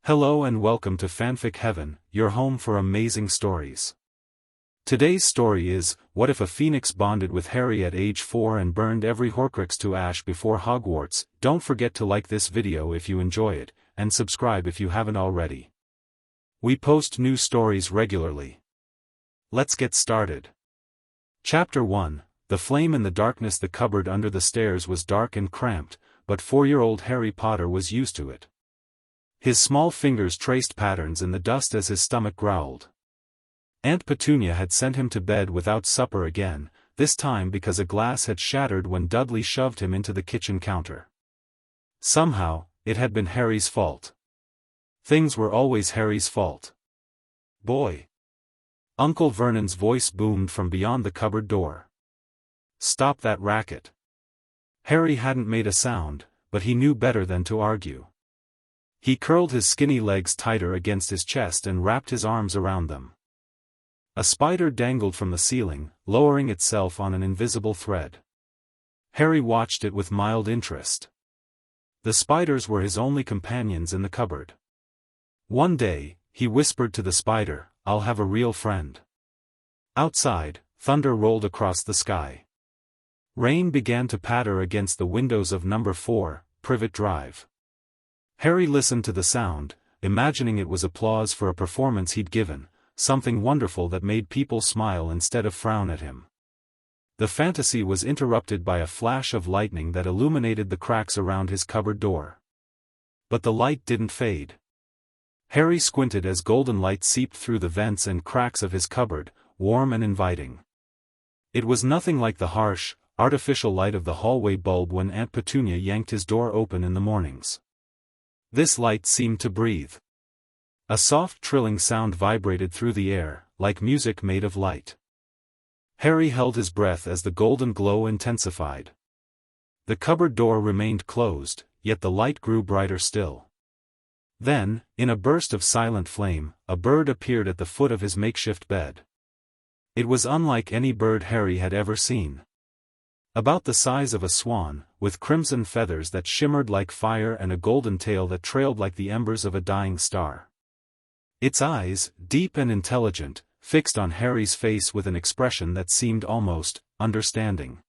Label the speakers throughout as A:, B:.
A: Hello and welcome to Fanfic Heaven, your home for amazing stories. Today's story is, what if a phoenix bonded with Harry at age 4 and burned every Horcrux to ash before Hogwarts? Don't forget to like this video if you enjoy it, and subscribe if you haven't already. We post new stories regularly. Let's get started. Chapter 1, The Flame in the Darkness. The cupboard under the stairs was dark and cramped, but 4-year-old Harry Potter was used to it. His small fingers traced patterns in the dust as his stomach growled. Aunt Petunia had sent him to bed without supper again, this time because a glass had shattered when Dudley shoved him into the kitchen counter. Somehow, it had been Harry's fault. Things were always Harry's fault. Boy! Uncle Vernon's voice boomed from beyond the cupboard door. Stop that racket. Harry hadn't made a sound, but he knew better than to argue. He curled his skinny legs tighter against his chest and wrapped his arms around them. A spider dangled from the ceiling, lowering itself on an invisible thread. Harry watched it with mild interest. The spiders were his only companions in the cupboard. One day, he whispered to the spider, "I'll have a real friend." Outside, thunder rolled across the sky. Rain began to patter against the windows of number 4, Privet Drive. Harry listened to the sound, imagining it was applause for a performance he'd given, something wonderful that made people smile instead of frown at him. The fantasy was interrupted by a flash of lightning that illuminated the cracks around his cupboard door. But the light didn't fade. Harry squinted as golden light seeped through the vents and cracks of his cupboard, warm and inviting. It was nothing like the harsh, artificial light of the hallway bulb when Aunt Petunia yanked his door open in the mornings. This light seemed to breathe. A soft trilling sound vibrated through the air, like music made of light. Harry held his breath as the golden glow intensified. The cupboard door remained closed, yet the light grew brighter still. Then, in a burst of silent flame, a bird appeared at the foot of his makeshift bed. It was unlike any bird Harry had ever seen. About the size of a swan, with crimson feathers that shimmered like fire and a golden tail that trailed like the embers of a dying star. Its eyes, deep and intelligent, fixed on Harry's face with an expression that seemed almost understanding.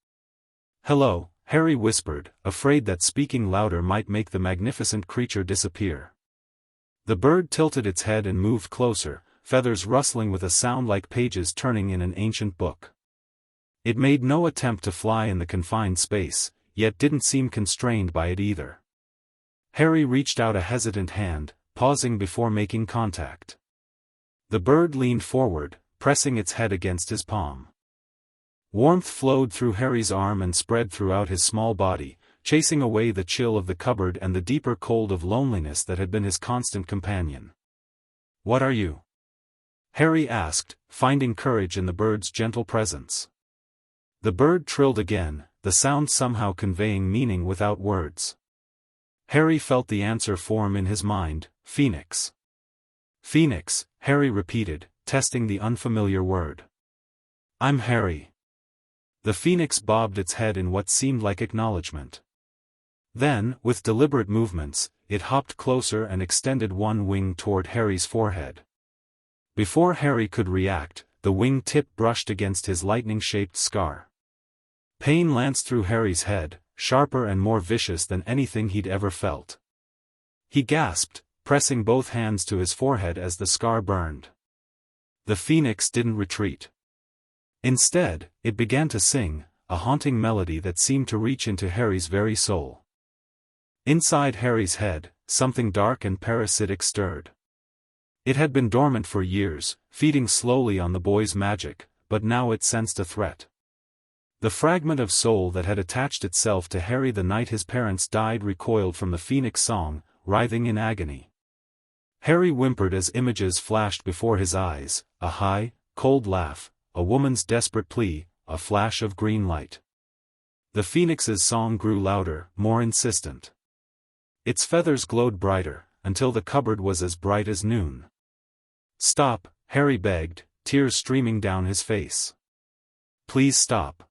A: "Hello," Harry whispered, afraid that speaking louder might make the magnificent creature disappear. The bird tilted its head and moved closer, feathers rustling with a sound like pages turning in an ancient book. It made no attempt to fly in the confined space, yet didn't seem constrained by it either. Harry reached out a hesitant hand, pausing before making contact. The bird leaned forward, pressing its head against his palm. Warmth flowed through Harry's arm and spread throughout his small body, chasing away the chill of the cupboard and the deeper cold of loneliness that had been his constant companion. "What are you?" Harry asked, finding courage in the bird's gentle presence. The bird trilled again, the sound somehow conveying meaning without words. Harry felt the answer form in his mind, "Phoenix." "Phoenix," Harry repeated, testing the unfamiliar word. "I'm Harry." The phoenix bobbed its head in what seemed like acknowledgement. Then, with deliberate movements, it hopped closer and extended one wing toward Harry's forehead. Before Harry could react, the wing tip brushed against his lightning-shaped scar. Pain lanced through Harry's head, sharper and more vicious than anything he'd ever felt. He gasped, pressing both hands to his forehead as the scar burned. The phoenix didn't retreat. Instead, it began to sing, a haunting melody that seemed to reach into Harry's very soul. Inside Harry's head, something dark and parasitic stirred. It had been dormant for years, feeding slowly on the boy's magic, but now it sensed a threat. The fragment of soul that had attached itself to Harry the night his parents died recoiled from the phoenix song, writhing in agony. Harry whimpered as images flashed before his eyes, a high, cold laugh, a woman's desperate plea, a flash of green light. The phoenix's song grew louder, more insistent. Its feathers glowed brighter, until the cupboard was as bright as noon. "Stop," Harry begged, tears streaming down his face. "Please stop."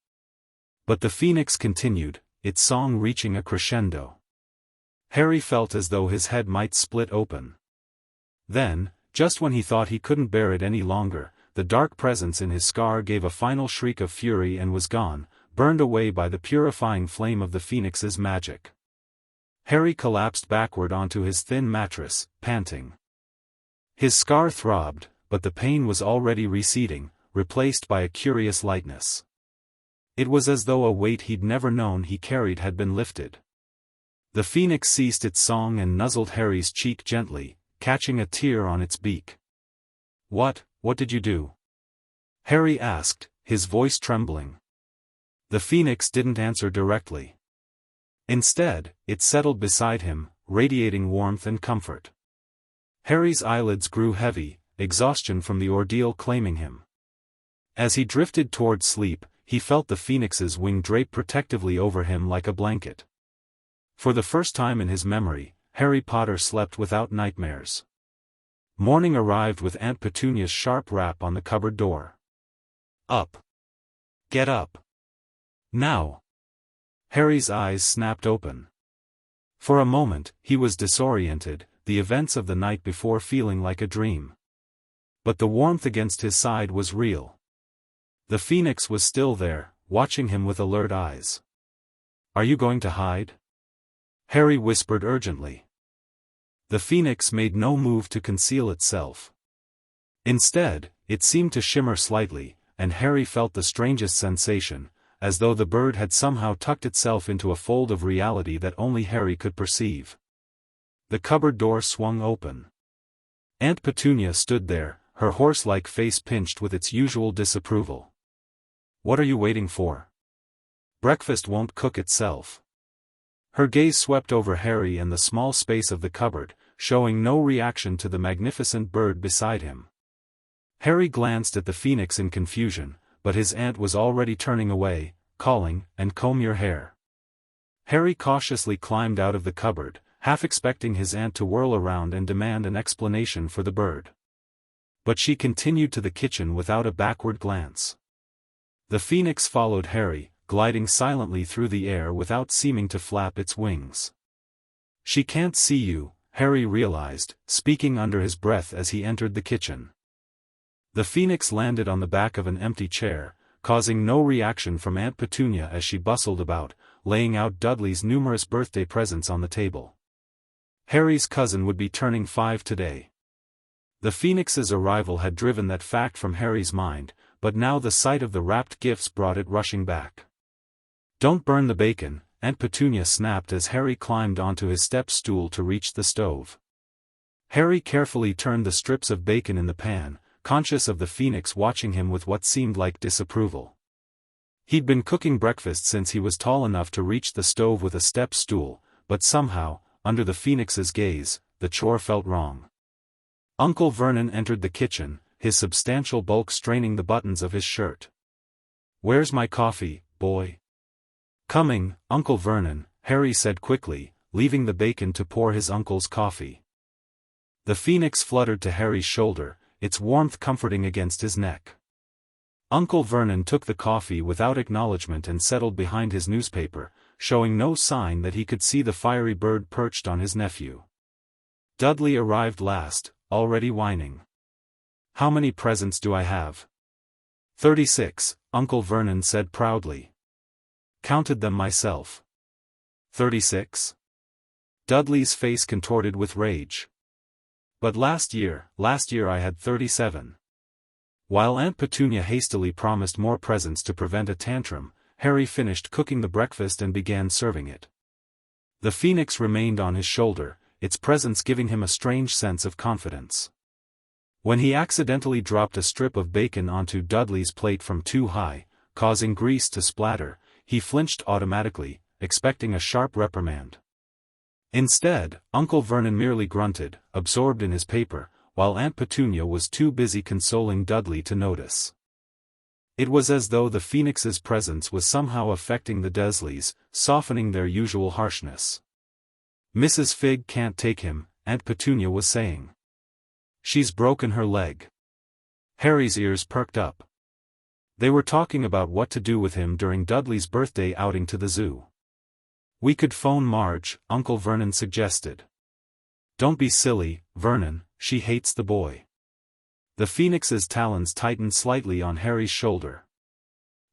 A: But the phoenix continued, its song reaching a crescendo. Harry felt as though his head might split open. Then, just when he thought he couldn't bear it any longer, the dark presence in his scar gave a final shriek of fury and was gone, burned away by the purifying flame of the phoenix's magic. Harry collapsed backward onto his thin mattress, panting. His scar throbbed, but the pain was already receding, replaced by a curious lightness. It was as though a weight he'd never known he carried had been lifted. The phoenix ceased its song and nuzzled Harry's cheek gently, catching a tear on its beak. What did you do?" Harry asked, his voice trembling. The phoenix didn't answer directly. Instead, it settled beside him, radiating warmth and comfort. Harry's eyelids grew heavy, exhaustion from the ordeal claiming him. As he drifted toward sleep, he felt the phoenix's wing drape protectively over him like a blanket. For the first time in his memory, Harry Potter slept without nightmares. Morning arrived with Aunt Petunia's sharp rap on the cupboard door. "Up! Get up! Now!" Harry's eyes snapped open. For a moment, he was disoriented, the events of the night before feeling like a dream. But the warmth against his side was real. The phoenix was still there, watching him with alert eyes. "Are you going to hide?" Harry whispered urgently. The phoenix made no move to conceal itself. Instead, it seemed to shimmer slightly, and Harry felt the strangest sensation, as though the bird had somehow tucked itself into a fold of reality that only Harry could perceive. The cupboard door swung open. Aunt Petunia stood there, her horse-like face pinched with its usual disapproval. "What are you waiting for? Breakfast won't cook itself." Her gaze swept over Harry and the small space of the cupboard, showing no reaction to the magnificent bird beside him. Harry glanced at the phoenix in confusion, but his aunt was already turning away, calling, "And comb your hair." Harry cautiously climbed out of the cupboard, half expecting his aunt to whirl around and demand an explanation for the bird. But she continued to the kitchen without a backward glance. The phoenix followed Harry, gliding silently through the air without seeming to flap its wings. "She can't see you," Harry realized, speaking under his breath as he entered the kitchen. The phoenix landed on the back of an empty chair, causing no reaction from Aunt Petunia as she bustled about, laying out Dudley's numerous birthday presents on the table. Harry's cousin would be turning 5 today. The phoenix's arrival had driven that fact from Harry's mind, but now the sight of the wrapped gifts brought it rushing back. "Don't burn the bacon," Aunt Petunia snapped as Harry climbed onto his step stool to reach the stove. Harry carefully turned the strips of bacon in the pan, conscious of the phoenix watching him with what seemed like disapproval. He'd been cooking breakfast since he was tall enough to reach the stove with a step stool, but somehow, under the phoenix's gaze, the chore felt wrong. Uncle Vernon entered the kitchen, his substantial bulk straining the buttons of his shirt. "Where's my coffee, boy?" "Coming, Uncle Vernon," Harry said quickly, leaving the bacon to pour his uncle's coffee. The phoenix fluttered to Harry's shoulder, its warmth comforting against his neck. Uncle Vernon took the coffee without acknowledgement and settled behind his newspaper, showing no sign that he could see the fiery bird perched on his nephew. Dudley arrived last, already whining. "How many presents do I have?" 36, Uncle Vernon said proudly. "Counted them myself." 36? Dudley's face contorted with rage. "But last year I had 37. While Aunt Petunia hastily promised more presents to prevent a tantrum, Harry finished cooking the breakfast and began serving it. The phoenix remained on his shoulder, its presence giving him a strange sense of confidence. When he accidentally dropped a strip of bacon onto Dudley's plate from too high, causing grease to splatter, he flinched automatically, expecting a sharp reprimand. Instead, Uncle Vernon merely grunted, absorbed in his paper, while Aunt Petunia was too busy consoling Dudley to notice. It was as though the phoenix's presence was somehow affecting the Dursleys, softening their usual harshness. "Mrs. Fig can't take him," Aunt Petunia was saying. "She's broken her leg." Harry's ears perked up. They were talking about what to do with him during Dudley's birthday outing to the zoo. "We could phone Marge," Uncle Vernon suggested. "Don't be silly, Vernon," she hates the boy. The phoenix's talons tightened slightly on Harry's shoulder.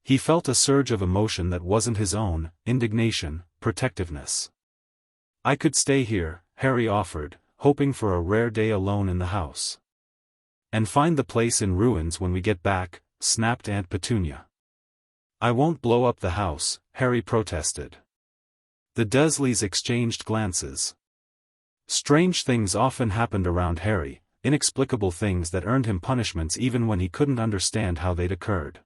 A: He felt a surge of emotion that wasn't his own: indignation, protectiveness. I could stay here, Harry offered, hoping for a rare day alone in the house. And find the place in ruins when we get back, snapped Aunt Petunia. I won't blow up the house, Harry protested. The Dursleys exchanged glances. Strange things often happened around Harry, inexplicable things that earned him punishments even when he couldn't understand how they'd occurred.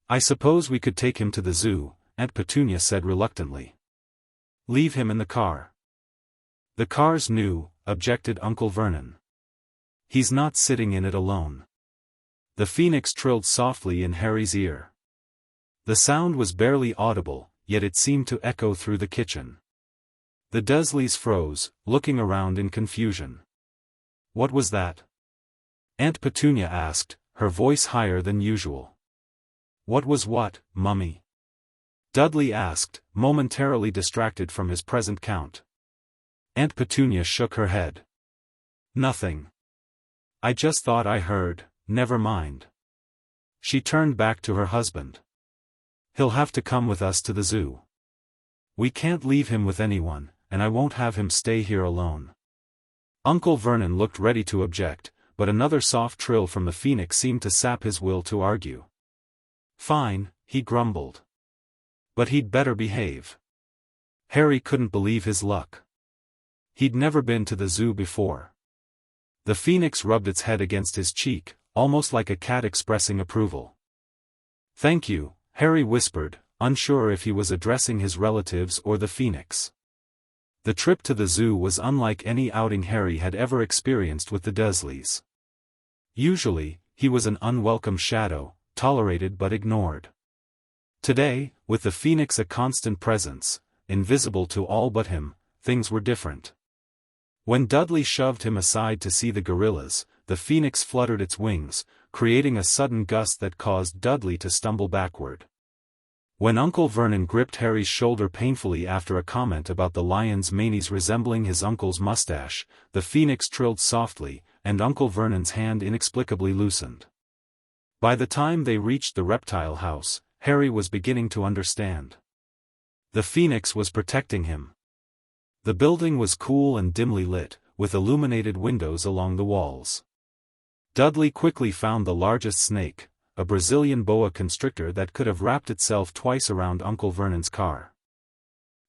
A: I suppose we could take him to the zoo, Aunt Petunia said reluctantly. Leave him in the car. The car's new, objected Uncle Vernon. He's not sitting in it alone. The phoenix trilled softly in Harry's ear. The sound was barely audible, yet it seemed to echo through the kitchen. The Dursleys froze, looking around in confusion. What was that? Aunt Petunia asked, her voice higher than usual. What was what, Mummy? Dudley asked, momentarily distracted from his present count. Aunt Petunia shook her head. Nothing. I just thought I heard, never mind. She turned back to her husband. He'll have to come with us to the zoo. We can't leave him with anyone, and I won't have him stay here alone. Uncle Vernon looked ready to object, but another soft trill from the phoenix seemed to sap his will to argue. Fine, he grumbled. But he'd better behave. Harry couldn't believe his luck. He'd never been to the zoo before. The phoenix rubbed its head against his cheek, almost like a cat expressing approval. Thank you, Harry whispered, unsure if he was addressing his relatives or the phoenix. The trip to the zoo was unlike any outing Harry had ever experienced with the Dursleys. Usually, he was an unwelcome shadow, tolerated but ignored. Today, with the phoenix a constant presence, invisible to all but him, things were different. When Dudley shoved him aside to see the gorillas, the phoenix fluttered its wings, creating a sudden gust that caused Dudley to stumble backward. When Uncle Vernon gripped Harry's shoulder painfully after a comment about the lion's manes resembling his uncle's mustache, the phoenix trilled softly, and Uncle Vernon's hand inexplicably loosened. By the time they reached the reptile house, Harry was beginning to understand. The phoenix was protecting him. The building was cool and dimly lit, with illuminated windows along the walls. Dudley quickly found the largest snake, a Brazilian boa constrictor that could have wrapped itself twice around Uncle Vernon's car.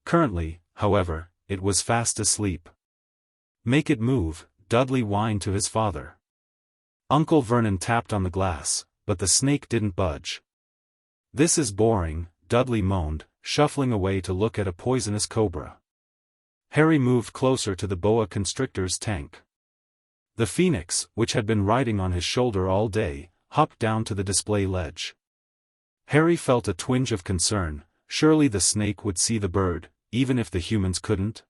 A: Currently, however, it was fast asleep. Make it move, Dudley whined to his father. Uncle Vernon tapped on the glass, but the snake didn't budge. This is boring, Dudley moaned, shuffling away to look at a poisonous cobra. Harry moved closer to the boa constrictor's tank. The phoenix, which had been riding on his shoulder all day, hopped down to the display ledge. Harry felt a twinge of concern. Surely the snake would see the bird, even if the humans couldn't?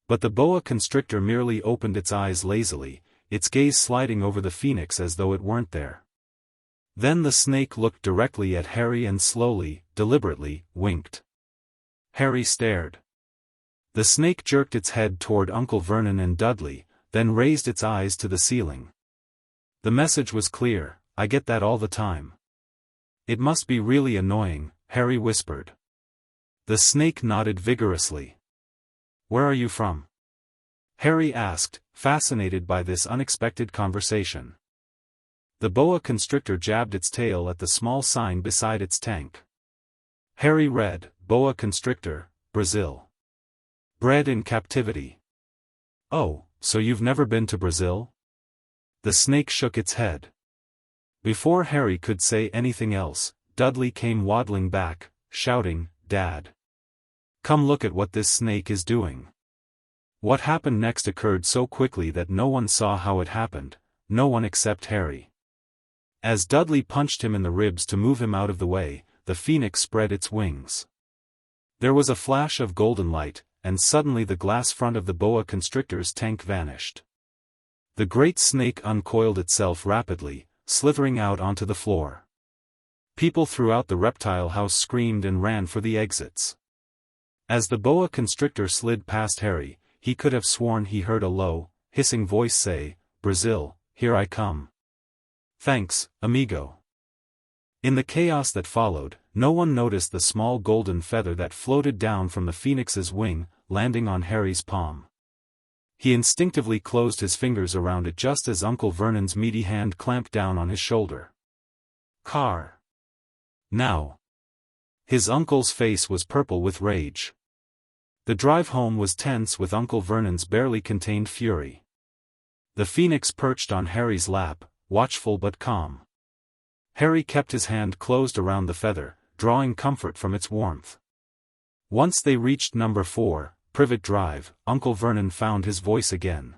A: But the boa constrictor merely opened its eyes lazily, its gaze sliding over the phoenix as though it weren't there. Then the snake looked directly at Harry and slowly, deliberately, winked. Harry stared. The snake jerked its head toward Uncle Vernon and Dudley, then raised its eyes to the ceiling. The message was clear: I get that all the time. It must be really annoying, Harry whispered. The snake nodded vigorously. Where are you from? Harry asked, fascinated by this unexpected conversation. The boa constrictor jabbed its tail at the small sign beside its tank. Harry read, Boa constrictor, Brazil. Bred in captivity. Oh, so you've never been to Brazil? The snake shook its head. Before Harry could say anything else, Dudley came waddling back, shouting, Dad! Come look at what this snake is doing. What happened next occurred so quickly that no one saw how it happened, no one except Harry. As Dudley punched him in the ribs to move him out of the way, the phoenix spread its wings. There was a flash of golden light, and suddenly the glass front of the boa constrictor's tank vanished. The great snake uncoiled itself rapidly, slithering out onto the floor. People throughout the reptile house screamed and ran for the exits. As the boa constrictor slid past Harry, he could have sworn he heard a low, hissing voice say, Brazil, here I come. Thanks, amigo. In the chaos that followed, no one noticed the small golden feather that floated down from the phoenix's wing, landing on Harry's palm. He instinctively closed his fingers around it just as Uncle Vernon's meaty hand clamped down on his shoulder. Car. Now. His uncle's face was purple with rage. The drive home was tense with Uncle Vernon's barely contained fury. The phoenix perched on Harry's lap, watchful but calm. Harry kept his hand closed around the feather, drawing comfort from its warmth. Once they reached number 4, Privet Drive, Uncle Vernon found his voice again.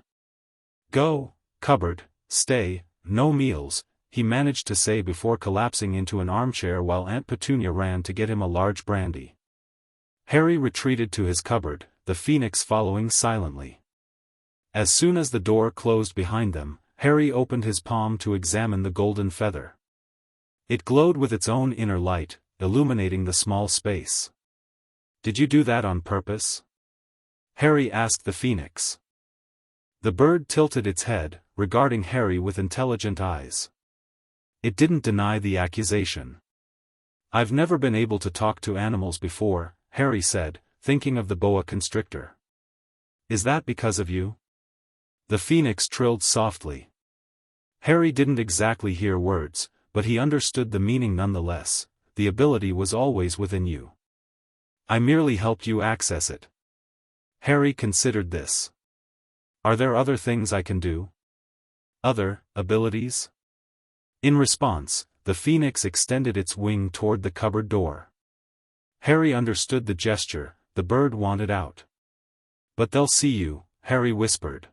A: Go, cupboard, stay, no meals, he managed to say before collapsing into an armchair while Aunt Petunia ran to get him a large brandy. Harry retreated to his cupboard, the phoenix following silently. As soon as the door closed behind them, Harry opened his palm to examine the golden feather. It glowed with its own inner light, illuminating the small space. Did you do that on purpose? Harry asked the phoenix. The bird tilted its head, regarding Harry with intelligent eyes. It didn't deny the accusation. I've never been able to talk to animals before, Harry said, thinking of the boa constrictor. Is that because of you? The phoenix trilled softly. Harry didn't exactly hear words, but he understood the meaning nonetheless. The ability was always within you. I merely helped you access it. Harry considered this. Are there other things I can do? Other abilities? In response, the phoenix extended its wing toward the cupboard door. Harry understood the gesture, the bird wanted out. But they'll see you, Harry whispered.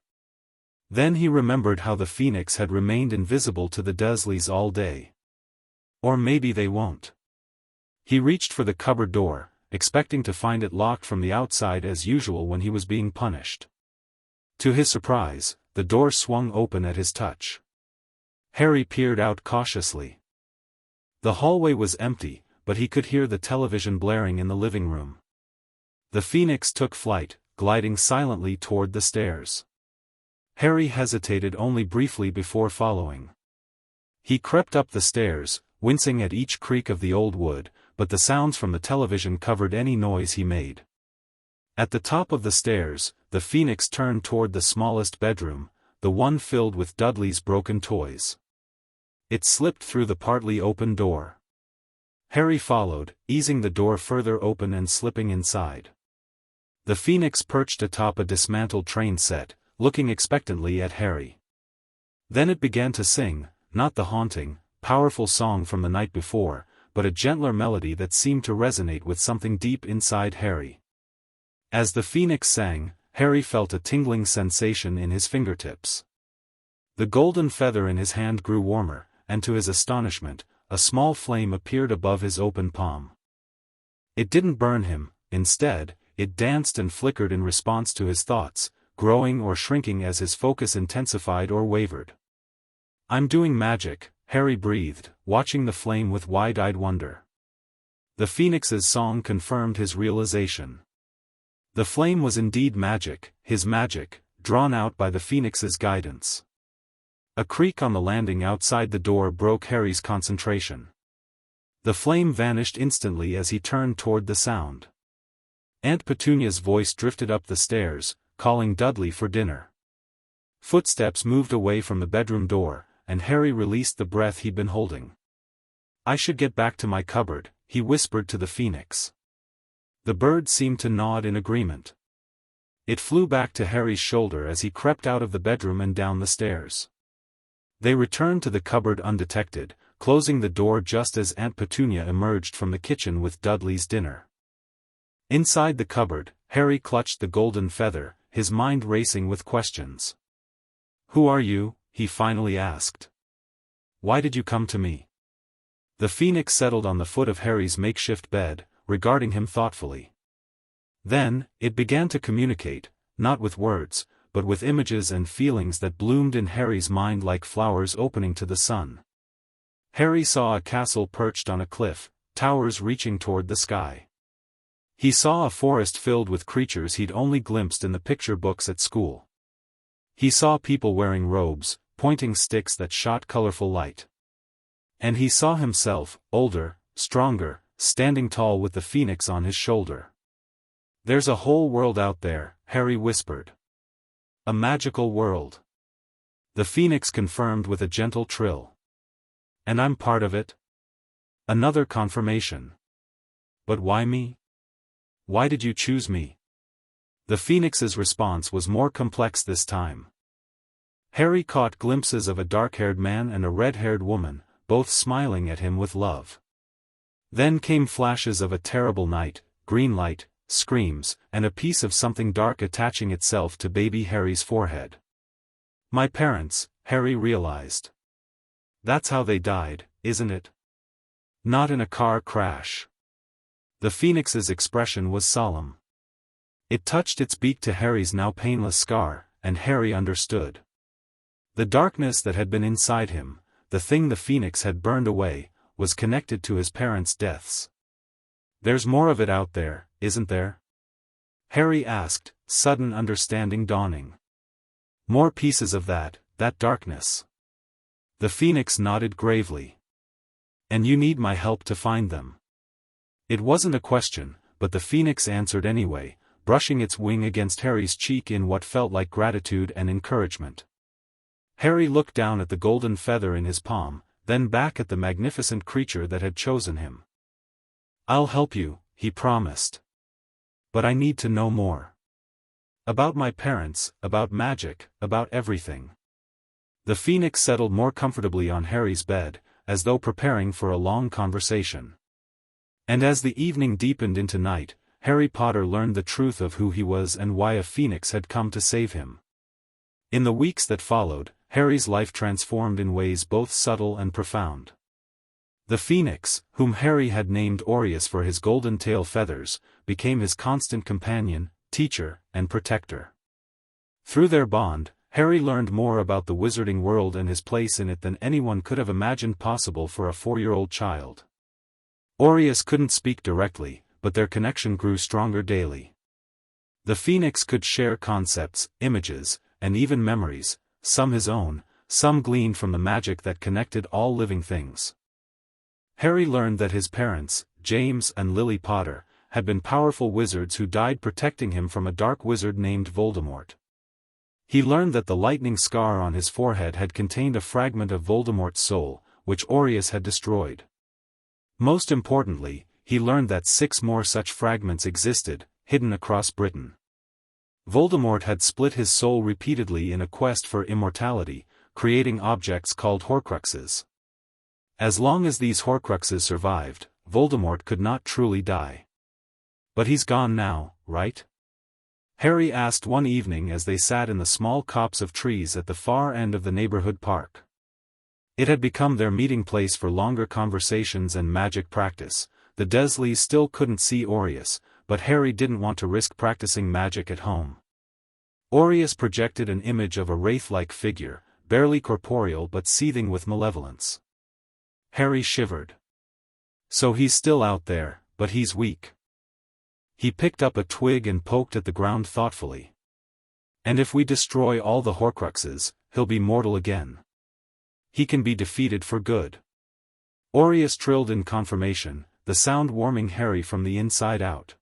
A: Then he remembered how the phoenix had remained invisible to the Dursleys all day. Or maybe they won't. He reached for the cupboard door, expecting to find it locked from the outside as usual when he was being punished. To his surprise, the door swung open at his touch. Harry peered out cautiously. The hallway was empty, but he could hear the television blaring in the living room. The phoenix took flight, gliding silently toward the stairs. Harry hesitated only briefly before following. He crept up the stairs, wincing at each creak of the old wood, but the sounds from the television covered any noise he made. At the top of the stairs, the phoenix turned toward the smallest bedroom, the one filled with Dudley's broken toys. It slipped through the partly open door. Harry followed, easing the door further open and slipping inside. The phoenix perched atop a dismantled train set, looking expectantly at Harry. Then it began to sing, not the haunting, powerful song from the night before, but a gentler melody that seemed to resonate with something deep inside Harry. As the phoenix sang, Harry felt a tingling sensation in his fingertips. The golden feather in his hand grew warmer, and to his astonishment, a small flame appeared above his open palm. It didn't burn him, instead, it danced and flickered in response to his thoughts, growing or shrinking as his focus intensified or wavered. I'm doing magic, Harry breathed, watching the flame with wide-eyed wonder. The phoenix's song confirmed his realization. The flame was indeed magic, his magic, drawn out by the phoenix's guidance. A creak on the landing outside the door broke Harry's concentration. The flame vanished instantly as he turned toward the sound. Aunt Petunia's voice drifted up the stairs, calling Dudley for dinner. Footsteps moved away from the bedroom door, and Harry released the breath he'd been holding. I should get back to my cupboard, he whispered to the phoenix. The bird seemed to nod in agreement. It flew back to Harry's shoulder as he crept out of the bedroom and down the stairs. They returned to the cupboard undetected, closing the door just as Aunt Petunia emerged from the kitchen with Dudley's dinner. Inside the cupboard, Harry clutched the golden feather, his mind racing with questions. Who are you? He finally asked. Why did you come to me? The phoenix settled on the foot of Harry's makeshift bed, regarding him thoughtfully. Then, it began to communicate, not with words, but with images and feelings that bloomed in Harry's mind like flowers opening to the sun. Harry saw a castle perched on a cliff, towers reaching toward the sky. He saw a forest filled with creatures he'd only glimpsed in the picture books at school. He saw people wearing robes, pointing sticks that shot colorful light. And he saw himself, older, stronger, standing tall with the phoenix on his shoulder. "There's a whole world out there," Harry whispered. "A magical world." The phoenix confirmed with a gentle trill. "And I'm part of it?" Another confirmation. "But why me? Why did you choose me?" The phoenix's response was more complex this time. Harry caught glimpses of a dark-haired man and a red-haired woman, both smiling at him with love. Then came flashes of a terrible night, green light, screams, and a piece of something dark attaching itself to baby Harry's forehead. "My parents," Harry realized. "That's how they died, isn't it? Not in a car crash." The phoenix's expression was solemn. It touched its beak to Harry's now painless scar, and Harry understood. The darkness that had been inside him, the thing the phoenix had burned away, was connected to his parents' deaths. "There's more of it out there, isn't there?" Harry asked, sudden understanding dawning. "More pieces of that darkness." The phoenix nodded gravely. "And you need my help to find them." It wasn't a question, but the phoenix answered anyway, brushing its wing against Harry's cheek in what felt like gratitude and encouragement. Harry looked down at the golden feather in his palm, then back at the magnificent creature that had chosen him. "I'll help you," he promised. "But I need to know more. About my parents, about magic, about everything." The phoenix settled more comfortably on Harry's bed, as though preparing for a long conversation. And as the evening deepened into night, Harry Potter learned the truth of who he was and why a phoenix had come to save him. In the weeks that followed, Harry's life transformed in ways both subtle and profound. The phoenix, whom Harry had named Aureus for his golden tail feathers, became his constant companion, teacher, and protector. Through their bond, Harry learned more about the wizarding world and his place in it than anyone could have imagined possible for a 4-year-old child. Aureus couldn't speak directly, but their connection grew stronger daily. The phoenix could share concepts, images, and even memories, some his own, some gleaned from the magic that connected all living things. Harry learned that his parents, James and Lily Potter, had been powerful wizards who died protecting him from a dark wizard named Voldemort. He learned that the lightning scar on his forehead had contained a fragment of Voldemort's soul, which Aureus had destroyed. Most importantly, he learned that 6 more such fragments existed, hidden across Britain. Voldemort had split his soul repeatedly in a quest for immortality, creating objects called Horcruxes. As long as these Horcruxes survived, Voldemort could not truly die. "But he's gone now, right?" Harry asked one evening as they sat in the small copse of trees at the far end of the neighborhood park. It had become their meeting place for longer conversations and magic practice. The Dursleys still couldn't see Aureus, but Harry didn't want to risk practicing magic at home. Aureus projected an image of a wraith-like figure, barely corporeal but seething with malevolence. Harry shivered. "So he's still out there, but he's weak." He picked up a twig and poked at the ground thoughtfully. "And if we destroy all the Horcruxes, he'll be mortal again. He can be defeated for good." Aureus trilled in confirmation, the sound warming Harry from the inside out.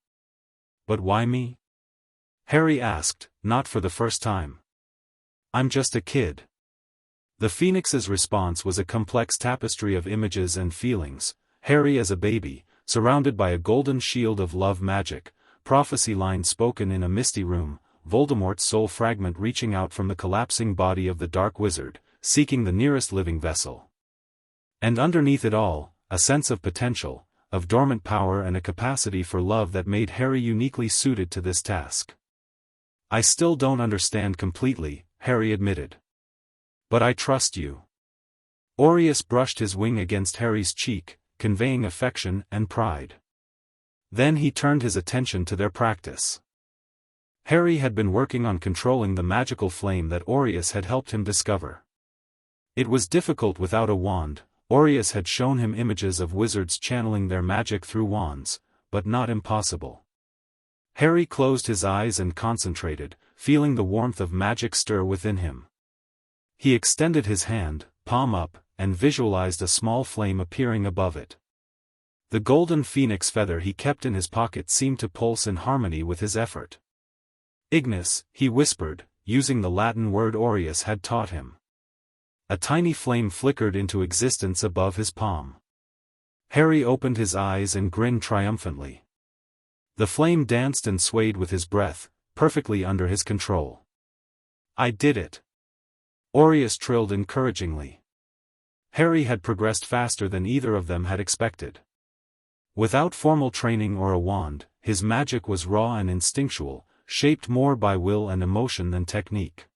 A: "But why me?" Harry asked, not for the first time. "I'm just a kid." The phoenix's response was a complex tapestry of images and feelings. Harry as a baby, surrounded by a golden shield of love magic, prophecy lines spoken in a misty room, Voldemort's soul fragment reaching out from the collapsing body of the dark wizard, seeking the nearest living vessel. And underneath it all, a sense of potential, of dormant power and a capacity for love that made Harry uniquely suited to this task. "I still don't understand completely," Harry admitted. "But I trust you." Aureus brushed his wing against Harry's cheek, conveying affection and pride. Then he turned his attention to their practice. Harry had been working on controlling the magical flame that Aureus had helped him discover. It was difficult without a wand. Aureus had shown him images of wizards channeling their magic through wands, but not impossible. Harry closed his eyes and concentrated, feeling the warmth of magic stir within him. He extended his hand, palm up, and visualized a small flame appearing above it. The golden phoenix feather he kept in his pocket seemed to pulse in harmony with his effort. Ignis, he whispered, using the Latin word aureus had taught him. A tiny flame flickered into existence above his palm. Harry opened his eyes and grinned triumphantly. The flame danced and swayed with his breath, perfectly under his control. "I did it!" Aureus trilled encouragingly. Harry had progressed faster than either of them had expected. Without formal training or a wand, his magic was raw and instinctual, shaped more by will and emotion than technique.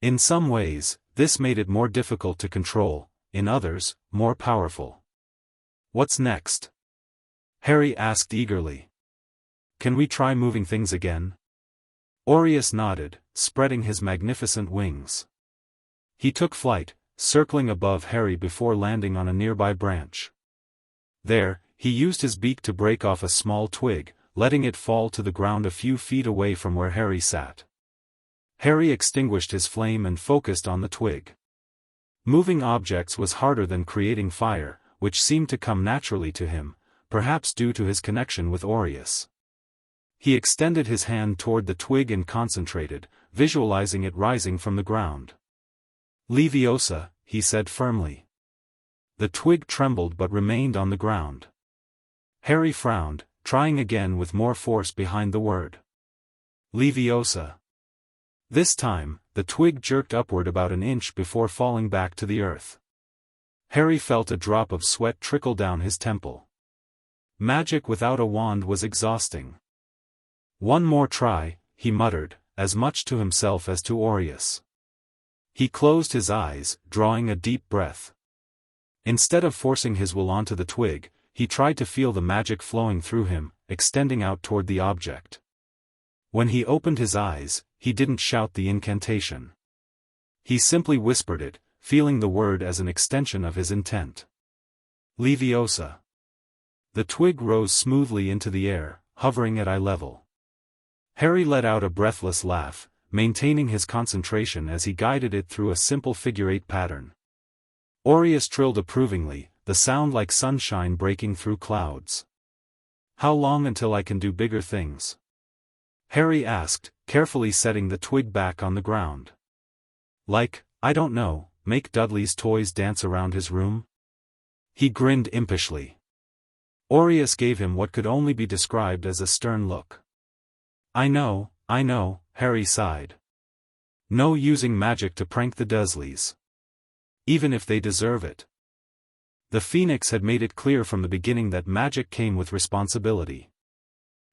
A: In some ways, this made it more difficult to control, in others, more powerful. "What's next?" Harry asked eagerly. "Can we try moving things again?" Aureus nodded, spreading his magnificent wings. He took flight, circling above Harry before landing on a nearby branch. There, he used his beak to break off a small twig, letting it fall to the ground a few feet away from where Harry sat. Harry extinguished his flame and focused on the twig. Moving objects was harder than creating fire, which seemed to come naturally to him, perhaps due to his connection with Aureus. He extended his hand toward the twig and concentrated, visualizing it rising from the ground. "Leviosa," he said firmly. The twig trembled but remained on the ground. Harry frowned, trying again with more force behind the word. "Leviosa." This time, the twig jerked upward about an inch before falling back to the earth. Harry felt a drop of sweat trickle down his temple. Magic without a wand was exhausting. "One more try," he muttered, as much to himself as to Aureus. He closed his eyes, drawing a deep breath. Instead of forcing his will onto the twig, he tried to feel the magic flowing through him, extending out toward the object. When he opened his eyes, he didn't shout the incantation. He simply whispered it, feeling the word as an extension of his intent. "Leviosa." The twig rose smoothly into the air, hovering at eye level. Harry let out a breathless laugh, maintaining his concentration as he guided it through a simple figure-8 pattern. Aureus trilled approvingly, the sound like sunshine breaking through clouds. "How long until I can do bigger things?" Harry asked, carefully setting the twig back on the ground. "Like, I don't know, make Dudley's toys dance around his room?" He grinned impishly. Aureus gave him what could only be described as a stern look. I know," Harry sighed. "No using magic to prank the Dursleys. Even if they deserve it." The Phoenix had made it clear from the beginning that magic came with responsibility.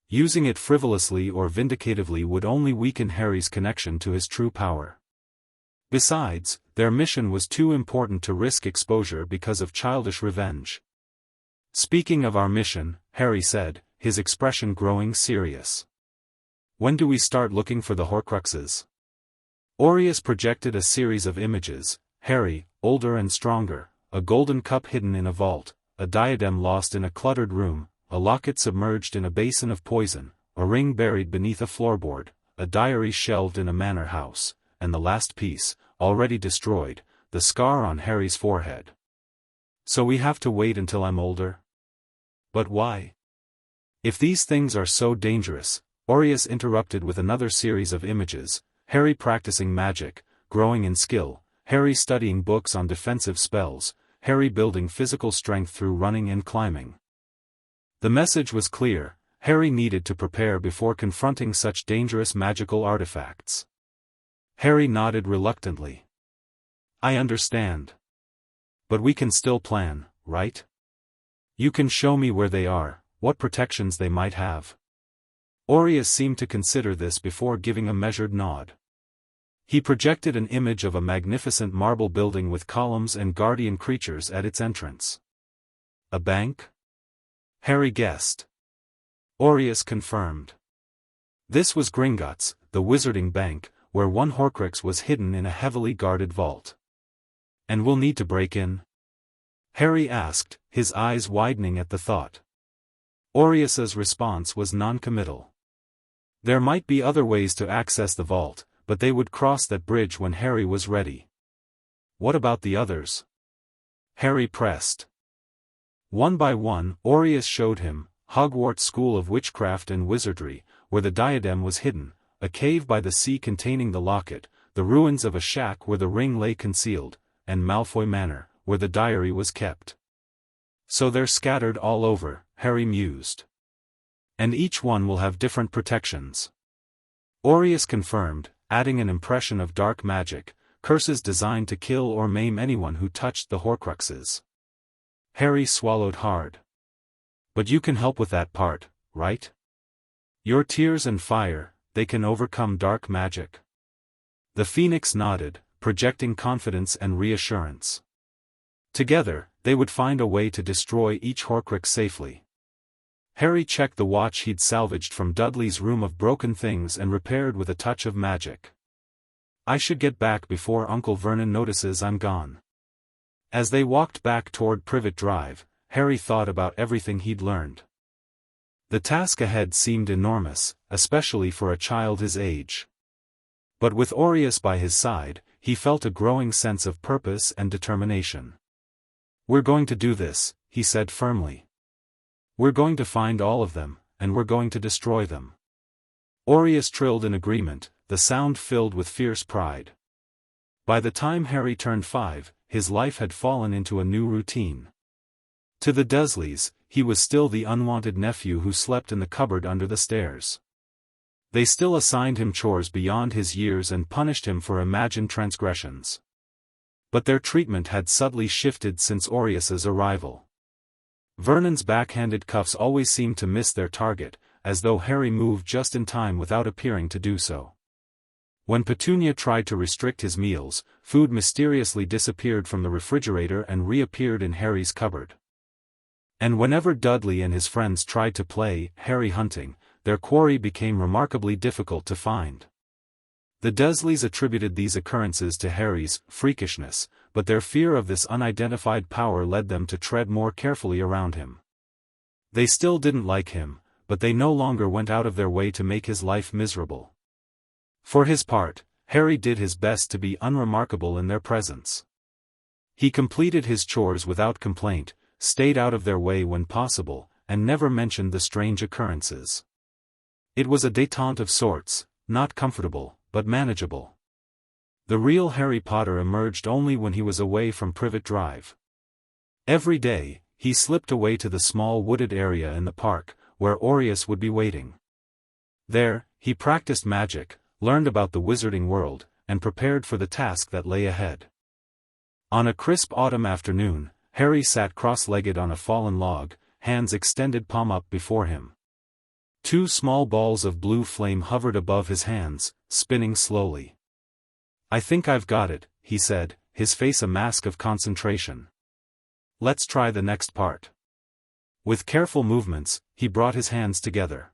A: Using it frivolously or vindicatively would only weaken Harry's connection to his true power. Besides, their mission was too important to risk exposure because of childish revenge. "Speaking of our mission," Harry said, his expression growing serious. "When do we start looking for the Horcruxes?" Aureus projected a series of images: Harry, older and stronger, a golden cup hidden in a vault, a diadem lost in a cluttered room, a locket submerged in a basin of poison, a ring buried beneath a floorboard, a diary shelved in a manor house, and the last piece, already destroyed, the scar on Harry's forehead. "So we have to wait until I'm older?" "But why?" "If these things are so dangerous," Aureus interrupted with another series of images: Harry practicing magic, growing in skill, Harry studying books on defensive spells, Harry building physical strength through running and climbing. The message was clear: Harry needed to prepare before confronting such dangerous magical artifacts. Harry nodded reluctantly. "I understand. But we can still plan, right? You can show me where they are, what protections they might have." Aureus seemed to consider this before giving a measured nod. He projected an image of a magnificent marble building with columns and guardian creatures at its entrance. "A bank?" Harry guessed. Aureus confirmed. This was Gringotts, the wizarding bank, where one Horcrux was hidden in a heavily guarded vault. "And we'll need to break in?" Harry asked, his eyes widening at the thought. Aureus's response was non-committal. There might be other ways to access the vault, but they would cross that bridge when Harry was ready. what about the others? Harry pressed. One by one, Aureus showed him, Hogwarts School of Witchcraft and Wizardry, where the diadem was hidden, a cave by the sea containing the locket, the ruins of a shack where the ring lay concealed, and Malfoy Manor, where the diary was kept. So they're scattered all over, Harry mused. And each one will have different protections. Aureus confirmed, adding an impression of dark magic, curses designed to kill or maim anyone who touched the Horcruxes. Harry swallowed hard. But you can help with that part, right? Your tears and fire, they can overcome dark magic. The Phoenix nodded, projecting confidence and reassurance. Together, they would find a way to destroy each Horcrux safely. Harry checked the watch he'd salvaged from Dudley's room of broken things and repaired with a touch of magic. I should get back before Uncle Vernon notices I'm gone. As they walked back toward Privet Drive, Harry thought about everything he'd learned. The task ahead seemed enormous, especially for a child his age. But with Aureus by his side, he felt a growing sense of purpose and determination. We're going to do this, he said firmly. We're going to find all of them, and we're going to destroy them. Aureus trilled in agreement, the sound filled with fierce pride. By the time Harry turned 5, his life had fallen into a new routine. To the Dursleys, he was still the unwanted nephew who slept in the cupboard under the stairs. They still assigned him chores beyond his years and punished him for imagined transgressions. But their treatment had subtly shifted since Aureus's arrival. Vernon's backhanded cuffs always seemed to miss their target, as though Harry moved just in time without appearing to do so. When Petunia tried to restrict his meals, food mysteriously disappeared from the refrigerator and reappeared in Harry's cupboard. And whenever Dudley and his friends tried to play Harry hunting, their quarry became remarkably difficult to find. The Dursleys attributed these occurrences to Harry's freakishness, but their fear of this unidentified power led them to tread more carefully around him. They still didn't like him, but they no longer went out of their way to make his life miserable. For his part, Harry did his best to be unremarkable in their presence. He completed his chores without complaint, stayed out of their way when possible, and never mentioned the strange occurrences. It was a détente of sorts, not comfortable, but manageable. The real Harry Potter emerged only when he was away from Privet Drive. Every day, he slipped away to the small wooded area in the park, where Aureus would be waiting. There, he practiced magic, learned about the wizarding world, and prepared for the task that lay ahead. On a crisp autumn afternoon, Harry sat cross-legged on a fallen log, hands extended palm up before him. 2 small balls of blue flame hovered above his hands, spinning slowly. I think I've got it, he said, his face a mask of concentration. Let's try the next part. With careful movements, he brought his hands together.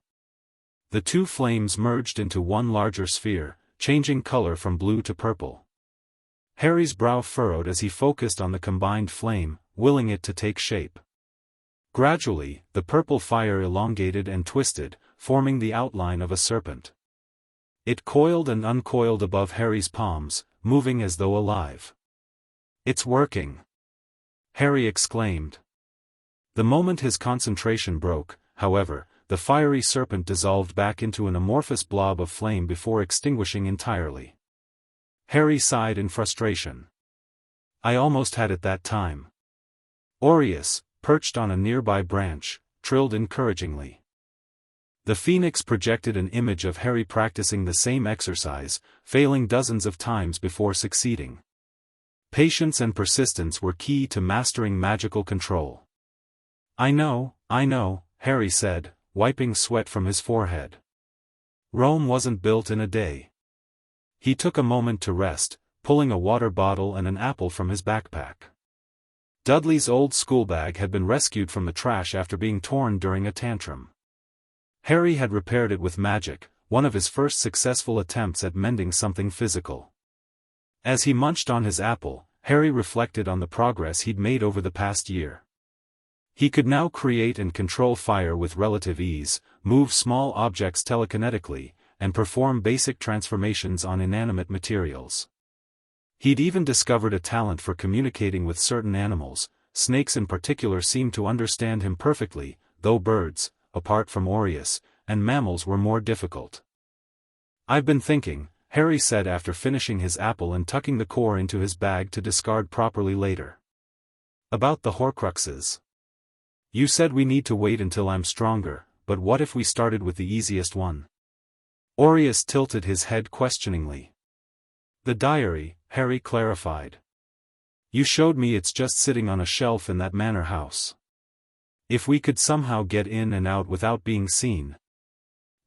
A: The 2 flames merged into one larger sphere, changing color from blue to purple. Harry's brow furrowed as he focused on the combined flame, willing it to take shape. Gradually, the purple fire elongated and twisted, forming the outline of a serpent. It coiled and uncoiled above Harry's palms, moving as though alive. It's working! Harry exclaimed. The moment his concentration broke, however, the fiery serpent dissolved back into an amorphous blob of flame before extinguishing entirely. Harry sighed in frustration. I almost had it that time. Aureus, perched on a nearby branch, trilled encouragingly. The Phoenix projected an image of Harry practicing the same exercise, failing dozens of times before succeeding. Patience and persistence were key to mastering magical control. I know, Harry said, wiping sweat from his forehead. Rome wasn't built in a day. He took a moment to rest, pulling a water bottle and an apple from his backpack. Dudley's old schoolbag had been rescued from the trash after being torn during a tantrum. Harry had repaired it with magic, one of his first successful attempts at mending something physical. As he munched on his apple, Harry reflected on the progress he'd made over the past year. He could now create and control fire with relative ease, move small objects telekinetically, and perform basic transformations on inanimate materials. He'd even discovered a talent for communicating with certain animals. Snakes in particular seemed to understand him perfectly, though birds, apart from Aureus, and mammals were more difficult. "I've been thinking," Harry said after finishing his apple and tucking the core into his bag to discard properly later. "About the Horcruxes. You said we need to wait until I'm stronger, but what if we started with the easiest one?" Aureus tilted his head questioningly. "The diary," Harry clarified. "You showed me it's just sitting on a shelf in that manor house. If we could somehow get in and out without being seen."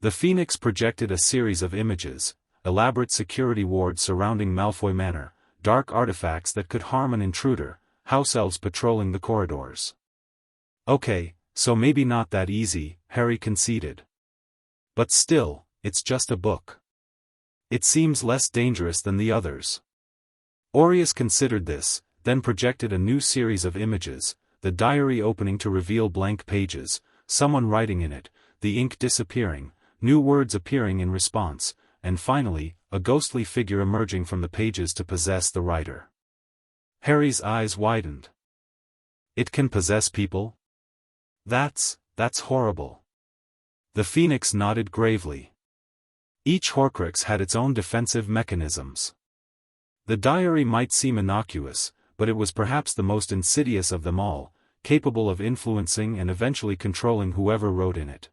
A: The Phoenix projected a series of images, elaborate security wards surrounding Malfoy Manor, dark artifacts that could harm an intruder, house elves patrolling the corridors. "Okay, so maybe not that easy," Harry conceded. "But still, it's just a book. It seems less dangerous than the others." Aureus considered this, then projected a new series of images, the diary opening to reveal blank pages, someone writing in it, the ink disappearing, new words appearing in response, and finally, a ghostly figure emerging from the pages to possess the writer. Harry's eyes widened. "It can possess people? That's horrible." The Phoenix nodded gravely. Each Horcrux had its own defensive mechanisms. The diary might seem innocuous, but it was perhaps the most insidious of them all, capable of influencing and eventually controlling whoever wrote in it.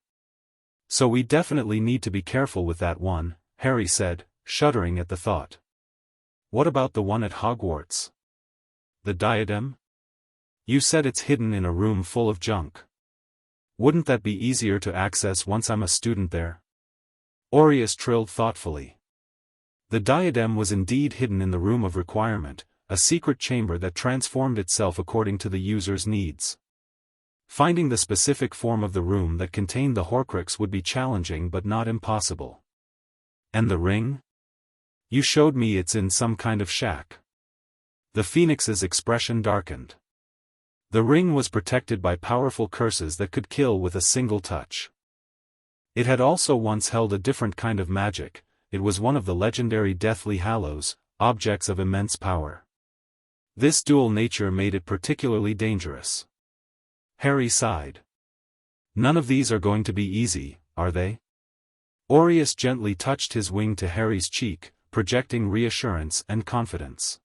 A: "So we definitely need to be careful with that one," Harry said, shuddering at the thought. "What about the one at Hogwarts? The diadem? You said it's hidden in a room full of junk. Wouldn't that be easier to access once I'm a student there?" Aureus trilled thoughtfully. The diadem was indeed hidden in the room of requirement, a secret chamber that transformed itself according to the user's needs. Finding the specific form of the room that contained the Horcrux would be challenging but not impossible. "And the ring? You showed me it's in some kind of shack." The Phoenix's expression darkened. The ring was protected by powerful curses that could kill with a single touch. It had also once held a different kind of magic. It was one of the legendary Deathly Hallows, objects of immense power. This dual nature made it particularly dangerous. Harry sighed. "None of these are going to be easy, are they?" Aureus gently touched his wing to Harry's cheek, projecting reassurance and confidence.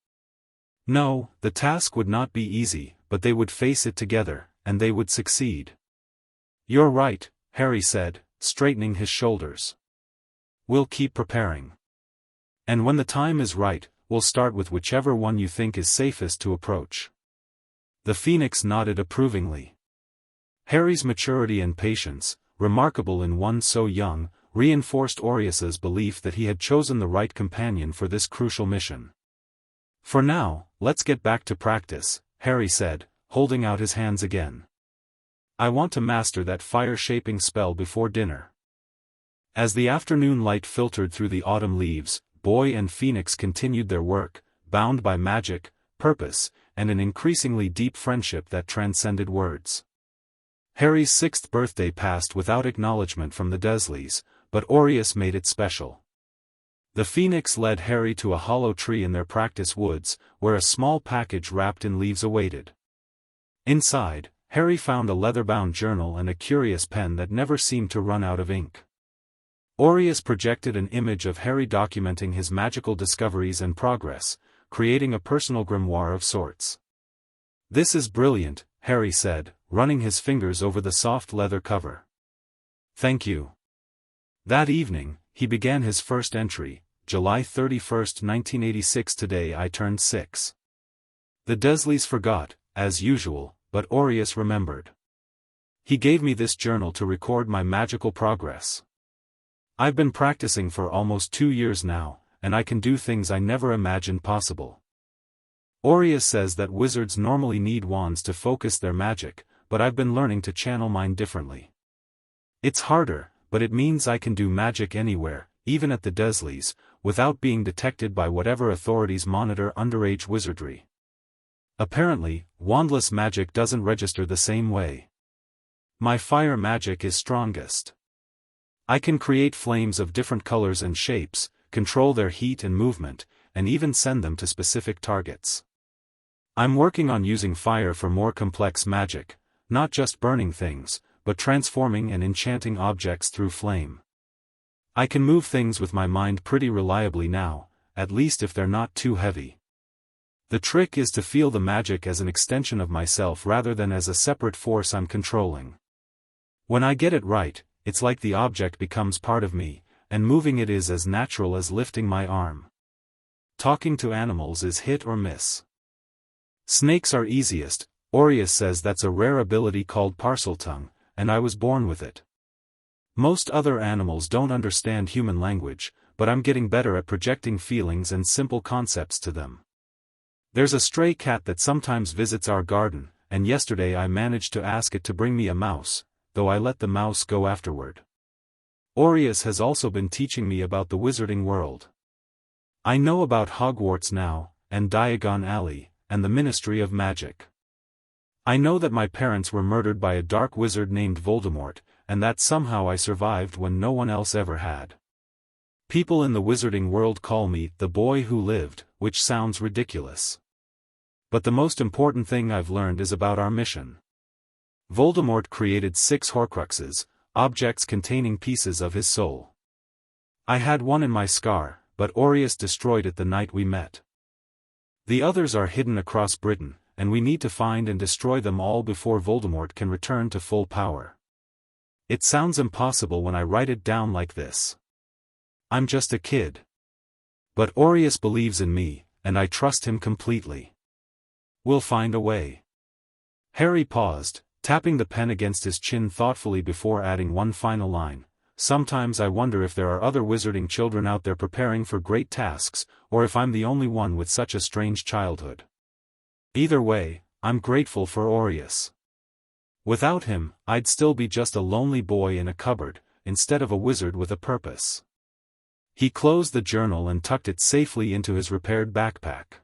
A: "No, the task would not be easy, but they would face it together, and they would succeed." "You're right," Harry said, straightening his shoulders. "We'll keep preparing. And when the time is right, we'll start with whichever one you think is safest to approach." The Phoenix nodded approvingly. Harry's maturity and patience, remarkable in one so young, reinforced Aureus's belief that he had chosen the right companion for this crucial mission. "For now, let's get back to practice," Harry said, holding out his hands again. "I want to master that fire-shaping spell before dinner." As the afternoon light filtered through the autumn leaves, Boy and Phoenix continued their work, bound by magic, purpose, and an increasingly deep friendship that transcended words. Harry's 6th birthday passed without acknowledgement from the Dursleys, but Aureus made it special. The Phoenix led Harry to a hollow tree in their practice woods, where a small package wrapped in leaves awaited. Inside, Harry found a leather-bound journal and a curious pen that never seemed to run out of ink. Aureus projected an image of Harry documenting his magical discoveries and progress, creating a personal grimoire of sorts. "This is brilliant," Harry said, running his fingers over the soft leather cover. "Thank you." That evening, he began his first entry, July 31, 1986. "Today I turned 6. The Dursleys forgot, as usual, but Aureus remembered. He gave me this journal to record my magical progress. I've been practicing for almost 2 years now, and I can do things I never imagined possible. Aureus says that wizards normally need wands to focus their magic, but I've been learning to channel mine differently. It's harder, but it means I can do magic anywhere, even at the Dursleys, without being detected by whatever authorities monitor underage wizardry. Apparently, wandless magic doesn't register the same way. My fire magic is strongest. I can create flames of different colors and shapes, control their heat and movement, and even send them to specific targets. I'm working on using fire for more complex magic, not just burning things, but transforming and enchanting objects through flame. I can move things with my mind pretty reliably now, at least if they're not too heavy. The trick is to feel the magic as an extension of myself rather than as a separate force I'm controlling. When I get it right, it's like the object becomes part of me, and moving it is as natural as lifting my arm. Talking to animals is hit or miss. Snakes are easiest. Aureus says that's a rare ability called parseltongue, and I was born with it. Most other animals don't understand human language, but I'm getting better at projecting feelings and simple concepts to them. There's a stray cat that sometimes visits our garden, and yesterday I managed to ask it to bring me a mouse, though I let the mouse go afterward. Aureus has also been teaching me about the wizarding world. I know about Hogwarts now, and Diagon Alley, and the Ministry of Magic. I know that my parents were murdered by a dark wizard named Voldemort, and that somehow I survived when no one else ever had. People in the wizarding world call me the boy who lived, which sounds ridiculous. But the most important thing I've learned is about our mission. Voldemort created 6 Horcruxes, objects containing pieces of his soul. I had one in my scar, but Aureus destroyed it the night we met. The others are hidden across Britain, and we need to find and destroy them all before Voldemort can return to full power. It sounds impossible when I write it down like this. I'm just a kid. But Aureus believes in me, and I trust him completely. We'll find a way. Harry paused, tapping the pen against his chin thoughtfully before adding one final line. Sometimes I wonder if there are other wizarding children out there preparing for great tasks, or if I'm the only one with such a strange childhood. Either way, I'm grateful for Aureus. Without him, I'd still be just a lonely boy in a cupboard, instead of a wizard with a purpose. He closed the journal and tucked it safely into his repaired backpack.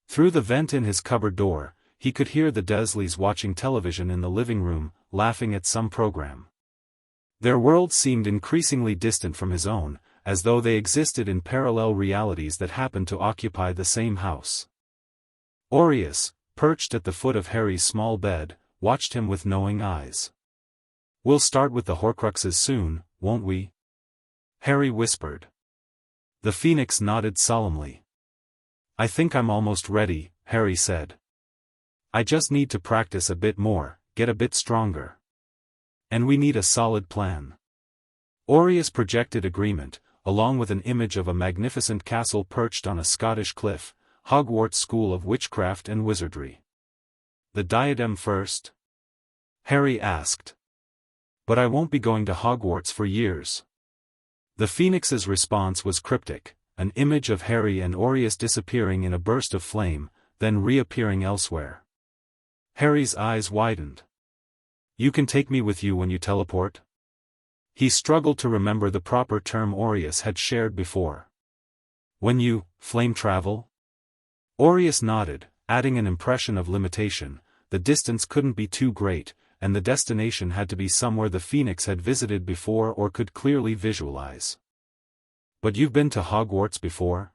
A: Through the vent in his cupboard door, he could hear the Dursleys watching television in the living room, laughing at some program. Their world seemed increasingly distant from his own, as though they existed in parallel realities that happened to occupy the same house. Aureus, perched at the foot of Harry's small bed, watched him with knowing eyes. "We'll start with the Horcruxes soon, won't we?" Harry whispered. The Phoenix nodded solemnly. "I think I'm almost ready," Harry said. "I just need to practice a bit more, get a bit stronger. And we need a solid plan." Aureus projected agreement, along with an image of a magnificent castle perched on a Scottish cliff, Hogwarts School of Witchcraft and Wizardry. "The diadem first?" Harry asked. "But I won't be going to Hogwarts for years." The Phoenix's response was cryptic, an image of Harry and Aureus disappearing in a burst of flame, then reappearing elsewhere. Harry's eyes widened. "You can take me with you when you teleport?" He struggled to remember the proper term Aureus had shared before. "When you flame travel?" Aureus nodded, adding an impression of limitation. The distance couldn't be too great, and the destination had to be somewhere the Phoenix had visited before or could clearly visualize. "But you've been to Hogwarts before?"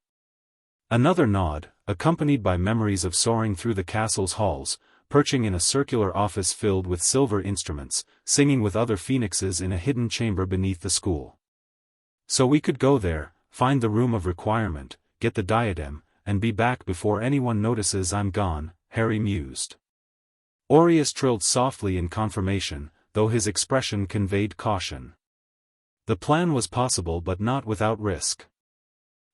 A: Another nod, accompanied by memories of soaring through the castle's halls, perching in a circular office filled with silver instruments, singing with other Phoenixes in a hidden chamber beneath the school. "So we could go there, find the room of requirement, get the diadem, and be back before anyone notices I'm gone," Harry mused. Aureus trilled softly in confirmation, though his expression conveyed caution. The plan was possible but not without risk.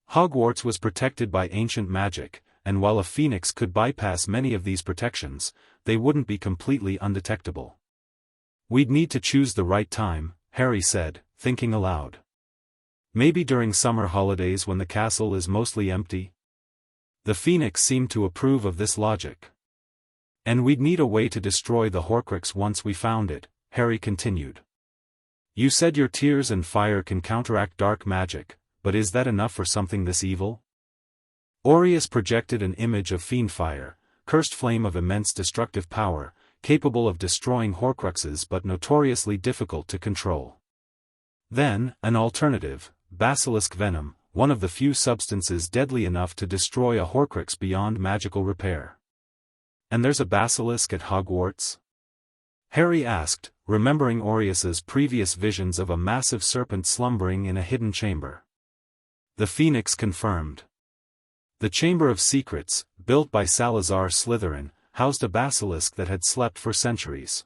A: Hogwarts was protected by ancient magic, and while a Phoenix could bypass many of these protections, they wouldn't be completely undetectable. "We'd need to choose the right time," Harry said, thinking aloud. "Maybe during summer holidays when the castle is mostly empty?" The Phoenix seemed to approve of this logic. "And we'd need a way to destroy the Horcrux once we found it," Harry continued. "You said your tears and fire can counteract dark magic, but is that enough for something this evil?" Aureus projected an image of fiendfire, cursed flame of immense destructive power, capable of destroying Horcruxes but notoriously difficult to control. Then, an alternative, basilisk venom, one of the few substances deadly enough to destroy a Horcrux beyond magical repair. "And there's a basilisk at Hogwarts?" Harry asked, remembering Aureus's previous visions of a massive serpent slumbering in a hidden chamber. The Phoenix confirmed. The Chamber of Secrets, built by Salazar Slytherin, housed a basilisk that had slept for centuries.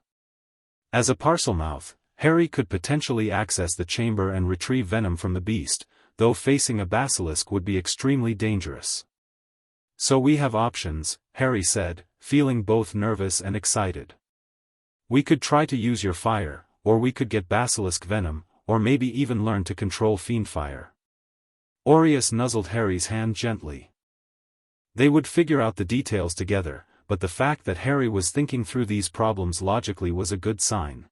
A: As a Parselmouth, Harry could potentially access the chamber and retrieve venom from the beast, though facing a basilisk would be extremely dangerous. "So we have options," Harry said, feeling both nervous and excited. "We could try to use your fire, or we could get basilisk venom, or maybe even learn to control fiend fire." Aureus nuzzled Harry's hand gently. They would figure out the details together, but the fact that Harry was thinking through these problems logically was a good sign.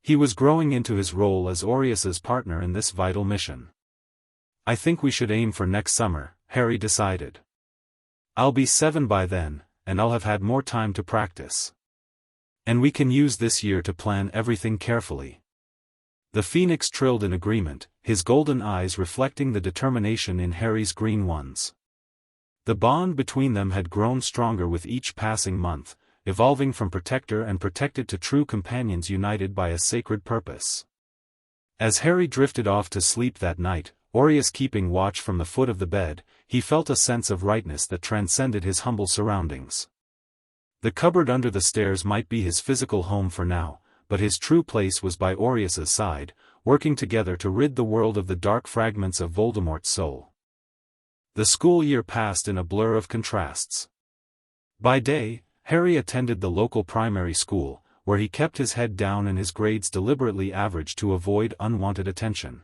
A: He was growing into his role as Aureus's partner in this vital mission. "I think we should aim for next summer," Harry decided. "I'll be 7 by then, and I'll have had more time to practice. And we can use this year to plan everything carefully." The Phoenix trilled in agreement, his golden eyes reflecting the determination in Harry's green ones. The bond between them had grown stronger with each passing month, evolving from protector and protected to true companions united by a sacred purpose. As Harry drifted off to sleep that night, Aureus keeping watch from the foot of the bed, he felt a sense of rightness that transcended his humble surroundings. The cupboard under the stairs might be his physical home for now, but his true place was by Aureus's side, working together to rid the world of the dark fragments of Voldemort's soul. The school year passed in a blur of contrasts. By day, Harry attended the local primary school, where he kept his head down and his grades deliberately average to avoid unwanted attention.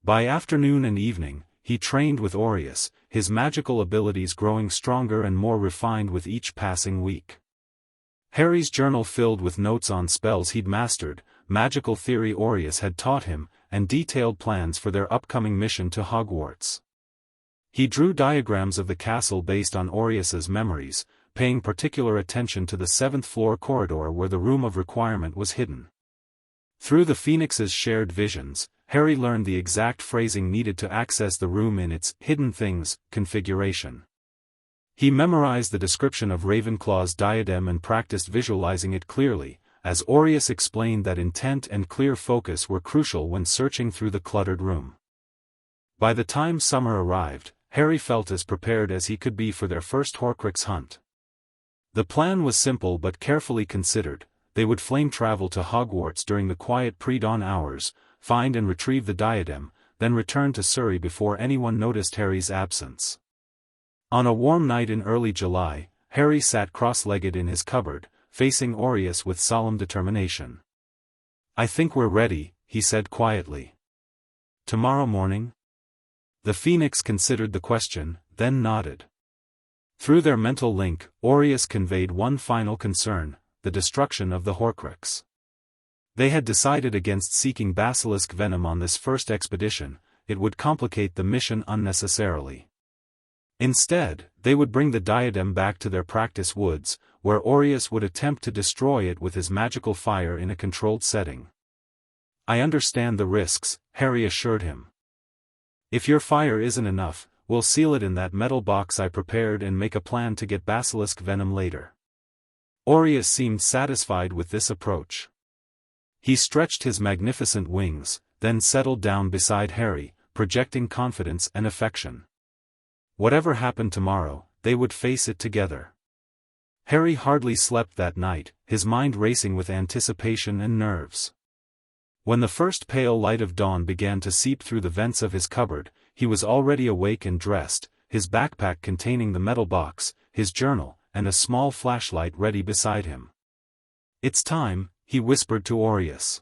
A: By afternoon and evening, he trained with Aureus, his magical abilities growing stronger and more refined with each passing week. Harry's journal filled with notes on spells he'd mastered, magical theory Aureus had taught him, and detailed plans for their upcoming mission to Hogwarts. He drew diagrams of the castle based on Aureus's memories, paying particular attention to the 7th floor corridor where the room of requirement was hidden. Through the Phoenix's shared visions, Harry learned the exact phrasing needed to access the room in its hidden things configuration. He memorized the description of Ravenclaw's diadem and practiced visualizing it clearly, as Aureus explained that intent and clear focus were crucial when searching through the cluttered room. By the time summer arrived, Harry felt as prepared as he could be for their first Horcrux hunt. The plan was simple but carefully considered. They would flame travel to Hogwarts during the quiet pre-dawn hours, find and retrieve the diadem, then return to Surrey before anyone noticed Harry's absence. On a warm night in early July, Harry sat cross-legged in his cupboard, facing Aureus with solemn determination. "I think we're ready," he said quietly. "Tomorrow morning?" The Phoenix considered the question, then nodded. Through their mental link, Aureus conveyed one final concern: the destruction of the Horcrux. They had decided against seeking basilisk venom on this first expedition, it would complicate the mission unnecessarily. Instead, they would bring the diadem back to their practice woods, where Aureus would attempt to destroy it with his magical fire in a controlled setting. "I understand the risks," Harry assured him. "If your fire isn't enough, we'll seal it in that metal box I prepared and make a plan to get basilisk venom later." Aureus seemed satisfied with this approach. He stretched his magnificent wings, then settled down beside Harry, projecting confidence and affection. Whatever happened tomorrow, they would face it together. Harry hardly slept that night, his mind racing with anticipation and nerves. When the first pale light of dawn began to seep through the vents of his cupboard, he was already awake and dressed, his backpack containing the metal box, his journal, and a small flashlight ready beside him. "It's time," he whispered to Aureus.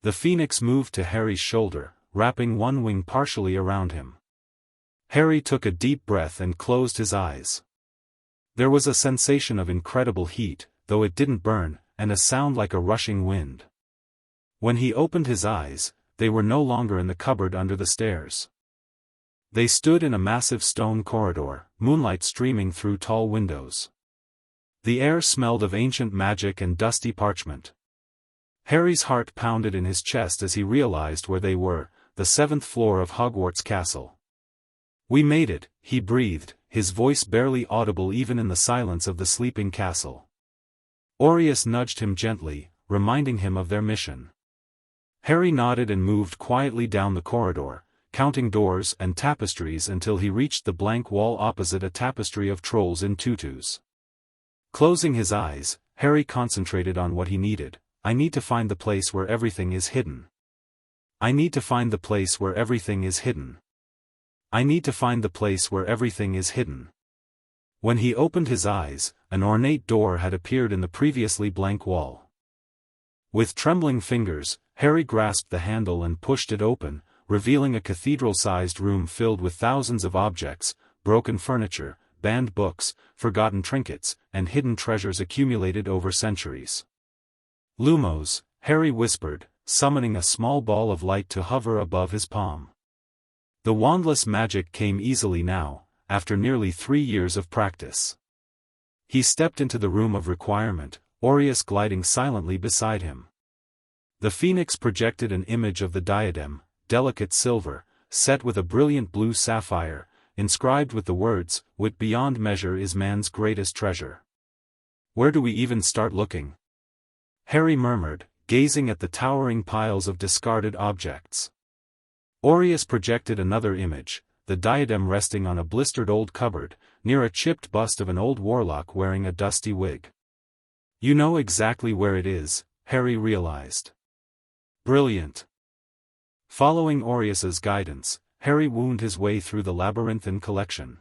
A: The Phoenix moved to Harry's shoulder, wrapping one wing partially around him. Harry took a deep breath and closed his eyes. There was a sensation of incredible heat, though it didn't burn, and a sound like a rushing wind. When he opened his eyes, they were no longer in the cupboard under the stairs. They stood in a massive stone corridor, moonlight streaming through tall windows. The air smelled of ancient magic and dusty parchment. Harry's heart pounded in his chest as he realized where they were, the 7th floor of Hogwarts Castle. "We made it," he breathed, his voice barely audible even in the silence of the sleeping castle. Aureus nudged him gently, reminding him of their mission. Harry nodded and moved quietly down the corridor, counting doors and tapestries until he reached the blank wall opposite a tapestry of trolls in tutus. Closing his eyes, Harry concentrated on what he needed. "I need to find the place where everything is hidden. I need to find the place where everything is hidden. I need to find the place where everything is hidden." When he opened his eyes, an ornate door had appeared in the previously blank wall. With trembling fingers, Harry grasped the handle and pushed it open, revealing a cathedral-sized room filled with thousands of objects, broken furniture, banned books, forgotten trinkets, and hidden treasures accumulated over centuries. "Lumos," Harry whispered, summoning a small ball of light to hover above his palm. The wandless magic came easily now, after nearly 3 years of practice. He stepped into the room of requirement, Aureus gliding silently beside him. The phoenix projected an image of the diadem, delicate silver, set with a brilliant blue sapphire, inscribed with the words, "Wit beyond measure is man's greatest treasure." "Where do we even start looking?" Harry murmured, gazing at the towering piles of discarded objects. Aureus projected another image, the diadem resting on a blistered old cupboard, near a chipped bust of an old warlock wearing a dusty wig. "You know exactly where it is," Harry realized. "Brilliant." Following Aureus's guidance, Harry wound his way through the labyrinthine collection.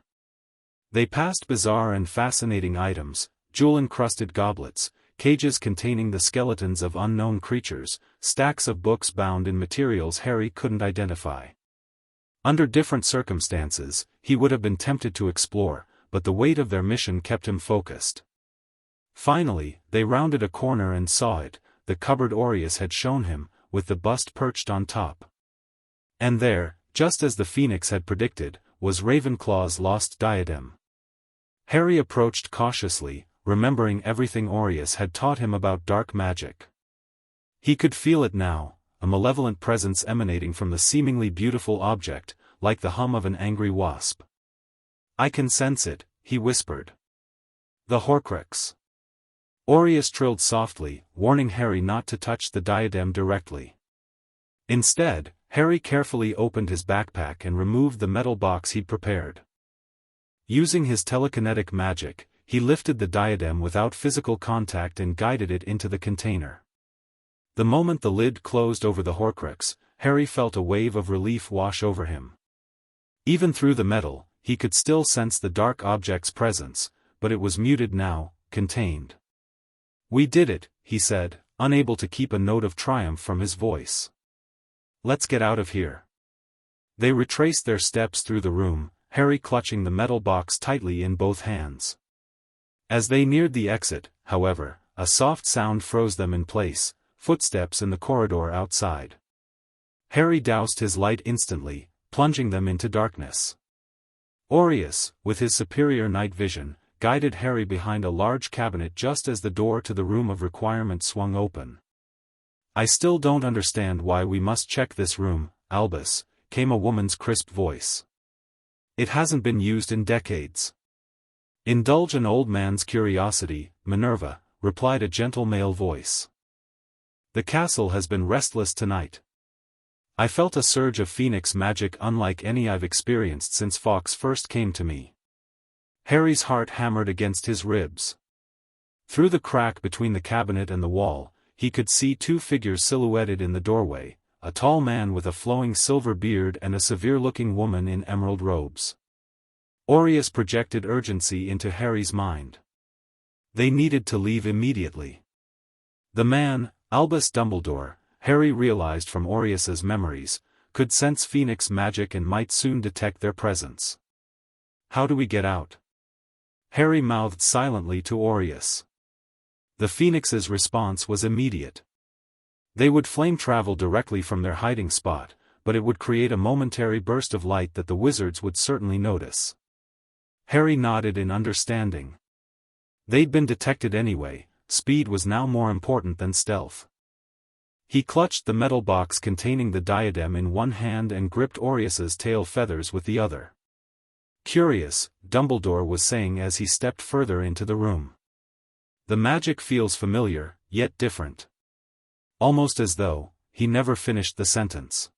A: They passed bizarre and fascinating items, jewel-encrusted goblets, cages containing the skeletons of unknown creatures, stacks of books bound in materials Harry couldn't identify. Under different circumstances, he would have been tempted to explore, but the weight of their mission kept him focused. Finally, they rounded a corner and saw it, the cupboard Aureus had shown him, with the bust perched on top. And there, just as the phoenix had predicted, was Ravenclaw's lost diadem. Harry approached cautiously, remembering everything Aureus had taught him about dark magic. He could feel it now, a malevolent presence emanating from the seemingly beautiful object, like the hum of an angry wasp. "I can sense it," he whispered. "The Horcrux." Aureus trilled softly, warning Harry not to touch the diadem directly. Instead, Harry carefully opened his backpack and removed the metal box he'd prepared. Using his telekinetic magic, he lifted the diadem without physical contact and guided it into the container. The moment the lid closed over the Horcrux, Harry felt a wave of relief wash over him. Even through the metal, he could still sense the dark object's presence, but it was muted now, contained. "We did it," he said, unable to keep a note of triumph from his voice. "Let's get out of here." They retraced their steps through the room, Harry clutching the metal box tightly in both hands. As they neared the exit, however, a soft sound froze them in place, footsteps in the corridor outside. Harry doused his light instantly, plunging them into darkness. Aureus, with his superior night vision, guided Harry behind a large cabinet just as the door to the room of requirement swung open. "I still don't understand why we must check this room, Albus," came a woman's crisp voice. "It hasn't been used in decades." "Indulge an old man's curiosity, Minerva," replied a gentle male voice. "The castle has been restless tonight. I felt a surge of phoenix magic unlike any I've experienced since Fawkes first came to me." Harry's heart hammered against his ribs. Through the crack between the cabinet and the wall, he could see 2 figures silhouetted in the doorway, a tall man with a flowing silver beard and a severe-looking woman in emerald robes. Aureus projected urgency into Harry's mind. They needed to leave immediately. The man, Albus Dumbledore, Harry realized from Aureus's memories, could sense phoenix magic and might soon detect their presence. "How do we get out?" Harry mouthed silently to Aureus. The phoenix's response was immediate. They would flame travel directly from their hiding spot, but it would create a momentary burst of light that the wizards would certainly notice. Harry nodded in understanding. They'd been detected anyway, speed was now more important than stealth. He clutched the metal box containing the diadem in one hand and gripped Aureus's tail feathers with the other. "Curious," Dumbledore was saying as he stepped further into the room. "The magic feels familiar, yet different." Almost as though he never finished the sentence.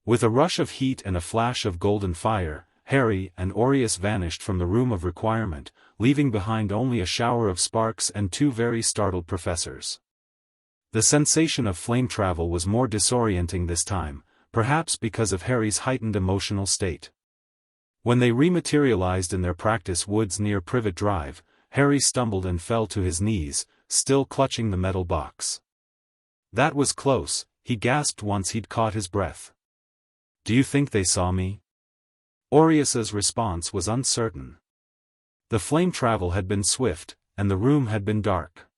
A: With a rush of heat and a flash of golden fire, Harry and Aureus vanished from the room of requirement, leaving behind only a shower of sparks and two very startled professors. The sensation of flame travel was more disorienting this time, perhaps because of Harry's heightened emotional state. When they rematerialized in their practice woods near Privet Drive, Harry stumbled and fell to his knees, still clutching the metal box. "That was close," he gasped once he'd caught his breath. "Do you think they saw me?" Aureus's response was uncertain. The flame travel had been swift, and the room had been dark.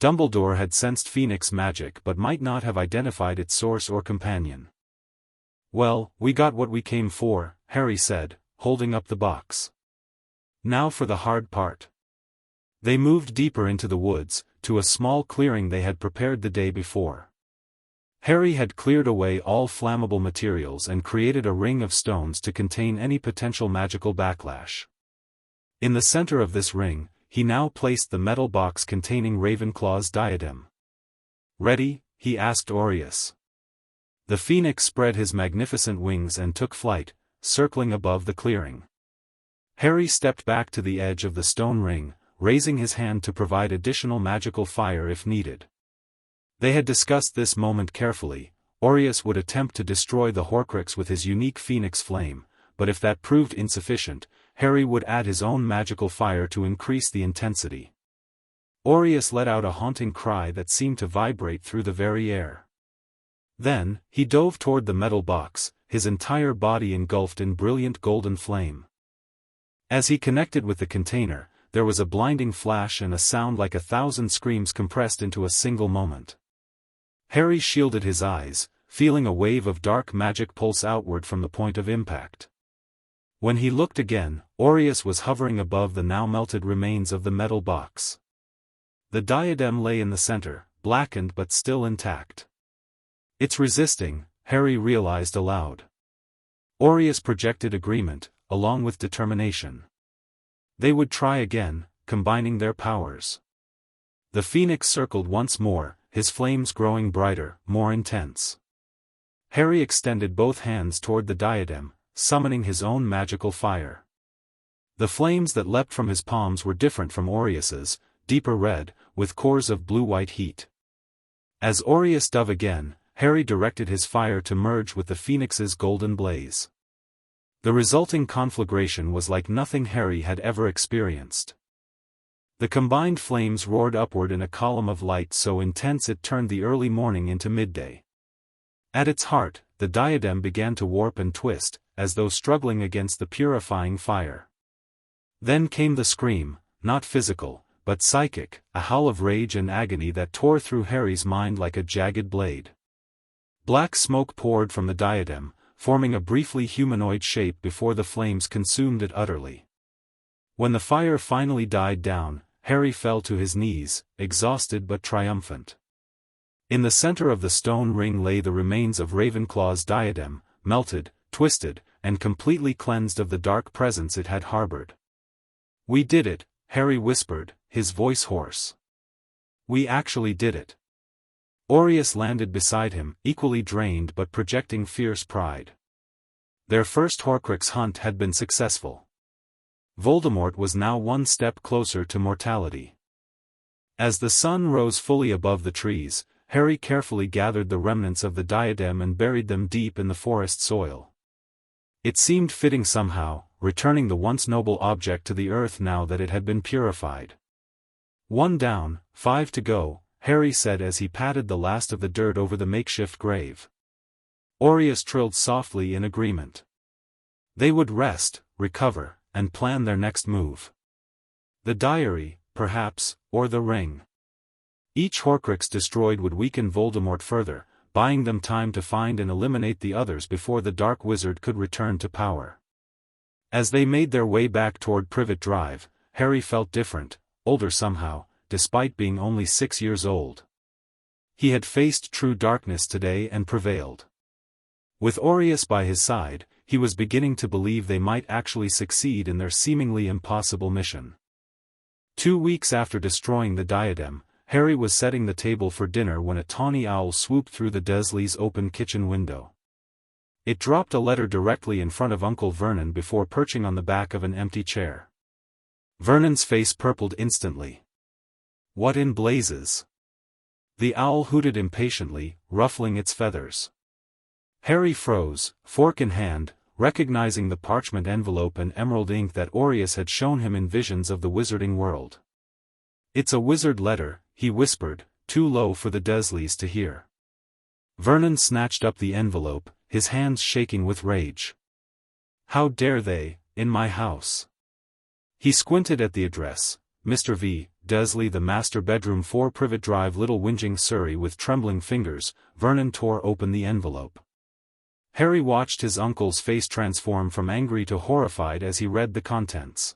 A: Dumbledore had sensed Phoenix magic but might not have identified its source or companion. "Well, we got what we came for," Harry said, holding up the box. "Now for the hard part." They moved deeper into the woods, to a small clearing they had prepared the day before. Harry had cleared away all flammable materials and created a ring of stones to contain any potential magical backlash. In the center of this ring, he now placed the metal box containing Ravenclaw's diadem. "Ready?" he asked Aureus. The phoenix spread his magnificent wings and took flight, circling above the clearing. Harry stepped back to the edge of the stone ring, raising his hand to provide additional magical fire if needed. They had discussed this moment carefully. Aureus would attempt to destroy the Horcrux with his unique phoenix flame, but if that proved insufficient, Harry would add his own magical fire to increase the intensity. Aureus let out a haunting cry that seemed to vibrate through the very air. Then, he dove toward the metal box, his entire body engulfed in brilliant golden flame. As he connected with the container, there was a blinding flash and a sound like 1,000 screams compressed into a single moment. Harry shielded his eyes, feeling a wave of dark magic pulse outward from the point of impact. When he looked again, Aureus was hovering above the now melted remains of the metal box. The diadem lay in the center, blackened but still intact. "It's resisting," Harry realized aloud. Aureus projected agreement, along with determination. They would try again, combining their powers. The phoenix circled once more, his flames growing brighter, more intense. Harry extended both hands toward the diadem, summoning his own magical fire. The flames that leapt from his palms were different from Aureus's, deeper red, with cores of blue-white heat. As Aureus dove again, Harry directed his fire to merge with the phoenix's golden blaze. The resulting conflagration was like nothing Harry had ever experienced. The combined flames roared upward in a column of light so intense it turned the early morning into midday. At its heart, the diadem began to warp and twist, as though struggling against the purifying fire. Then came the scream, not physical, but psychic, a howl of rage and agony that tore through Harry's mind like a jagged blade. Black smoke poured from the diadem, forming a briefly humanoid shape before the flames consumed it utterly. When the fire finally died down, Harry fell to his knees, exhausted but triumphant. In the center of the stone ring lay the remains of Ravenclaw's diadem, melted, twisted, and completely cleansed of the dark presence it had harbored. "We did it," Harry whispered, his voice hoarse. "We actually did it." Aureus landed beside him, equally drained but projecting fierce pride. Their first Horcrux hunt had been successful. Voldemort was now one step closer to mortality. As the sun rose fully above the trees, Harry carefully gathered the remnants of the diadem and buried them deep in the forest soil. It seemed fitting somehow, returning the once noble object to the earth now that it had been purified. "One down, 5 to go," Harry said as he patted the last of the dirt over the makeshift grave. Aureus trilled softly in agreement. They would rest, recover, and plan their next move. The diary, perhaps, or the ring. Each Horcrux destroyed would weaken Voldemort further, buying them time to find and eliminate the others before the Dark Wizard could return to power. As they made their way back toward Privet Drive, Harry felt different, older somehow, despite being only 6 years old. He had faced true darkness today and prevailed. With Aureus by his side, he was beginning to believe they might actually succeed in their seemingly impossible mission. 2 weeks after destroying the diadem, Harry was setting the table for dinner when a tawny owl swooped through the Dursleys' open kitchen window. It dropped a letter directly in front of Uncle Vernon before perching on the back of an empty chair. Vernon's face purpled instantly. What in blazes? The owl hooted impatiently, ruffling its feathers. Harry froze, fork in hand, recognizing the parchment envelope and emerald ink that Aureus had shown him in visions of the wizarding world. "It's a wizard letter," he whispered, too low for the Dursleys to hear. Vernon snatched up the envelope, his hands shaking with rage. "How dare they, in my house?" He squinted at the address, Mr. V. Dursley, the master bedroom, 4 Privet Drive, Little Whinging, Surrey. With trembling fingers, Vernon tore open the envelope. Harry watched his uncle's face transform from angry to horrified as he read the contents.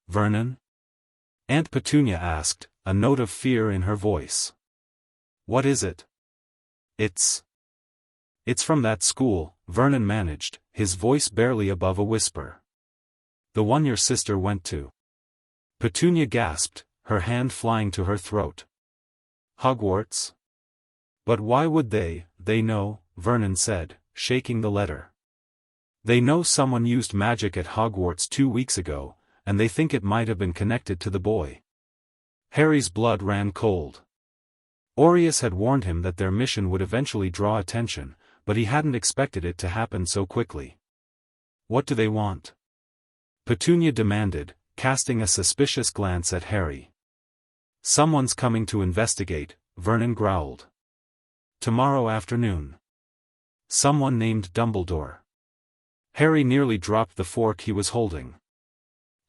A: "Vernon?" Aunt Petunia asked, a note of fear in her voice. "What is it?" It's from that school," Vernon managed, his voice barely above a whisper. "The one your sister went to." Petunia gasped, her hand flying to her throat. "Hogwarts?" "But why would they know," Vernon said, shaking the letter. "They know someone used magic at Hogwarts 2 weeks ago, and they think it might have been connected to the boy." Harry's blood ran cold. Aureus had warned him that their mission would eventually draw attention, but he hadn't expected it to happen so quickly. "What do they want?" Petunia demanded, casting a suspicious glance at Harry. "Someone's coming to investigate," Vernon growled. "Tomorrow afternoon. Someone named Dumbledore." Harry nearly dropped the fork he was holding.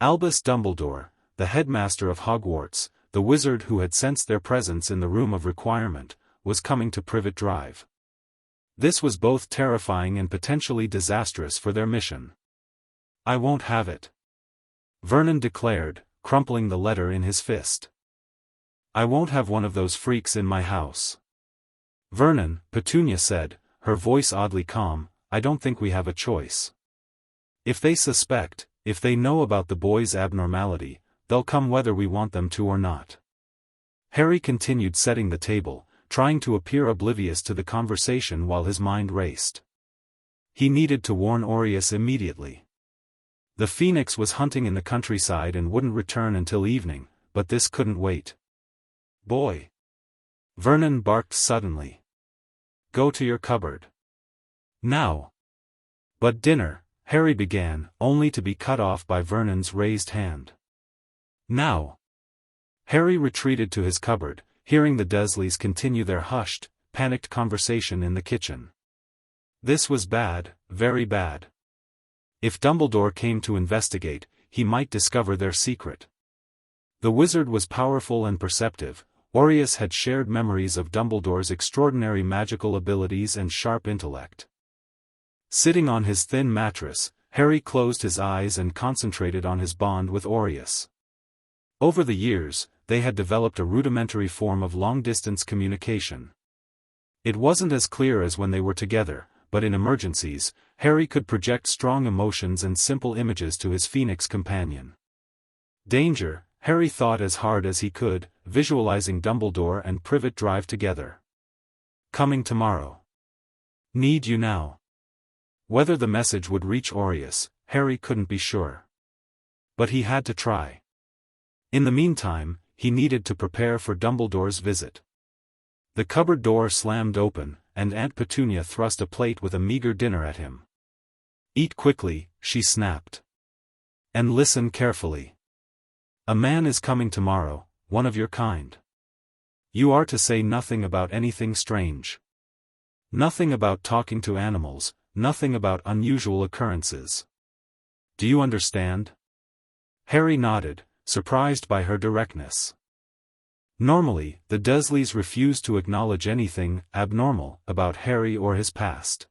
A: Albus Dumbledore, the headmaster of Hogwarts, the wizard who had sensed their presence in the Room of Requirement, was coming to Privet Drive. This was both terrifying and potentially disastrous for their mission. "I won't have it," Vernon declared, crumpling the letter in his fist. "I won't have one of those freaks in my house." "Vernon," Petunia said, her voice oddly calm, "I don't think we have a choice. If they suspect, if they know about the boy's abnormality, they'll come whether we want them to or not." Harry continued setting the table, trying to appear oblivious to the conversation while his mind raced. He needed to warn Aureus immediately. The Phoenix was hunting in the countryside and wouldn't return until evening, but this couldn't wait. "Boy!" Vernon barked suddenly. "Go to your cupboard. Now." "But dinner," Harry began, only to be cut off by Vernon's raised hand. "Now." Harry retreated to his cupboard, hearing the Dursleys continue their hushed, panicked conversation in the kitchen. This was bad, very bad. If Dumbledore came to investigate, he might discover their secret. The wizard was powerful and perceptive. Aureus had shared memories of Dumbledore's extraordinary magical abilities and sharp intellect. Sitting on his thin mattress, Harry closed his eyes and concentrated on his bond with Aureus. Over the years, they had developed a rudimentary form of long-distance communication. It wasn't as clear as when they were together, but in emergencies, Harry could project strong emotions and simple images to his Phoenix companion. Danger, Harry thought as hard as he could, visualizing Dumbledore and Privet Drive together. "Coming tomorrow. Need you now." Whether the message would reach Aureus, Harry couldn't be sure. But he had to try. In the meantime, he needed to prepare for Dumbledore's visit. The cupboard door slammed open, and Aunt Petunia thrust a plate with a meager dinner at him. "Eat quickly," she snapped. "And listen carefully. A man is coming tomorrow, one of your kind. You are to say nothing about anything strange. Nothing about talking to animals, nothing about unusual occurrences. Do you understand?" Harry nodded, surprised by her directness. Normally, the Dursleys refused to acknowledge anything abnormal about Harry or his past.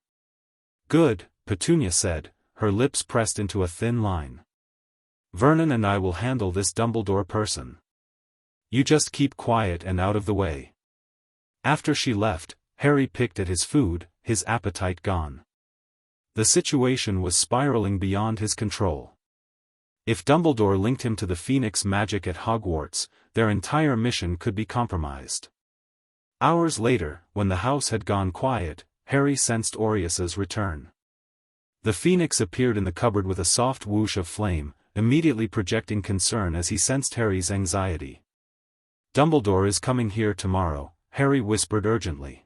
A: "Good," Petunia said, her lips pressed into a thin line. "Vernon and I will handle this Dumbledore person. You just keep quiet and out of the way." After she left, Harry picked at his food, his appetite gone. The situation was spiraling beyond his control. If Dumbledore linked him to the Phoenix magic at Hogwarts, their entire mission could be compromised. Hours later, when the house had gone quiet, Harry sensed Aureus's return. The Phoenix appeared in the cupboard with a soft whoosh of flame, immediately projecting concern as he sensed Harry's anxiety. "Dumbledore is coming here tomorrow," Harry whispered urgently.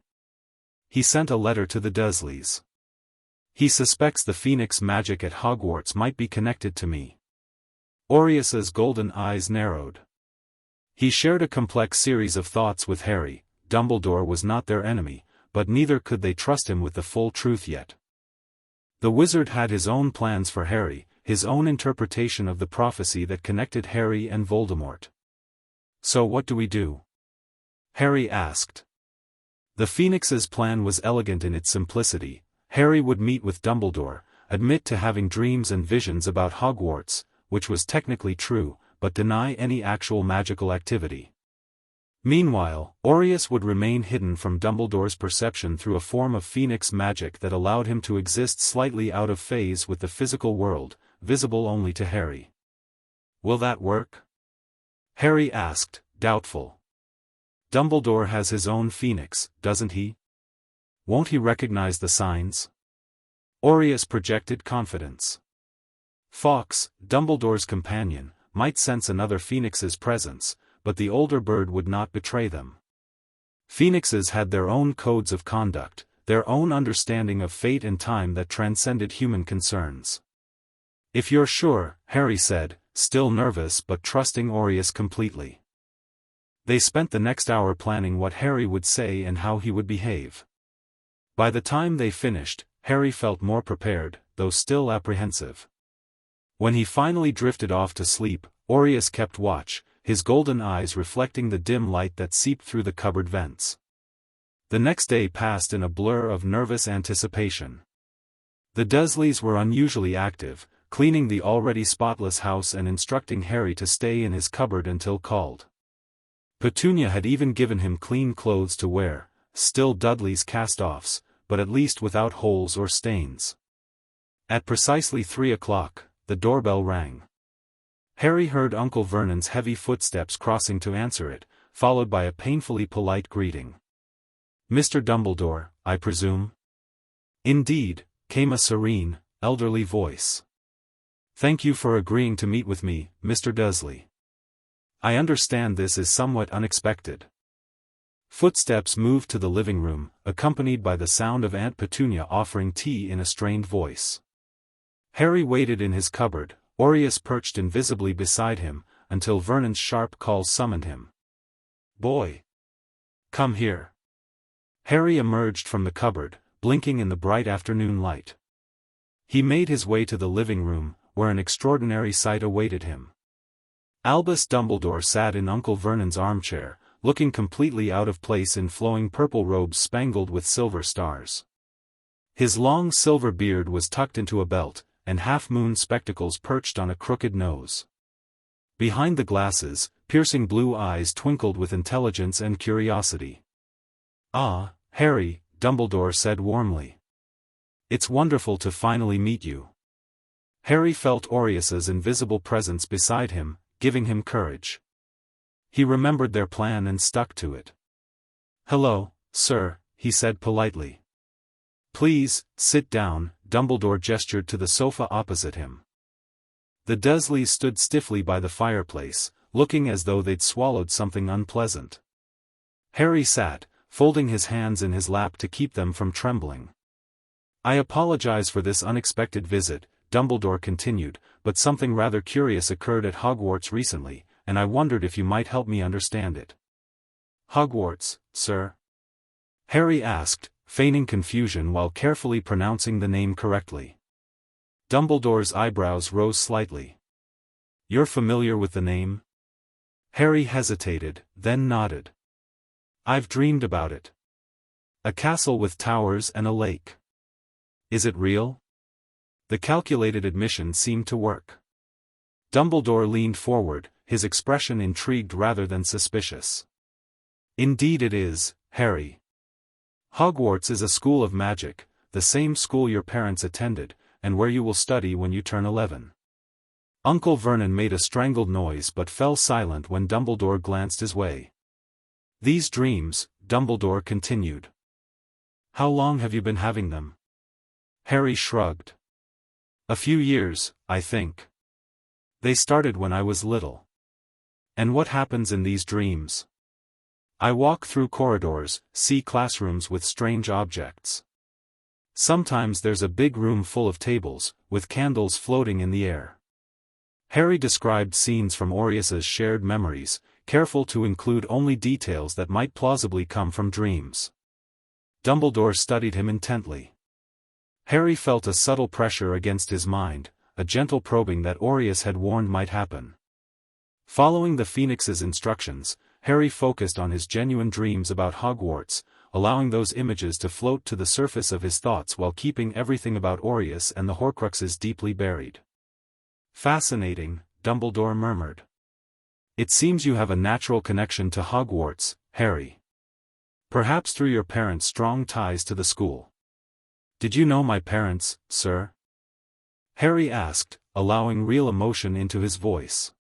A: "He sent a letter to the Dursleys. He suspects the Phoenix magic at Hogwarts might be connected to me." Aureus's golden eyes narrowed. He shared a complex series of thoughts with Harry. Dumbledore was not their enemy, but neither could they trust him with the full truth yet. The wizard had his own plans for Harry, his own interpretation of the prophecy that connected Harry and Voldemort. "So what do we do?" Harry asked. The Phoenix's plan was elegant in its simplicity. Harry would meet with Dumbledore, admit to having dreams and visions about Hogwarts, which was technically true, but deny any actual magical activity. Meanwhile, Aureus would remain hidden from Dumbledore's perception through a form of Phoenix magic that allowed him to exist slightly out of phase with the physical world, visible only to Harry. "Will that work?" Harry asked, doubtful. "Dumbledore has his own Phoenix, doesn't he? Won't he recognize the signs?" Aureus projected confidence. Fawkes, Dumbledore's companion, might sense another Phoenix's presence, but the older bird would not betray them. Phoenixes had their own codes of conduct, their own understanding of fate and time that transcended human concerns. "If you're sure," Harry said, still nervous but trusting Aureus completely. They spent the next hour planning what Harry would say and how he would behave. By the time they finished, Harry felt more prepared, though still apprehensive. When he finally drifted off to sleep, Aureus kept watch, his golden eyes reflecting the dim light that seeped through the cupboard vents. The next day passed in a blur of nervous anticipation. The Dursleys were unusually active, cleaning the already spotless house and instructing Harry to stay in his cupboard until called. Petunia had even given him clean clothes to wear, still Dudley's cast-offs, but at least without holes or stains. At precisely 3 o'clock, the doorbell rang. Harry heard Uncle Vernon's heavy footsteps crossing to answer it, followed by a painfully polite greeting. "Mr. Dumbledore, I presume?" "Indeed," came a serene, elderly voice. "Thank you for agreeing to meet with me, Mr. Dursley. I understand this is somewhat unexpected." Footsteps moved to the living room, accompanied by the sound of Aunt Petunia offering tea in a strained voice. Harry waited in his cupboard, Aureus perched invisibly beside him, until Vernon's sharp call summoned him. "Boy! Come here." Harry emerged from the cupboard, blinking in the bright afternoon light. He made his way to the living room, where an extraordinary sight awaited him. Albus Dumbledore sat in Uncle Vernon's armchair, looking completely out of place in flowing purple robes spangled with silver stars. His long silver beard was tucked into a belt, and half-moon spectacles perched on a crooked nose. Behind the glasses, piercing blue eyes twinkled with intelligence and curiosity. "Ah, Harry," Dumbledore said warmly. "It's wonderful to finally meet you." Harry felt Aureus's invisible presence beside him, giving him courage. He remembered their plan and stuck to it. "Hello, sir," he said politely. "Please, sit down," Dumbledore gestured to the sofa opposite him. The Dursleys stood stiffly by the fireplace, looking as though they'd swallowed something unpleasant. Harry sat, folding his hands in his lap to keep them from trembling. "I apologize for this unexpected visit," Dumbledore continued, "but something rather curious occurred at Hogwarts recently, and I wondered if you might help me understand it." "Hogwarts, sir?" Harry asked, feigning confusion while carefully pronouncing the name correctly. Dumbledore's eyebrows rose slightly. "You're familiar with the name?" Harry hesitated, then nodded. "I've dreamed about it. A castle with towers and a lake. Is it real?" The calculated admission seemed to work. Dumbledore leaned forward, his expression intrigued rather than suspicious. "Indeed it is," Harry. Hogwarts is a school of magic, the same school your parents attended, and where you will study when you turn 11. Uncle Vernon made a strangled noise but fell silent when Dumbledore glanced his way. These dreams, Dumbledore continued. How long have you been having them? Harry shrugged. A few years, I think. They started when I was little. And what happens in these dreams? I walk through corridors, see classrooms with strange objects. Sometimes there's a big room full of tables, with candles floating in the air. Harry described scenes from Aureus's shared memories, careful to include only details that might plausibly come from dreams. Dumbledore studied him intently. Harry felt a subtle pressure against his mind, a gentle probing that Aureus had warned might happen. Following the Phoenix's instructions, Harry focused on his genuine dreams about Hogwarts, allowing those images to float to the surface of his thoughts while keeping everything about Aureus and the Horcruxes deeply buried. Fascinating, Dumbledore murmured. It seems you have a natural connection to Hogwarts, Harry. Perhaps through your parents' strong ties to the school. Did you know my parents, sir? Harry asked, allowing real emotion into his voice.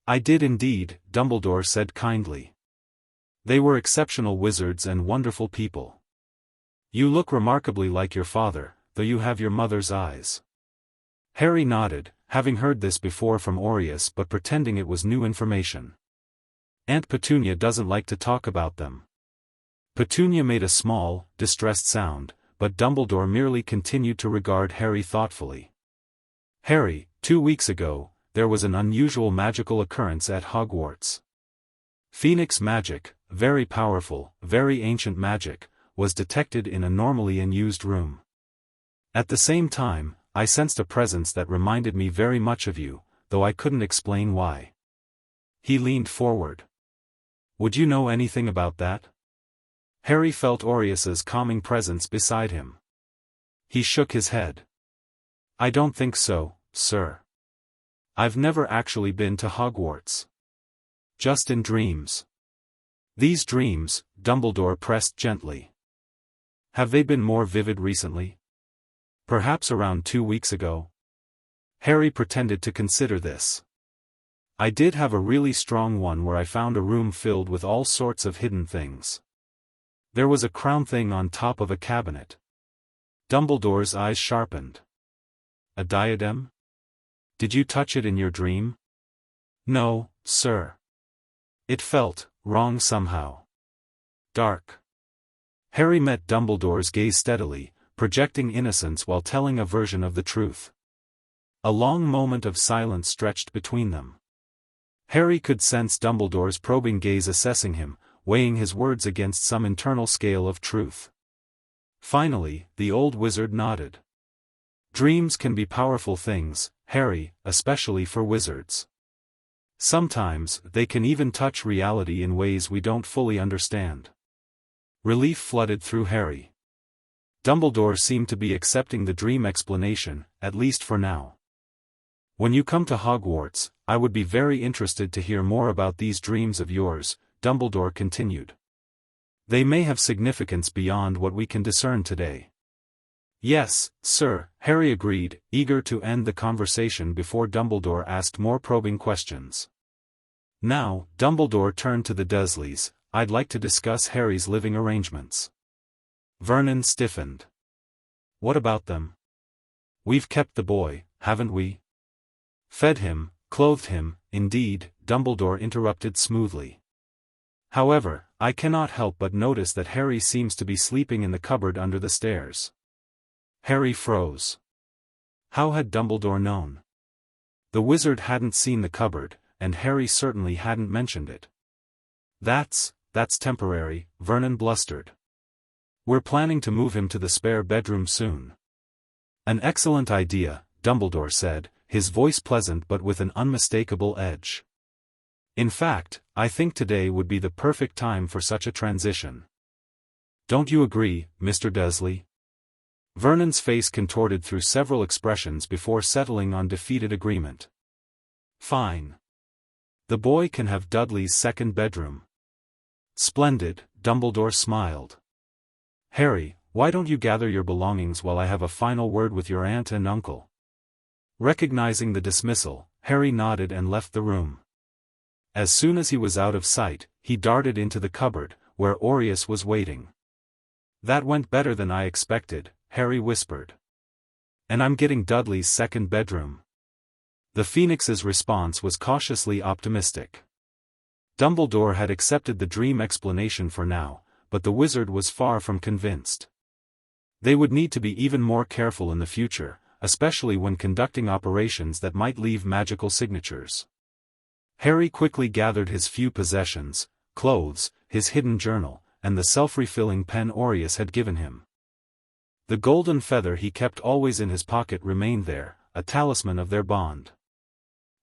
A: I did indeed, Dumbledore said kindly. They were exceptional wizards and wonderful people. You look remarkably like your father, though you have your mother's eyes. Harry nodded, having heard this before from Aureus but pretending it was new information. Aunt Petunia doesn't like to talk about them. Petunia made a small, distressed sound, but Dumbledore merely continued to regard Harry thoughtfully. Harry, 2 weeks ago, there was an unusual magical occurrence at Hogwarts. Phoenix magic, very powerful, very ancient magic, was detected in a normally unused room. At the same time, I sensed a presence that reminded me very much of you, though I couldn't explain why. He leaned forward. Would you know anything about that? Harry felt Aureus's calming presence beside him. He shook his head. I don't think so, sir. I've never actually been to Hogwarts. Just in dreams. These dreams, Dumbledore pressed gently. Have they been more vivid recently? Perhaps around 2 weeks ago? Harry pretended to consider this. I did have a really strong one where I found a room filled with all sorts of hidden things. There was a crown thing on top of a cabinet. Dumbledore's eyes sharpened. A diadem? Did you touch it in your dream? No, sir. It felt wrong somehow. Dark. Harry met Dumbledore's gaze steadily, projecting innocence while telling a version of the truth. A long moment of silence stretched between them. Harry could sense Dumbledore's probing gaze assessing him, weighing his words against some internal scale of truth. Finally, the old wizard nodded. Dreams can be powerful things, Harry, especially for wizards. Sometimes, they can even touch reality in ways we don't fully understand. Relief flooded through Harry. Dumbledore seemed to be accepting the dream explanation, at least for now. When you come to Hogwarts, I would be very interested to hear more about these dreams of yours, Dumbledore continued. They may have significance beyond what we can discern today. Yes, sir, Harry agreed, eager to end the conversation before Dumbledore asked more probing questions. Now, Dumbledore turned to the Dursleys. I'd like to discuss Harry's living arrangements. Vernon stiffened. What about them? We've kept the boy, haven't we? Fed him, clothed him, indeed, Dumbledore interrupted smoothly. However, I cannot help but notice that Harry seems to be sleeping in the cupboard under the stairs. Harry froze. How had Dumbledore known? The wizard hadn't seen the cupboard, and Harry certainly hadn't mentioned it. That's temporary, Vernon blustered. We're planning to move him to the spare bedroom soon. An excellent idea, Dumbledore said, his voice pleasant but with an unmistakable edge. In fact, I think today would be the perfect time for such a transition. Don't you agree, Mr. Dursley? Vernon's face contorted through several expressions before settling on defeated agreement. Fine. The boy can have Dudley's second bedroom. Splendid, Dumbledore smiled. "Harry, why don't you gather your belongings while I have a final word with your aunt and uncle?" Recognizing the dismissal, Harry nodded and left the room. As soon as he was out of sight, he darted into the cupboard, where Aureus was waiting. "That went better than I expected," Harry whispered. "And I'm getting Dudley's second bedroom." The Phoenix's response was cautiously optimistic. Dumbledore had accepted the dream explanation for now, but the wizard was far from convinced. They would need to be even more careful in the future, especially when conducting operations that might leave magical signatures. Harry quickly gathered his few possessions, clothes, his hidden journal, and the self-refilling pen Aureus had given him. The golden feather he kept always in his pocket remained there, a talisman of their bond.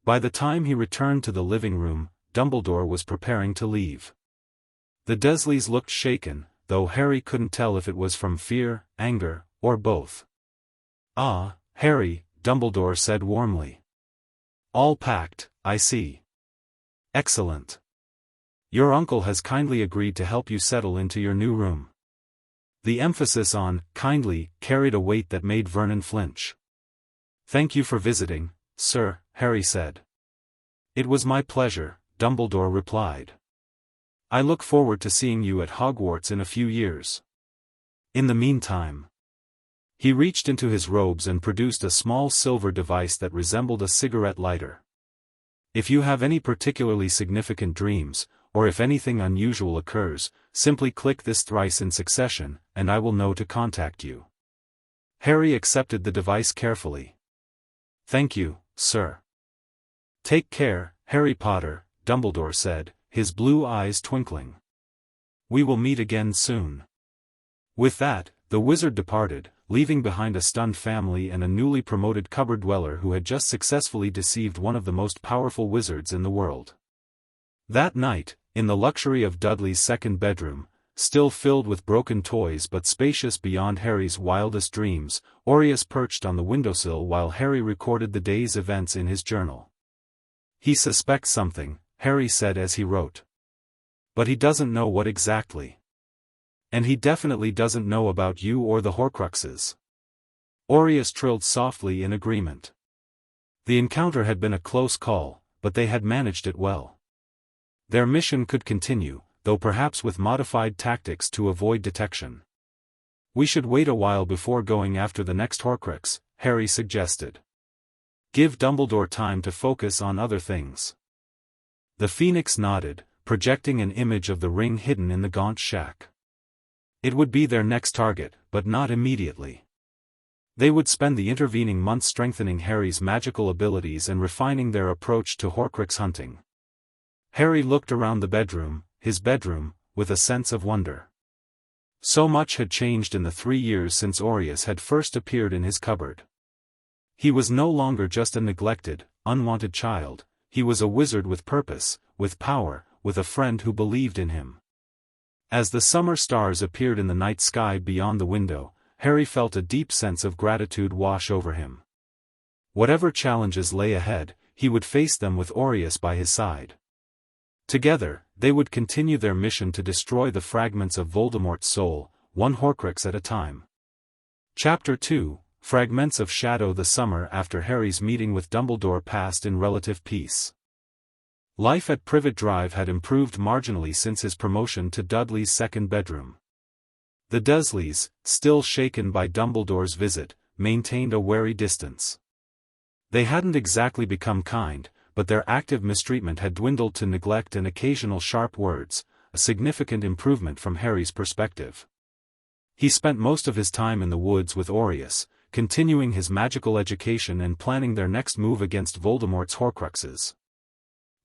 A: By the time he returned to the living room, Dumbledore was preparing to leave. The Dursleys looked shaken, though Harry couldn't tell if it was from fear, anger, or both. "Ah, Harry," Dumbledore said warmly. "All packed, I see. Excellent. Your uncle has kindly agreed to help you settle into your new room." The emphasis on "kindly" carried a weight that made Vernon flinch. "Thank you for visiting, sir," Harry said. "It was my pleasure," Dumbledore replied. "I look forward to seeing you at Hogwarts in a few years. In the meantime." He reached into his robes and produced a small silver device that resembled a cigarette lighter. "If you have any particularly significant dreams, or if anything unusual occurs, simply click this thrice in succession, and I will know to contact you." Harry accepted the device carefully. "Thank you, sir." "Take care, Harry Potter," Dumbledore said, his blue eyes twinkling. "We will meet again soon." With that, the wizard departed, leaving behind a stunned family and a newly promoted cupboard dweller who had just successfully deceived one of the most powerful wizards in the world. That night, in the luxury of Dudley's second bedroom, still filled with broken toys but spacious beyond Harry's wildest dreams, Aureus perched on the windowsill while Harry recorded the day's events in his journal. "He suspects something," Harry said as he wrote. "But he doesn't know what exactly. And he definitely doesn't know about you or the Horcruxes." Aureus trilled softly in agreement. The encounter had been a close call, but they had managed it well. Their mission could continue, though perhaps with modified tactics to avoid detection. "We should wait a while before going after the next Horcrux," Harry suggested. "Give Dumbledore time to focus on other things." The Phoenix nodded, projecting an image of the ring hidden in the gaunt shack. It would be their next target, but not immediately. They would spend the intervening months strengthening Harry's magical abilities and refining their approach to Horcrux hunting. Harry looked around the bedroom, his bedroom, with a sense of wonder. So much had changed in the 3 years since Aureus had first appeared in his cupboard. He was no longer just a neglected, unwanted child, he was a wizard with purpose, with power, with a friend who believed in him. As the summer stars appeared in the night sky beyond the window, Harry felt a deep sense of gratitude wash over him. Whatever challenges lay ahead, he would face them with Aureus by his side. Together, they would continue their mission to destroy the fragments of Voldemort's soul, one Horcrux at a time. Chapter 2, Fragments of Shadow. The summer after Harry's meeting with Dumbledore passed in relative peace. Life at Privet Drive had improved marginally since his promotion to Dudley's second bedroom. The Dursleys, still shaken by Dumbledore's visit, maintained a wary distance. They hadn't exactly become kind, but their active mistreatment had dwindled to neglect and occasional sharp words, a significant improvement from Harry's perspective. He spent most of his time in the woods with Aureus, continuing his magical education and planning their next move against Voldemort's Horcruxes.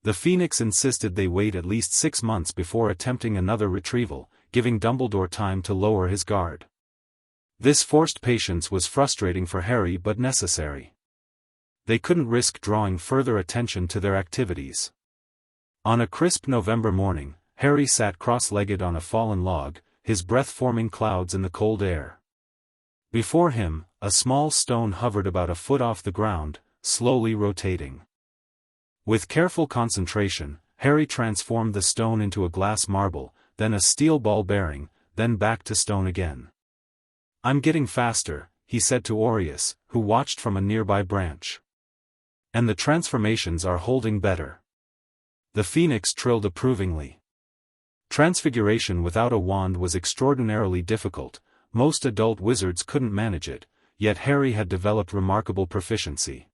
A: The Phoenix insisted they wait at least 6 months before attempting another retrieval, giving Dumbledore time to lower his guard. This forced patience was frustrating for Harry but necessary. They couldn't risk drawing further attention to their activities. On a crisp November morning, Harry sat cross-legged on a fallen log, his breath forming clouds in the cold air. Before him, a small stone hovered about a foot off the ground, slowly rotating. With careful concentration, Harry transformed the stone into a glass marble, then a steel ball bearing, then back to stone again. "I'm getting faster," he said to Aureus, who watched from a nearby branch. "And the transformations are holding better." The phoenix trilled approvingly. Transfiguration without a wand was extraordinarily difficult. Most adult wizards couldn't manage it, yet Harry had developed remarkable proficiency.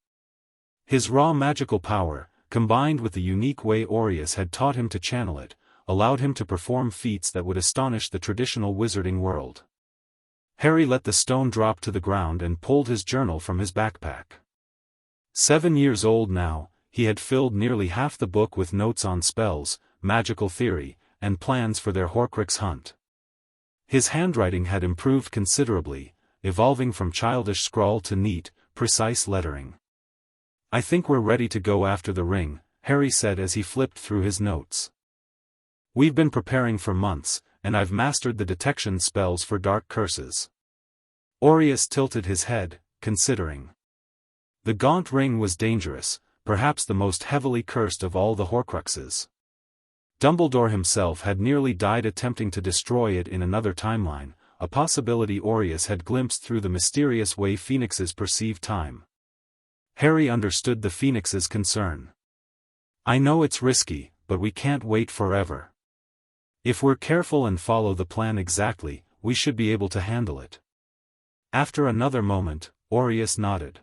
A: His raw magical power, combined with the unique way Aureus had taught him to channel it, allowed him to perform feats that would astonish the traditional wizarding world. Harry let the stone drop to the ground and pulled his journal from his backpack. 7 years old now, he had filled nearly half the book with notes on spells, magical theory, and plans for their Horcrux hunt. His handwriting had improved considerably, evolving from childish scrawl to neat, precise lettering. "I think we're ready to go after the ring," Harry said as he flipped through his notes. "We've been preparing for months, and I've mastered the detection spells for dark curses." Aureus tilted his head, considering. The gaunt ring was dangerous, perhaps the most heavily cursed of all the Horcruxes. Dumbledore himself had nearly died attempting to destroy it in another timeline, a possibility Aureus had glimpsed through the mysterious way phoenixes perceive time. Harry understood the phoenix's concern. "I know it's risky, but we can't wait forever. If we're careful and follow the plan exactly, we should be able to handle it." After another moment, Aureus nodded.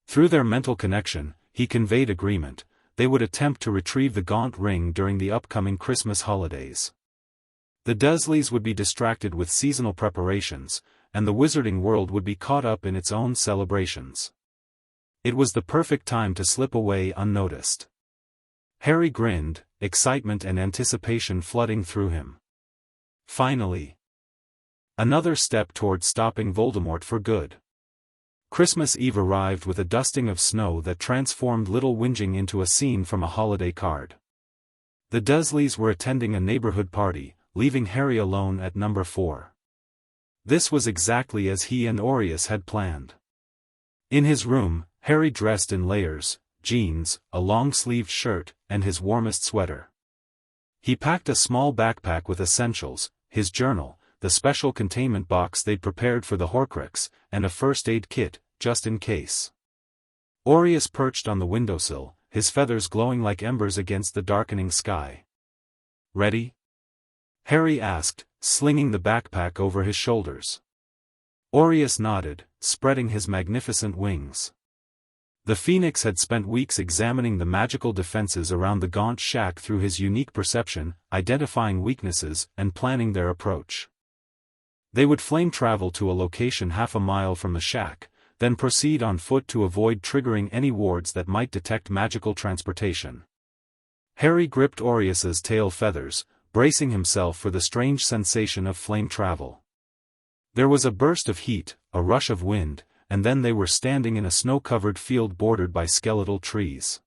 A: Through their mental connection, he conveyed agreement. They would attempt to retrieve the gaunt ring during the upcoming Christmas holidays. The Dursleys would be distracted with seasonal preparations, and the wizarding world would be caught up in its own celebrations. It was the perfect time to slip away unnoticed. Harry grinned, excitement and anticipation flooding through him. Finally. Another step toward stopping Voldemort for good. Christmas Eve arrived with a dusting of snow that transformed Little Whinging into a scene from a holiday card. The Dursleys were attending a neighborhood party, leaving Harry alone at number 4. This was exactly as he and Aureus had planned. In his room, Harry dressed in layers, jeans, a long-sleeved shirt, and his warmest sweater. He packed a small backpack with essentials, his journal, the special containment box they'd prepared for the Horcrux, and a first aid kit, just in case. Aureus perched on the windowsill, his feathers glowing like embers against the darkening sky. "Ready?" Harry asked, slinging the backpack over his shoulders. Aureus nodded, spreading his magnificent wings. The Phoenix had spent weeks examining the magical defenses around the gaunt shack through his unique perception, identifying weaknesses, and planning their approach. They would flame travel to a location half a mile from the shack, then proceed on foot to avoid triggering any wards that might detect magical transportation. Harry gripped Aureus's tail feathers, bracing himself for the strange sensation of flame travel. There was a burst of heat, a rush of wind, and then they were standing in a snow-covered field bordered by skeletal trees.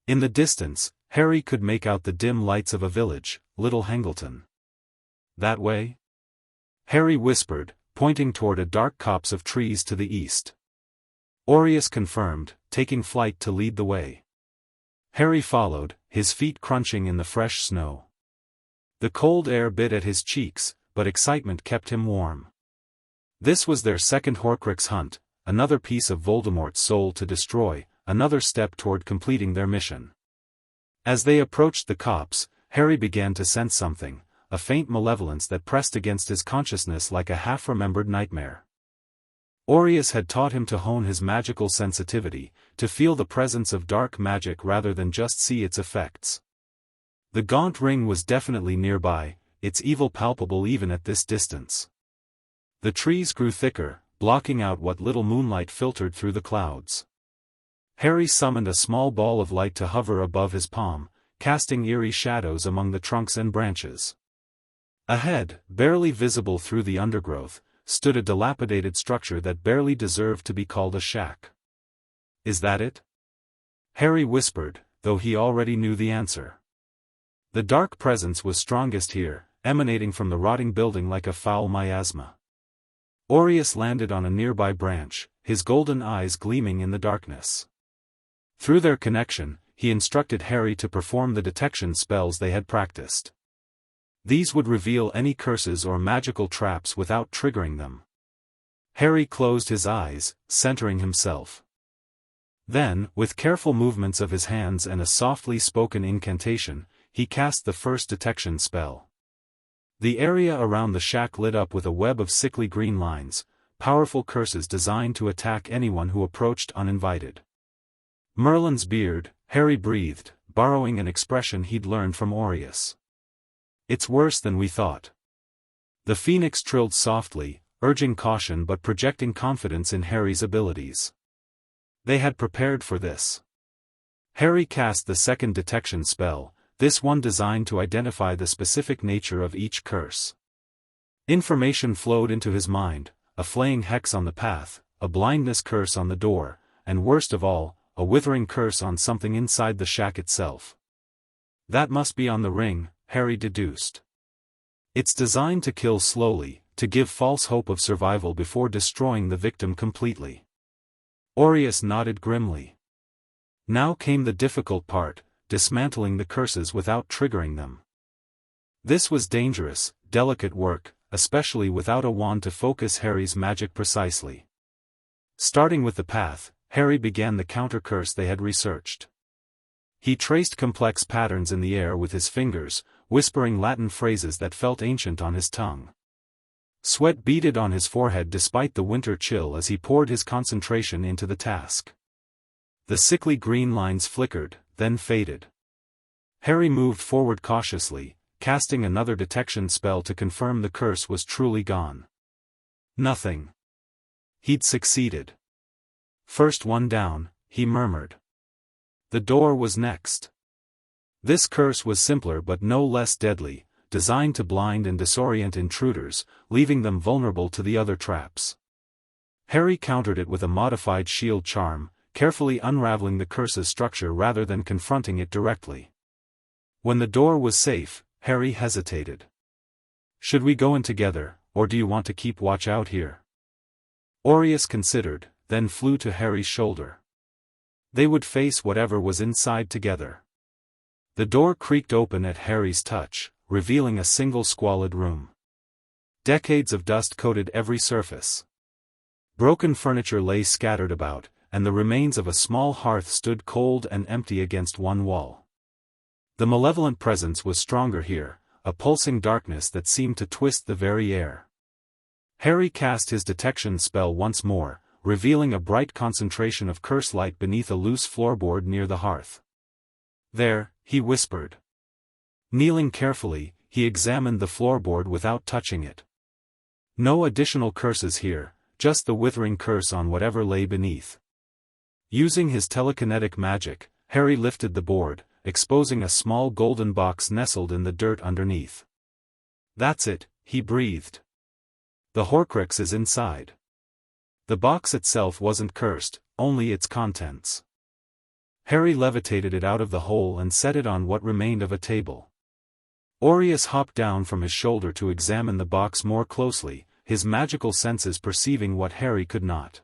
A: In the distance, Harry could make out the dim lights of a village, Little Hangleton. "That way?" Harry whispered, pointing toward a dark copse of trees to the east. Aureus confirmed, taking flight to lead the way. Harry followed, his feet crunching in the fresh snow. The cold air bit at his cheeks, but excitement kept him warm. This was their second Horcrux hunt, another piece of Voldemort's soul to destroy, another step toward completing their mission. As they approached the copse, Harry began to sense something, a faint malevolence that pressed against his consciousness like a half-remembered nightmare. Aureus had taught him to hone his magical sensitivity, to feel the presence of dark magic rather than just see its effects. The gaunt ring was definitely nearby, its evil palpable even at this distance. The trees grew thicker, blocking out what little moonlight filtered through the clouds. Harry summoned a small ball of light to hover above his palm, casting eerie shadows among the trunks and branches. Ahead, barely visible through the undergrowth, stood a dilapidated structure that barely deserved to be called a shack. "Is that it?" Harry whispered, though he already knew the answer. The dark presence was strongest here, emanating from the rotting building like a foul miasma. Aureus landed on a nearby branch, his golden eyes gleaming in the darkness. Through their connection, he instructed Harry to perform the detection spells they had practiced. These would reveal any curses or magical traps without triggering them. Harry closed his eyes, centering himself. Then, with careful movements of his hands and a softly spoken incantation, he cast the first detection spell. The area around the shack lit up with a web of sickly green lines, powerful curses designed to attack anyone who approached uninvited. Merlin's beard, Harry breathed, borrowing an expression he'd learned from Aureus. It's worse than we thought. The phoenix trilled softly, urging caution but projecting confidence in Harry's abilities. They had prepared for this. Harry cast the second detection spell, this one designed to identify the specific nature of each curse. Information flowed into his mind, a flaying hex on the path, a blindness curse on the door, and worst of all, a withering curse on something inside the shack itself. That must be on the ring, Harry deduced. It's designed to kill slowly, to give false hope of survival before destroying the victim completely. Aureus nodded grimly. Now came the difficult part, dismantling the curses without triggering them. This was dangerous, delicate work, especially without a wand to focus Harry's magic precisely. Starting with the path, Harry began the counter-curse they had researched. He traced complex patterns in the air with his fingers, whispering Latin phrases that felt ancient on his tongue. Sweat beaded on his forehead despite the winter chill as he poured his concentration into the task. The sickly green lines flickered, then faded. Harry moved forward cautiously, casting another detection spell to confirm the curse was truly gone. Nothing. He'd succeeded. First one down, he murmured. The door was next. This curse was simpler but no less deadly, designed to blind and disorient intruders, leaving them vulnerable to the other traps. Harry countered it with a modified shield charm, carefully unraveling the curse's structure rather than confronting it directly. When the door was safe, Harry hesitated. Should we go in together, or do you want to keep watch out here? Aureus considered, then flew to Harry's shoulder. They would face whatever was inside together. The door creaked open at Harry's touch, revealing a single squalid room. Decades of dust coated every surface. Broken furniture lay scattered about, and the remains of a small hearth stood cold and empty against one wall. The malevolent presence was stronger here, a pulsing darkness that seemed to twist the very air. Harry cast his detection spell once more, revealing a bright concentration of curse light beneath a loose floorboard near the hearth. There, he whispered. Kneeling carefully, he examined the floorboard without touching it. No additional curses here, just the withering curse on whatever lay beneath. Using his telekinetic magic, Harry lifted the board, exposing a small golden box nestled in the dirt underneath. That's it, he breathed. The Horcrux is inside. The box itself wasn't cursed, only its contents. Harry levitated it out of the hole and set it on what remained of a table. Aureus hopped down from his shoulder to examine the box more closely, his magical senses perceiving what Harry could not.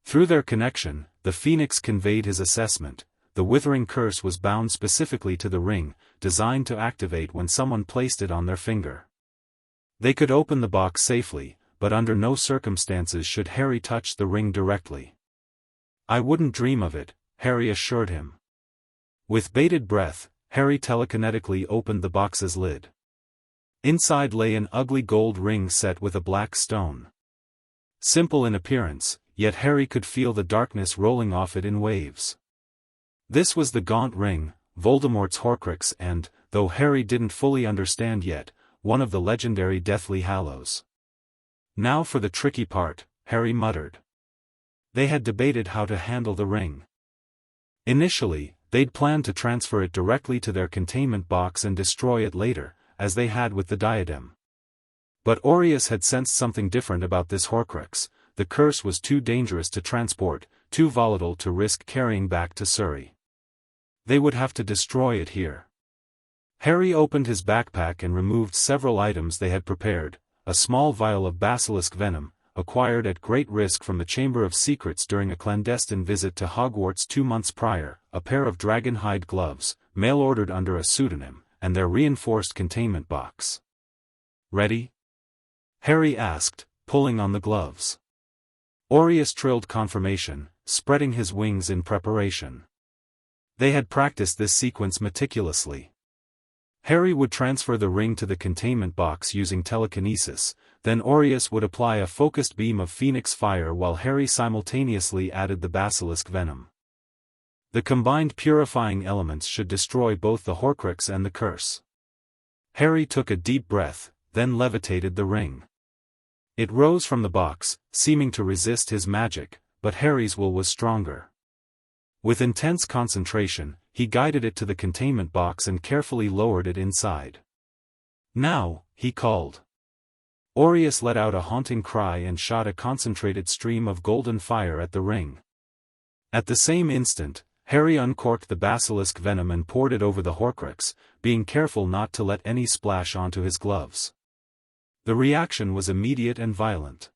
A: Through their connection, the Phoenix conveyed his assessment. The withering curse was bound specifically to the ring, designed to activate when someone placed it on their finger. They could open the box safely, but under no circumstances should Harry touch the ring directly. I wouldn't dream of it, Harry assured him. With bated breath, Harry telekinetically opened the box's lid. Inside lay an ugly gold ring set with a black stone. Simple in appearance, yet Harry could feel the darkness rolling off it in waves. This was the Gaunt Ring, Voldemort's Horcrux and, though Harry didn't fully understand yet, one of the legendary Deathly Hallows. Now for the tricky part, Harry muttered. They had debated how to handle the ring. Initially, they'd planned to transfer it directly to their containment box and destroy it later, as they had with the diadem. But Aureus had sensed something different about this Horcrux. The curse was too dangerous to transport, too volatile to risk carrying back to Surrey. They would have to destroy it here. Harry opened his backpack and removed several items they had prepared, a small vial of basilisk venom, acquired at great risk from the Chamber of Secrets during a clandestine visit to Hogwarts 2 months prior, a pair of dragon hide gloves, mail-ordered under a pseudonym, and their reinforced containment box. "Ready?" Harry asked, pulling on the gloves. Aureus trilled confirmation, spreading his wings in preparation. They had practiced this sequence meticulously. Harry would transfer the ring to the containment box using telekinesis, then Aureus would apply a focused beam of phoenix fire while Harry simultaneously added the basilisk venom. The combined purifying elements should destroy both the Horcrux and the curse. Harry took a deep breath, then levitated the ring. It rose from the box, seeming to resist his magic, but Harry's will was stronger. With intense concentration, he guided it to the containment box and carefully lowered it inside. "Now," he called. Aureus let out a haunting cry and shot a concentrated stream of golden fire at the ring. At the same instant, Harry uncorked the basilisk venom and poured it over the Horcrux, being careful not to let any splash onto his gloves. The reaction was immediate and violent.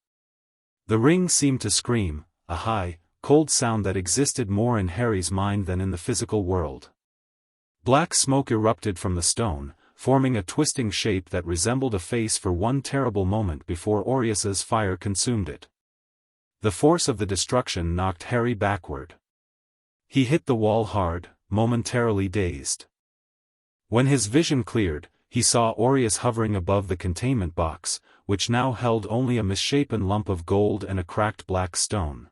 A: The ring seemed to scream, a high, cold sound that existed more in Harry's mind than in the physical world. Black smoke erupted from the stone, forming a twisting shape that resembled a face for one terrible moment before Aureus's fire consumed it. The force of the destruction knocked Harry backward. He hit the wall hard, momentarily dazed. When his vision cleared, he saw Aureus hovering above the containment box, which now held only a misshapen lump of gold and a cracked black stone.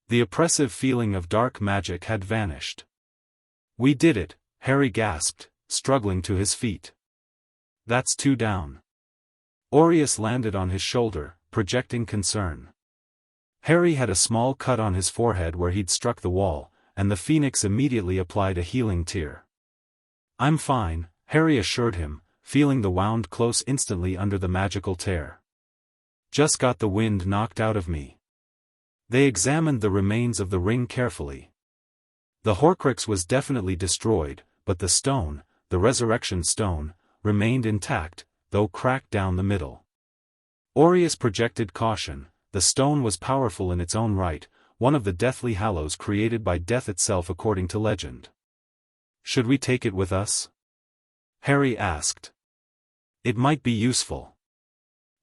A: The oppressive feeling of dark magic had vanished. "We did it," Harry gasped, struggling to his feet. "That's two down." Aureus landed on his shoulder, projecting concern. Harry had a small cut on his forehead where he'd struck the wall, and the phoenix immediately applied a healing tear. "I'm fine," Harry assured him, feeling the wound close instantly under the magical tear. "Just got the wind knocked out of me." They examined the remains of the ring carefully. The Horcrux was definitely destroyed, but the stone, the resurrection stone, remained intact, though cracked down the middle. Aureus projected caution. The stone was powerful in its own right, one of the deathly hallows created by death itself according to legend. "Should we take it with us?" Harry asked. "It might be useful."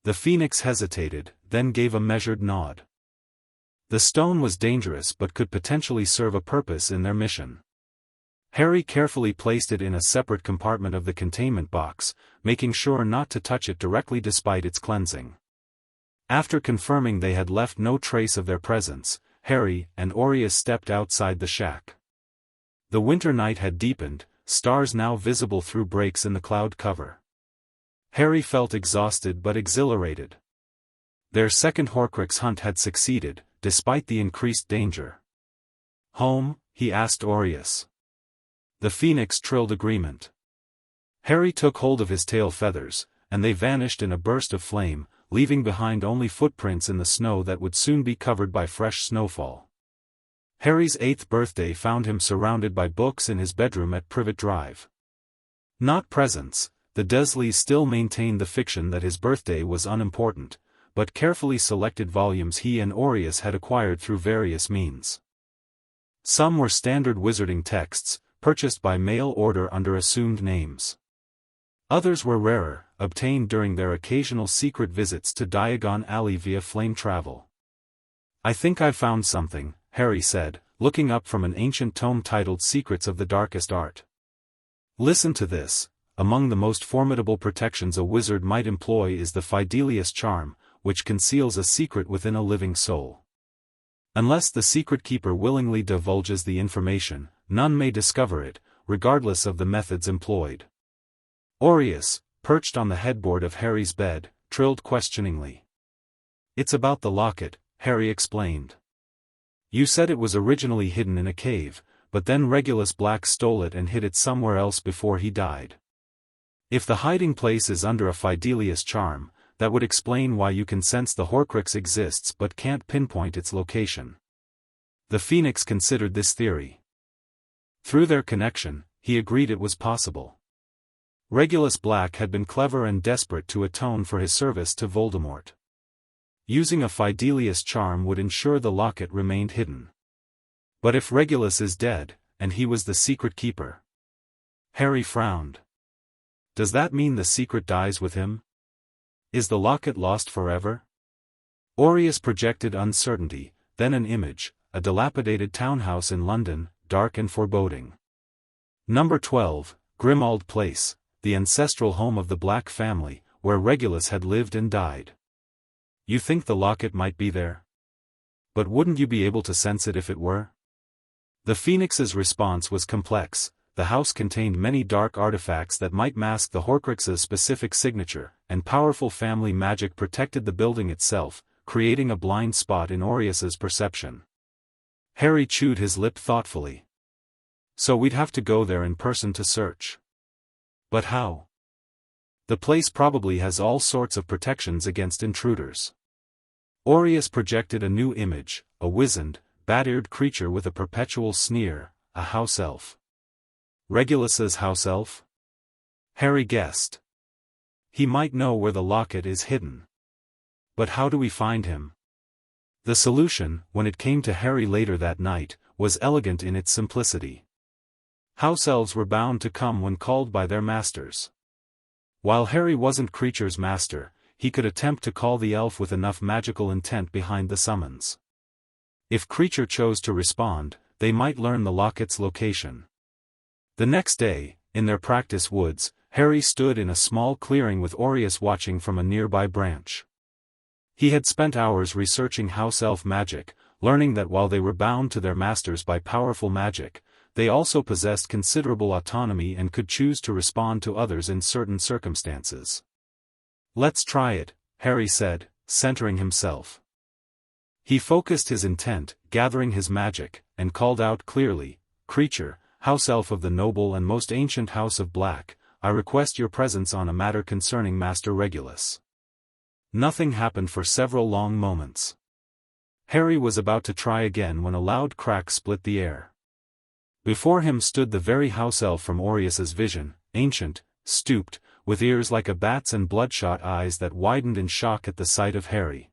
A: The phoenix hesitated, then gave a measured nod. The stone was dangerous but could potentially serve a purpose in their mission. Harry carefully placed it in a separate compartment of the containment box, making sure not to touch it directly despite its cleansing. After confirming they had left no trace of their presence, Harry and Aureus stepped outside the shack. The winter night had deepened, stars now visible through breaks in the cloud cover. Harry felt exhausted but exhilarated. Their second Horcrux hunt had succeeded, despite the increased danger. "Home?" he asked Aureus. The phoenix trilled agreement. Harry took hold of his tail feathers, and they vanished in a burst of flame, leaving behind only footprints in the snow that would soon be covered by fresh snowfall. Harry's 8th birthday found him surrounded by books in his bedroom at Privet Drive. Not presents, the Dursleys still maintained the fiction that his birthday was unimportant, but carefully selected volumes he and Aureus had acquired through various means. Some were standard wizarding texts, purchased by mail order under assumed names. Others were rarer, obtained during their occasional secret visits to Diagon Alley via flame travel. "I think I've found something," Harry said, looking up from an ancient tome titled Secrets of the Darkest Art. "Listen to this. Among the most formidable protections a wizard might employ is the Fidelius charm, which conceals a secret within a living soul. Unless the secret keeper willingly divulges the information, none may discover it, regardless of the methods employed." Aureus, perched on the headboard of Harry's bed, trilled questioningly. "It's about the locket," Harry explained. "You said it was originally hidden in a cave, but then Regulus Black stole it and hid it somewhere else before he died. If the hiding place is under a Fidelius charm, that would explain why you can sense the Horcrux exists but can't pinpoint its location." The Phoenix considered this theory. Through their connection, he agreed it was possible. Regulus Black had been clever and desperate to atone for his service to Voldemort. Using a Fidelius charm would ensure the locket remained hidden. But if Regulus is dead, and he was the secret keeper? Harry frowned. Does that mean the secret dies with him? Is the locket lost forever? Aureus projected uncertainty, then an image, a dilapidated townhouse in London, dark and foreboding. Number 12, Grimmauld Place, the ancestral home of the Black family, where Regulus had lived and died. You think the locket might be there? But wouldn't you be able to sense it if it were? The Phoenix's response was complex. The house contained many dark artifacts that might mask the Horcrux's specific signature, and powerful family magic protected the building itself, creating a blind spot in Aureus's perception. Harry chewed his lip thoughtfully. So we'd have to go there in person to search. But how? The place probably has all sorts of protections against intruders. Aureus projected a new image, a wizened, bat-eared creature with a perpetual sneer, a house elf. Regulus's house elf? Harry guessed. He might know where the locket is hidden. But how do we find him? The solution, when it came to Harry later that night, was elegant in its simplicity. House elves were bound to come when called by their masters. While Harry wasn't Creature's master, he could attempt to call the elf with enough magical intent behind the summons. If Creature chose to respond, they might learn the locket's location. The next day, in their practice woods, Harry stood in a small clearing with Aureus watching from a nearby branch. He had spent hours researching house elf magic, learning that while they were bound to their masters by powerful magic, they also possessed considerable autonomy and could choose to respond to others in certain circumstances. "Let's try it," Harry said, centering himself. He focused his intent, gathering his magic, and called out clearly, "Creature, house elf of the noble and most ancient house of Black, I request your presence on a matter concerning Master Regulus." Nothing happened for several long moments. Harry was about to try again when a loud crack split the air. Before him stood the very house elf from Aureus's vision, ancient, stooped, with ears like a bat's and bloodshot eyes that widened in shock at the sight of Harry.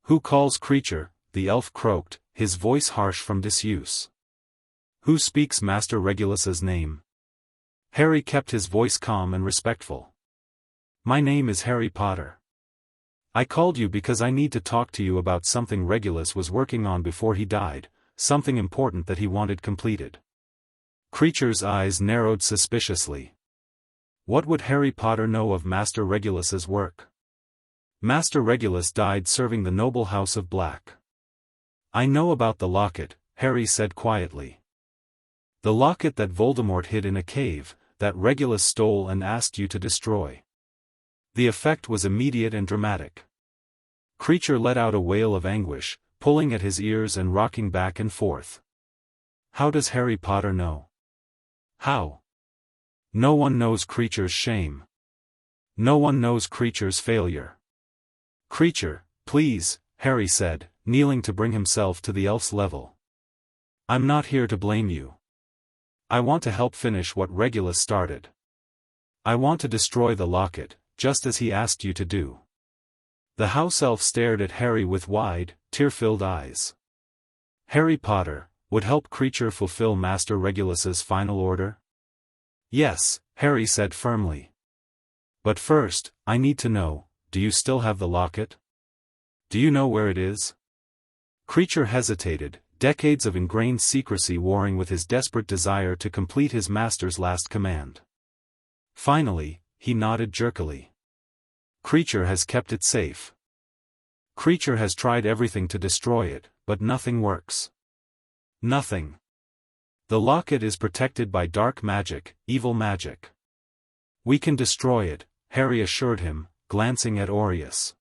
A: "Who calls Creature?" the elf croaked, his voice harsh from disuse. "Who speaks Master Regulus's name?" Harry kept his voice calm and respectful. "My name is Harry Potter. I called you because I need to talk to you about something Regulus was working on before he died, something important that he wanted completed." Creature's eyes narrowed suspiciously. What would Harry Potter know of Master Regulus's work? Master Regulus died serving the noble house of Black. "I know about the locket," Harry said quietly. "The locket that Voldemort hid in a cave, that Regulus stole and asked you to destroy." The effect was immediate and dramatic. Creature let out a wail of anguish, pulling at his ears and rocking back and forth. How does Harry Potter know? How? No one knows Creature's shame. No one knows Creature's failure. "Creature, please," Harry said, kneeling to bring himself to the elf's level. "I'm not here to blame you. I want to help finish what Regulus started. I want to destroy the locket, just as he asked you to do." The house elf stared at Harry with wide, tear-filled eyes. Harry Potter would help Creature fulfill Master Regulus's final order? "Yes," Harry said firmly. "But first, I need to know, do you still have the locket? Do you know where it is?" Creature hesitated, decades of ingrained secrecy warring with his desperate desire to complete his master's last command. Finally, he nodded jerkily. "Creature has kept it safe. Creature has tried everything to destroy it, but nothing works. Nothing. The locket is protected by dark magic, evil magic. We can destroy it," Harry assured him, glancing at Aureus.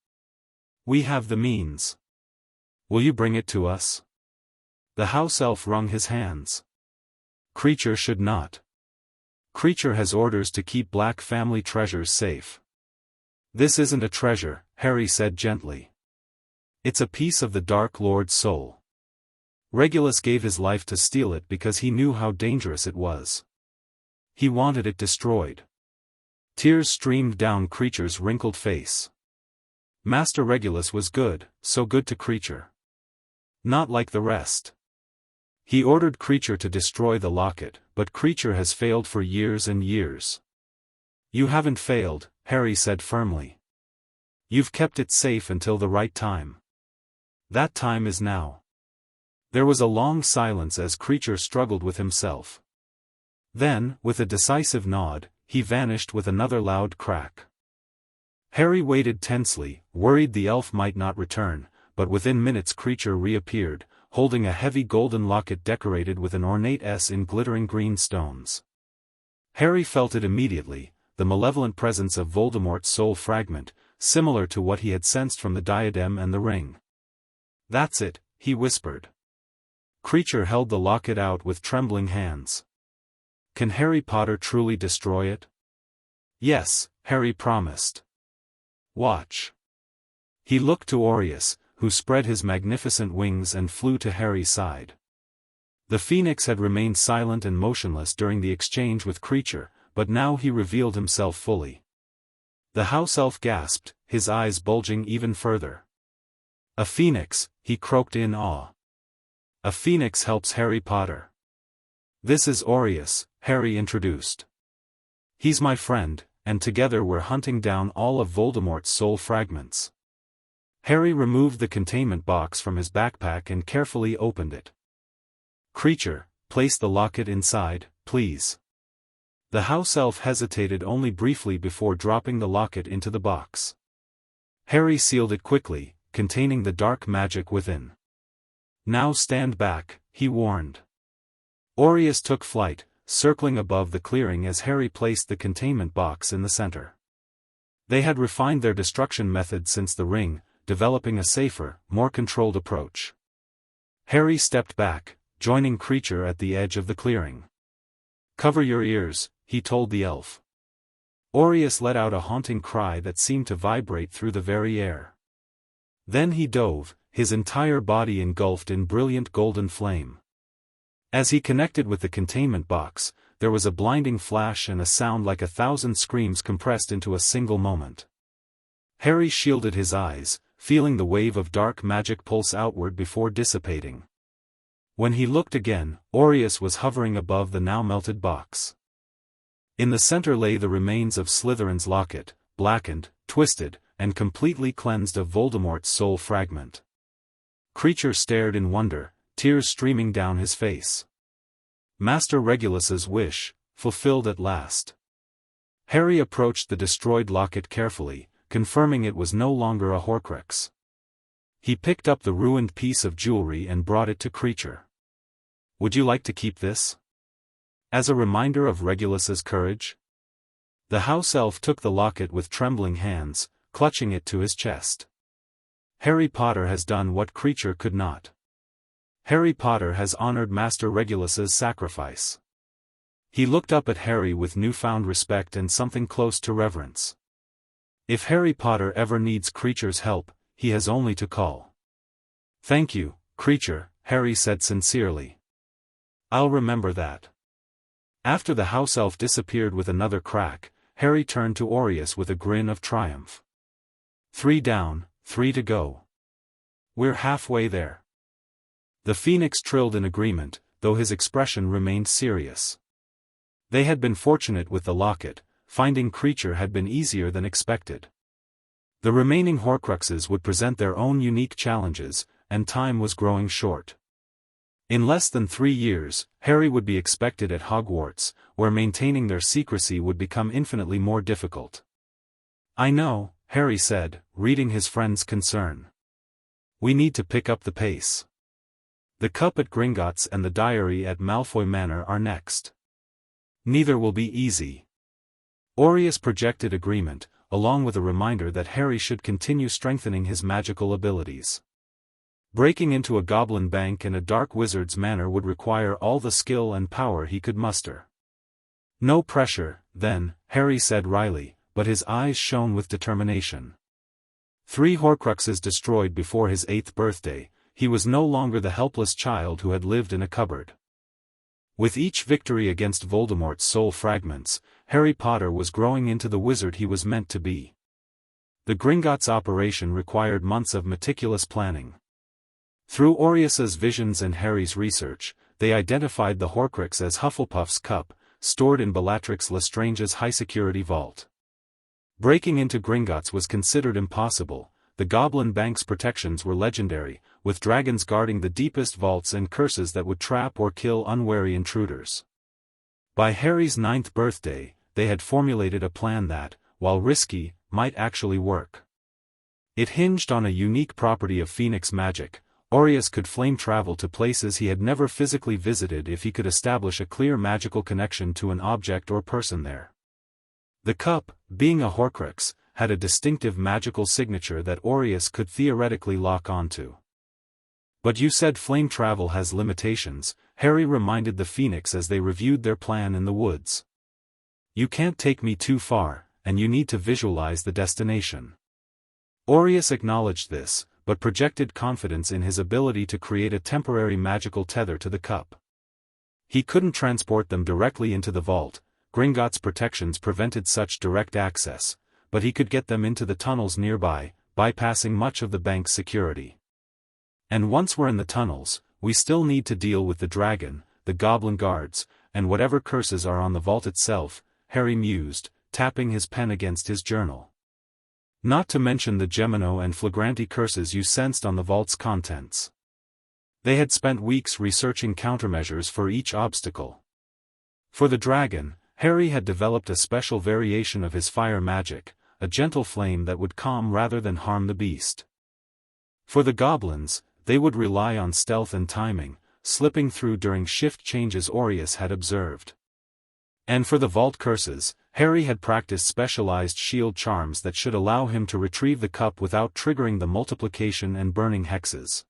A: "We have the means. Will you bring it to us?" The house elf wrung his hands. "Creature should not. Creature has orders to keep Black family treasures safe." "This isn't a treasure," Harry said gently. "It's a piece of the Dark Lord's soul. Regulus gave his life to steal it because he knew how dangerous it was. He wanted it destroyed." Tears streamed down Creature's wrinkled face. Master Regulus was good, so good to Creature. Not like the rest. He ordered Creature to destroy the locket, but Creature has failed for years and years. You haven't failed, Harry said firmly. You've kept it safe until the right time. That time is now. There was a long silence as Creature struggled with himself. Then, with a decisive nod, he vanished with another loud crack. Harry waited tensely, worried the elf might not return, but within minutes Creature reappeared, holding a heavy golden locket decorated with an ornate S in glittering green stones. Harry felt it immediately, the malevolent presence of Voldemort's soul fragment, similar to what he had sensed from the diadem and the ring. That's it, he whispered. Creature held the locket out with trembling hands. Can Harry Potter truly destroy it? Yes, Harry promised. Watch. He looked to Aureus, who spread his magnificent wings and flew to Harry's side. The phoenix had remained silent and motionless during the exchange with Creature, but now he revealed himself fully. The house elf gasped, his eyes bulging even further. A phoenix, he croaked in awe. A phoenix helps Harry Potter. This is Aureus, Harry introduced. He's my friend, and together we're hunting down all of Voldemort's soul fragments. Harry removed the containment box from his backpack and carefully opened it. Creature, place the locket inside, please. The house elf hesitated only briefly before dropping the locket into the box. Harry sealed it quickly, containing the dark magic within. Now stand back, he warned. Aureus took flight, circling above the clearing as Harry placed the containment box in the center. They had refined their destruction method since the ring, developing a safer, more controlled approach. Harry stepped back, joining Creature at the edge of the clearing. Cover your ears, he told the elf. Aureus let out a haunting cry that seemed to vibrate through the very air. Then he dove, his entire body engulfed in brilliant golden flame. As he connected with the containment box, there was a blinding flash and a sound like 1,000 screams compressed into a single moment. Harry shielded his eyes, feeling the wave of dark magic pulse outward before dissipating. When he looked again, Aureus was hovering above the now melted box. In the center lay the remains of Slytherin's locket, blackened, twisted, and completely cleansed of Voldemort's soul fragment. Creature stared in wonder, tears streaming down his face. Master Regulus's wish, fulfilled at last. Harry approached the destroyed locket carefully, confirming it was no longer a Horcrux. He picked up the ruined piece of jewelry and brought it to Creature. Would you like to keep this? As a reminder of Regulus's courage? The house elf took the locket with trembling hands, clutching it to his chest. Harry Potter has done what Creature could not. Harry Potter has honored Master Regulus's sacrifice. He looked up at Harry with newfound respect and something close to reverence. If Harry Potter ever needs Creature's help, he has only to call. Thank you, Creature, Harry said sincerely. I'll remember that. After the house elf disappeared with another crack, Harry turned to Aureus with a grin of triumph. 3 down, 3 to go. We're halfway there. The phoenix trilled in agreement, though his expression remained serious. They had been fortunate with the locket, finding Creature had been easier than expected. The remaining Horcruxes would present their own unique challenges, and time was growing short. In less than 3 years, Harry would be expected at Hogwarts, where maintaining their secrecy would become infinitely more difficult. I know, Harry said, reading his friend's concern. We need to pick up the pace. The cup at Gringotts and the diary at Malfoy Manor are next. Neither will be easy. Aureus projected agreement, along with a reminder that Harry should continue strengthening his magical abilities. Breaking into a goblin bank and a dark wizard's manor would require all the skill and power he could muster. No pressure, then, Harry said wryly, but his eyes shone with determination. 3 Horcruxes destroyed before his 8th birthday, he was no longer the helpless child who had lived in a cupboard. With each victory against Voldemort's soul fragments, Harry Potter was growing into the wizard he was meant to be. The Gringotts operation required months of meticulous planning. Through Aureus's visions and Harry's research, they identified the Horcrux as Hufflepuff's cup, stored in Bellatrix Lestrange's high-security vault. Breaking into Gringotts was considered impossible. The Goblin Bank's protections were legendary, with dragons guarding the deepest vaults and curses that would trap or kill unwary intruders. By Harry's 9th birthday, they had formulated a plan that, while risky, might actually work. It hinged on a unique property of Phoenix magic. Aureus could flame travel to places he had never physically visited if he could establish a clear magical connection to an object or person there. The cup, being a Horcrux, had a distinctive magical signature that Aureus could theoretically lock onto. But you said flame travel has limitations, Harry reminded the Phoenix as they reviewed their plan in the woods. You can't take me too far, and you need to visualize the destination. Aureus acknowledged this, but projected confidence in his ability to create a temporary magical tether to the cup. He couldn't transport them directly into the vault. Gringotts' protections prevented such direct access, but he could get them into the tunnels nearby, bypassing much of the bank's security. And once we're in the tunnels, we still need to deal with the dragon, the goblin guards, and whatever curses are on the vault itself, Harry mused, tapping his pen against his journal. Not to mention the Gemino and Flagranti curses you sensed on the vault's contents. They had spent weeks researching countermeasures for each obstacle. For the dragon, Harry had developed a special variation of his fire magic, a gentle flame that would calm rather than harm the beast. For the goblins, they would rely on stealth and timing, slipping through during shift changes Aureus had observed. And for the vault curses, Harry had practiced specialized shield charms that should allow him to retrieve the cup without triggering the multiplication and burning hexes.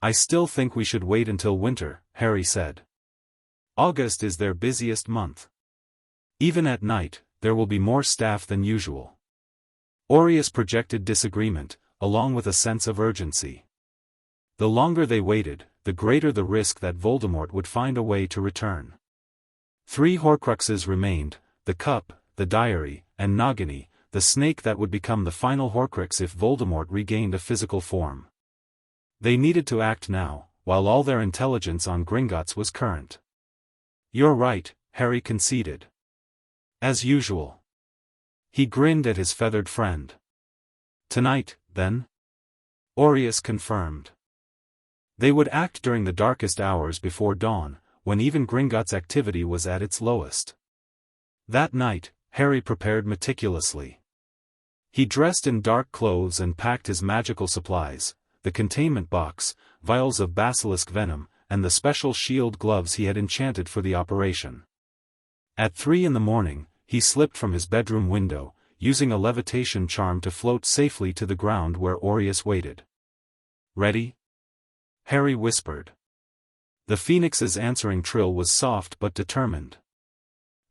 A: I still think we should wait until winter, Harry said. August is their busiest month. Even at night, there will be more staff than usual. Aureus projected disagreement, along with a sense of urgency. The longer they waited, the greater the risk that Voldemort would find a way to return. 3 Horcruxes remained, the cup, the diary, and Nagini, the snake that would become the final Horcrux if Voldemort regained a physical form. They needed to act now, while all their intelligence on Gringotts was current. You're right, Harry conceded. As usual. He grinned at his feathered friend. Tonight, then? Aureus confirmed. They would act during the darkest hours before dawn, when even Gringotts' activity was at its lowest. That night, Harry prepared meticulously. He dressed in dark clothes and packed his magical supplies, the containment box, vials of basilisk venom, and the special shield gloves he had enchanted for the operation. At 3 in the morning, he slipped from his bedroom window, using a levitation charm to float safely to the ground where Aureus waited. Ready? Harry whispered. The Phoenix's answering trill was soft but determined.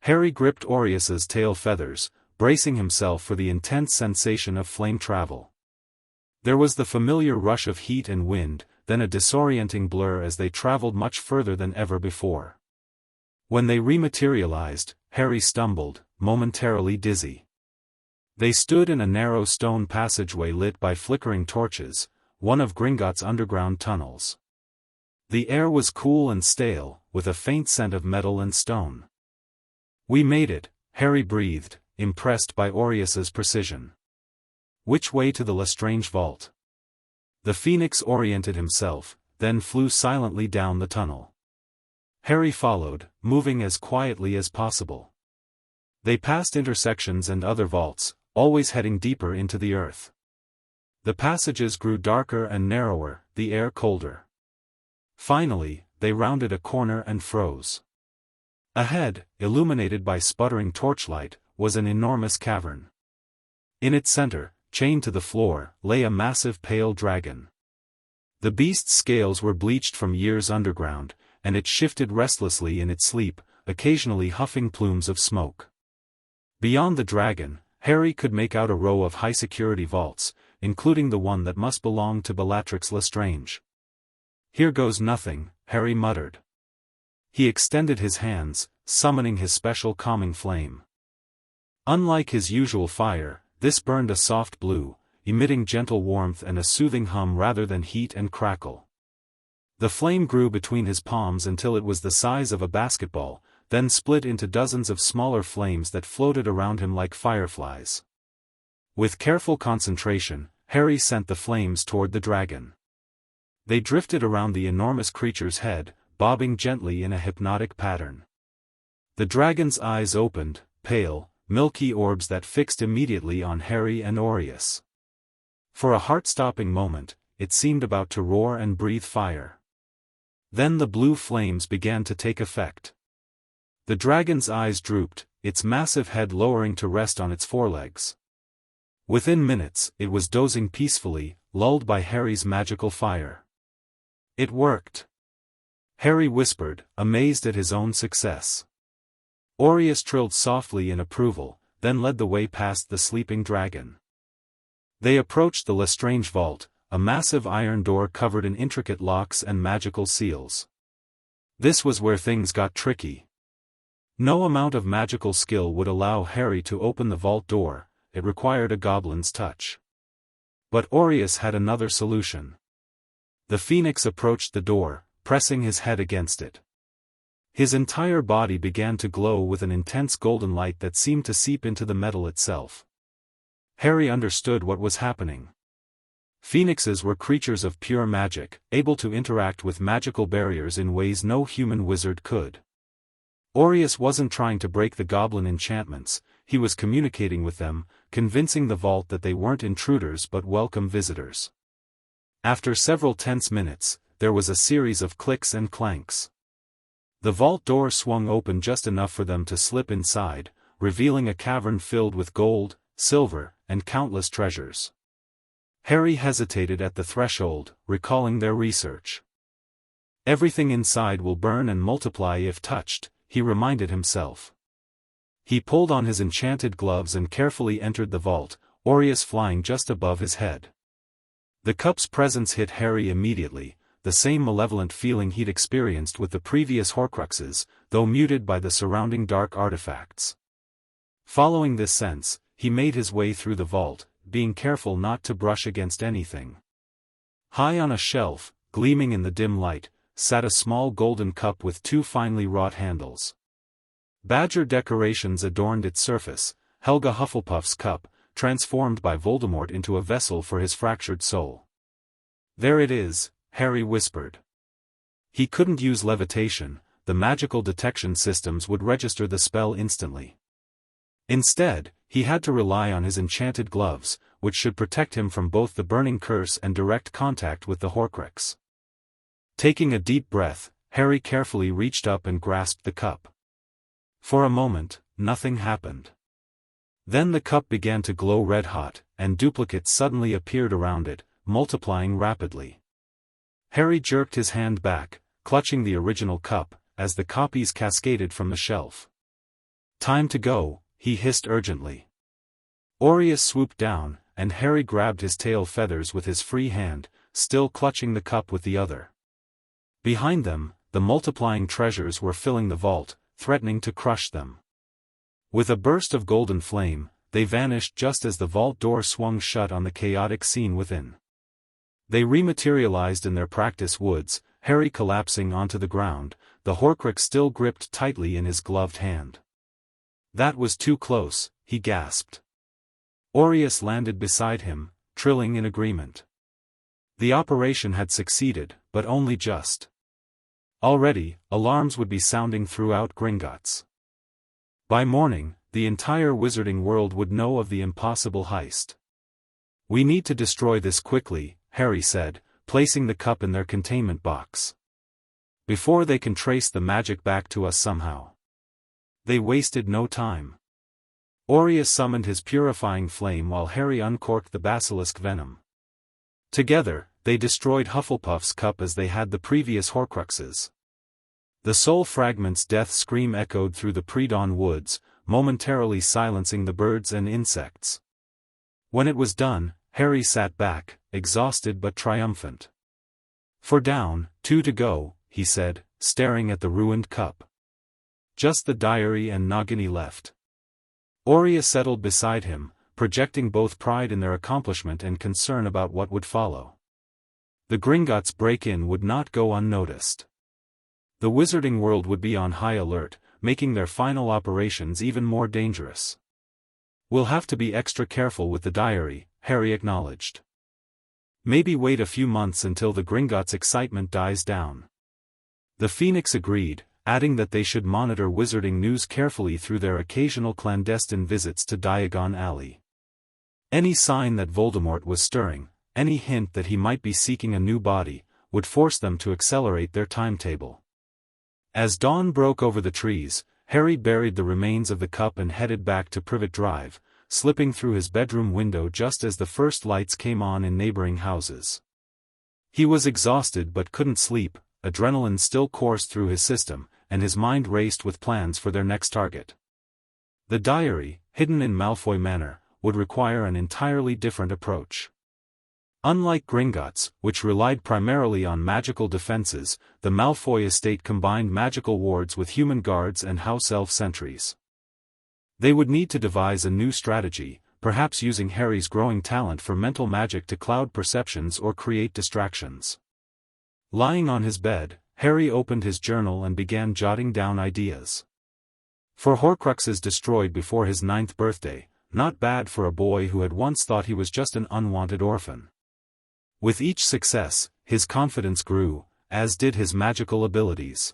A: Harry gripped Aureus's tail feathers, bracing himself for the intense sensation of flame travel. There was the familiar rush of heat and wind, then a disorienting blur as they traveled much further than ever before. When they rematerialized, Harry stumbled, momentarily dizzy. They stood in a narrow stone passageway lit by flickering torches, one of Gringotts' underground tunnels. The air was cool and stale, with a faint scent of metal and stone. We made it, Harry breathed, impressed by Aureus's precision. Which way to the Lestrange vault? The Phoenix oriented himself, then flew silently down the tunnel. Harry followed, moving as quietly as possible. They passed intersections and other vaults, always heading deeper into the earth. The passages grew darker and narrower, the air colder. Finally, they rounded a corner and froze. Ahead, illuminated by sputtering torchlight, was an enormous cavern. In its center, chained to the floor, lay a massive pale dragon. The beast's scales were bleached from years underground, and it shifted restlessly in its sleep, occasionally huffing plumes of smoke. Beyond the dragon, Harry could make out a row of high-security vaults, including the one that must belong to Bellatrix Lestrange. Here goes nothing, Harry muttered. He extended his hands, summoning his special calming flame. Unlike his usual fire, this burned a soft blue, emitting gentle warmth and a soothing hum rather than heat and crackle. The flame grew between his palms until it was the size of a basketball, then split into dozens of smaller flames that floated around him like fireflies. With careful concentration, Harry sent the flames toward the dragon. They drifted around the enormous creature's head, bobbing gently in a hypnotic pattern. The dragon's eyes opened, pale, milky orbs that fixed immediately on Harry and Aureus. For a heart-stopping moment, it seemed about to roar and breathe fire. Then the blue flames began to take effect. The dragon's eyes drooped, its massive head lowering to rest on its forelegs. Within minutes, it was dozing peacefully, lulled by Harry's magical fire. It worked. Harry whispered, amazed at his own success. Aureus trilled softly in approval, then led the way past the sleeping dragon. They approached the Lestrange vault, a massive iron door covered in intricate locks and magical seals. This was where things got tricky. No amount of magical skill would allow Harry to open the vault door, it required a goblin's touch. But Aureus had another solution. The phoenix approached the door, pressing his head against it. His entire body began to glow with an intense golden light that seemed to seep into the metal itself. Harry understood what was happening. Phoenixes were creatures of pure magic, able to interact with magical barriers in ways no human wizard could. Aureus wasn't trying to break the goblin enchantments, he was communicating with them, convincing the vault that they weren't intruders but welcome visitors. After several tense minutes, there was a series of clicks and clanks. The vault door swung open just enough for them to slip inside, revealing a cavern filled with gold, silver, and countless treasures. Harry hesitated at the threshold, recalling their research. Everything inside will burn and multiply if touched, he reminded himself. He pulled on his enchanted gloves and carefully entered the vault, Aureus flying just above his head. The cup's presence hit Harry immediately, the same malevolent feeling he'd experienced with the previous Horcruxes, though muted by the surrounding dark artifacts. Following this sense, he made his way through the vault, being careful not to brush against anything. High on a shelf, gleaming in the dim light, sat a small golden cup with two finely wrought handles. Badger decorations adorned its surface, Helga Hufflepuff's cup, transformed by Voldemort into a vessel for his fractured soul. There it is, Harry whispered. He couldn't use levitation, the magical detection systems would register the spell instantly. Instead, he had to rely on his enchanted gloves, which should protect him from both the burning curse and direct contact with the Horcrux. Taking a deep breath, Harry carefully reached up and grasped the cup. For a moment, nothing happened. Then the cup began to glow red-hot, and duplicates suddenly appeared around it, multiplying rapidly. Harry jerked his hand back, clutching the original cup, as the copies cascaded from the shelf. Time to go, he hissed urgently. Aureus swooped down, and Harry grabbed his tail feathers with his free hand, still clutching the cup with the other. Behind them, the multiplying treasures were filling the vault, threatening to crush them. With a burst of golden flame, they vanished just as the vault door swung shut on the chaotic scene within. They rematerialized in their practice woods, Harry collapsing onto the ground, the Horcrux still gripped tightly in his gloved hand. That was too close, he gasped. Aureus landed beside him, trilling in agreement. The operation had succeeded, but only just. Already, alarms would be sounding throughout Gringotts. By morning, the entire wizarding world would know of the impossible heist. We need to destroy this quickly, Harry said, placing the cup in their containment box. Before they can trace the magic back to us somehow. They wasted no time. Aureus summoned his purifying flame while Harry uncorked the basilisk venom. Together, they destroyed Hufflepuff's cup as they had the previous Horcruxes. The soul fragment's death scream echoed through the pre-dawn woods, momentarily silencing the birds and insects. When it was done, Harry sat back, exhausted but triumphant. "For down, 2 to go," he said, staring at the ruined cup. Just the diary and Nagini left. Aureus settled beside him, projecting both pride in their accomplishment and concern about what would follow. The Gringotts break-in would not go unnoticed. The wizarding world would be on high alert, making their final operations even more dangerous. "We'll have to be extra careful with the diary," Harry acknowledged. "Maybe wait a few months until the Gringotts' excitement dies down." The Phoenix agreed, adding that they should monitor wizarding news carefully through their occasional clandestine visits to Diagon Alley. Any sign that Voldemort was stirring, any hint that he might be seeking a new body, would force them to accelerate their timetable. As dawn broke over the trees, Harry buried the remains of the cup and headed back to Privet Drive, slipping through his bedroom window just as the first lights came on in neighboring houses. He was exhausted but couldn't sleep, adrenaline still coursed through his system, and his mind raced with plans for their next target. The diary, hidden in Malfoy Manor, would require an entirely different approach. Unlike Gringotts, which relied primarily on magical defenses, the Malfoy estate combined magical wards with human guards and house elf sentries. They would need to devise a new strategy, perhaps using Harry's growing talent for mental magic to cloud perceptions or create distractions. Lying on his bed, Harry opened his journal and began jotting down ideas. For Horcruxes destroyed before his 9th birthday, not bad for a boy who had once thought he was just an unwanted orphan. With each success, his confidence grew, as did his magical abilities.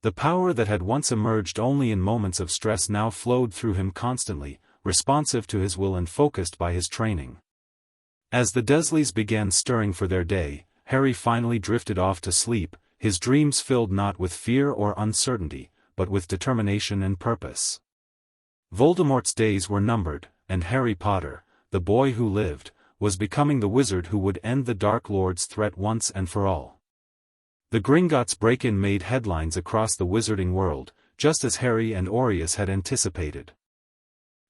A: The power that had once emerged only in moments of stress now flowed through him constantly, responsive to his will and focused by his training. As the Dursleys began stirring for their day, Harry finally drifted off to sleep, his dreams filled not with fear or uncertainty, but with determination and purpose. Voldemort's days were numbered, and Harry Potter, the boy who lived, was becoming the wizard who would end the Dark Lord's threat once and for all. The Gringotts break-in made headlines across the wizarding world, just as Harry and Aureus had anticipated.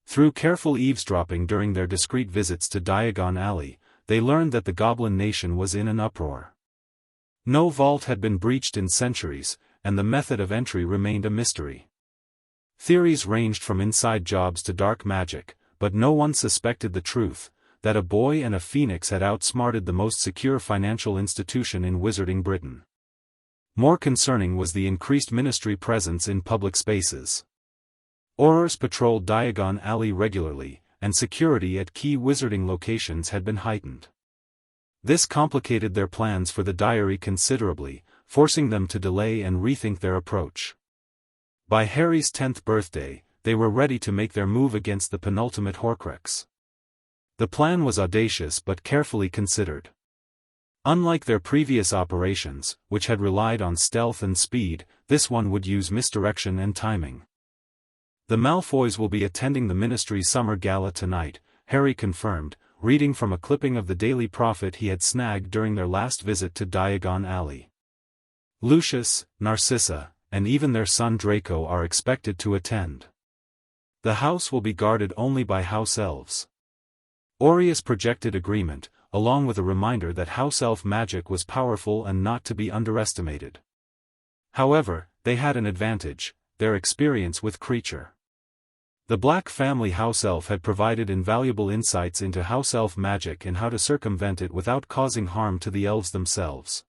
A: Through careful eavesdropping during their discreet visits to Diagon Alley, they learned that the Goblin Nation was in an uproar. No vault had been breached in centuries, and the method of entry remained a mystery. Theories ranged from inside jobs to dark magic, but no one suspected the truth, that a boy and a phoenix had outsmarted the most secure financial institution in wizarding Britain. More concerning was the increased ministry presence in public spaces. Aurors patrolled Diagon Alley regularly, and security at key wizarding locations had been heightened. This complicated their plans for the diary considerably, forcing them to delay and rethink their approach. By Harry's 10th birthday, they were ready to make their move against the penultimate Horcrux. The plan was audacious but carefully considered. Unlike their previous operations, which had relied on stealth and speed, this one would use misdirection and timing. "The Malfoys will be attending the Ministry's summer gala tonight," Harry confirmed, reading from a clipping of the Daily Prophet he had snagged during their last visit to Diagon Alley. "Lucius, Narcissa, and even their son Draco are expected to attend. The house will be guarded only by house elves." Aureus projected agreement, along with a reminder that house elf magic was powerful and not to be underestimated. However, they had an advantage: their experience with creature. The Black family house elf had provided invaluable insights into house elf magic and how to circumvent it without causing harm to the elves themselves.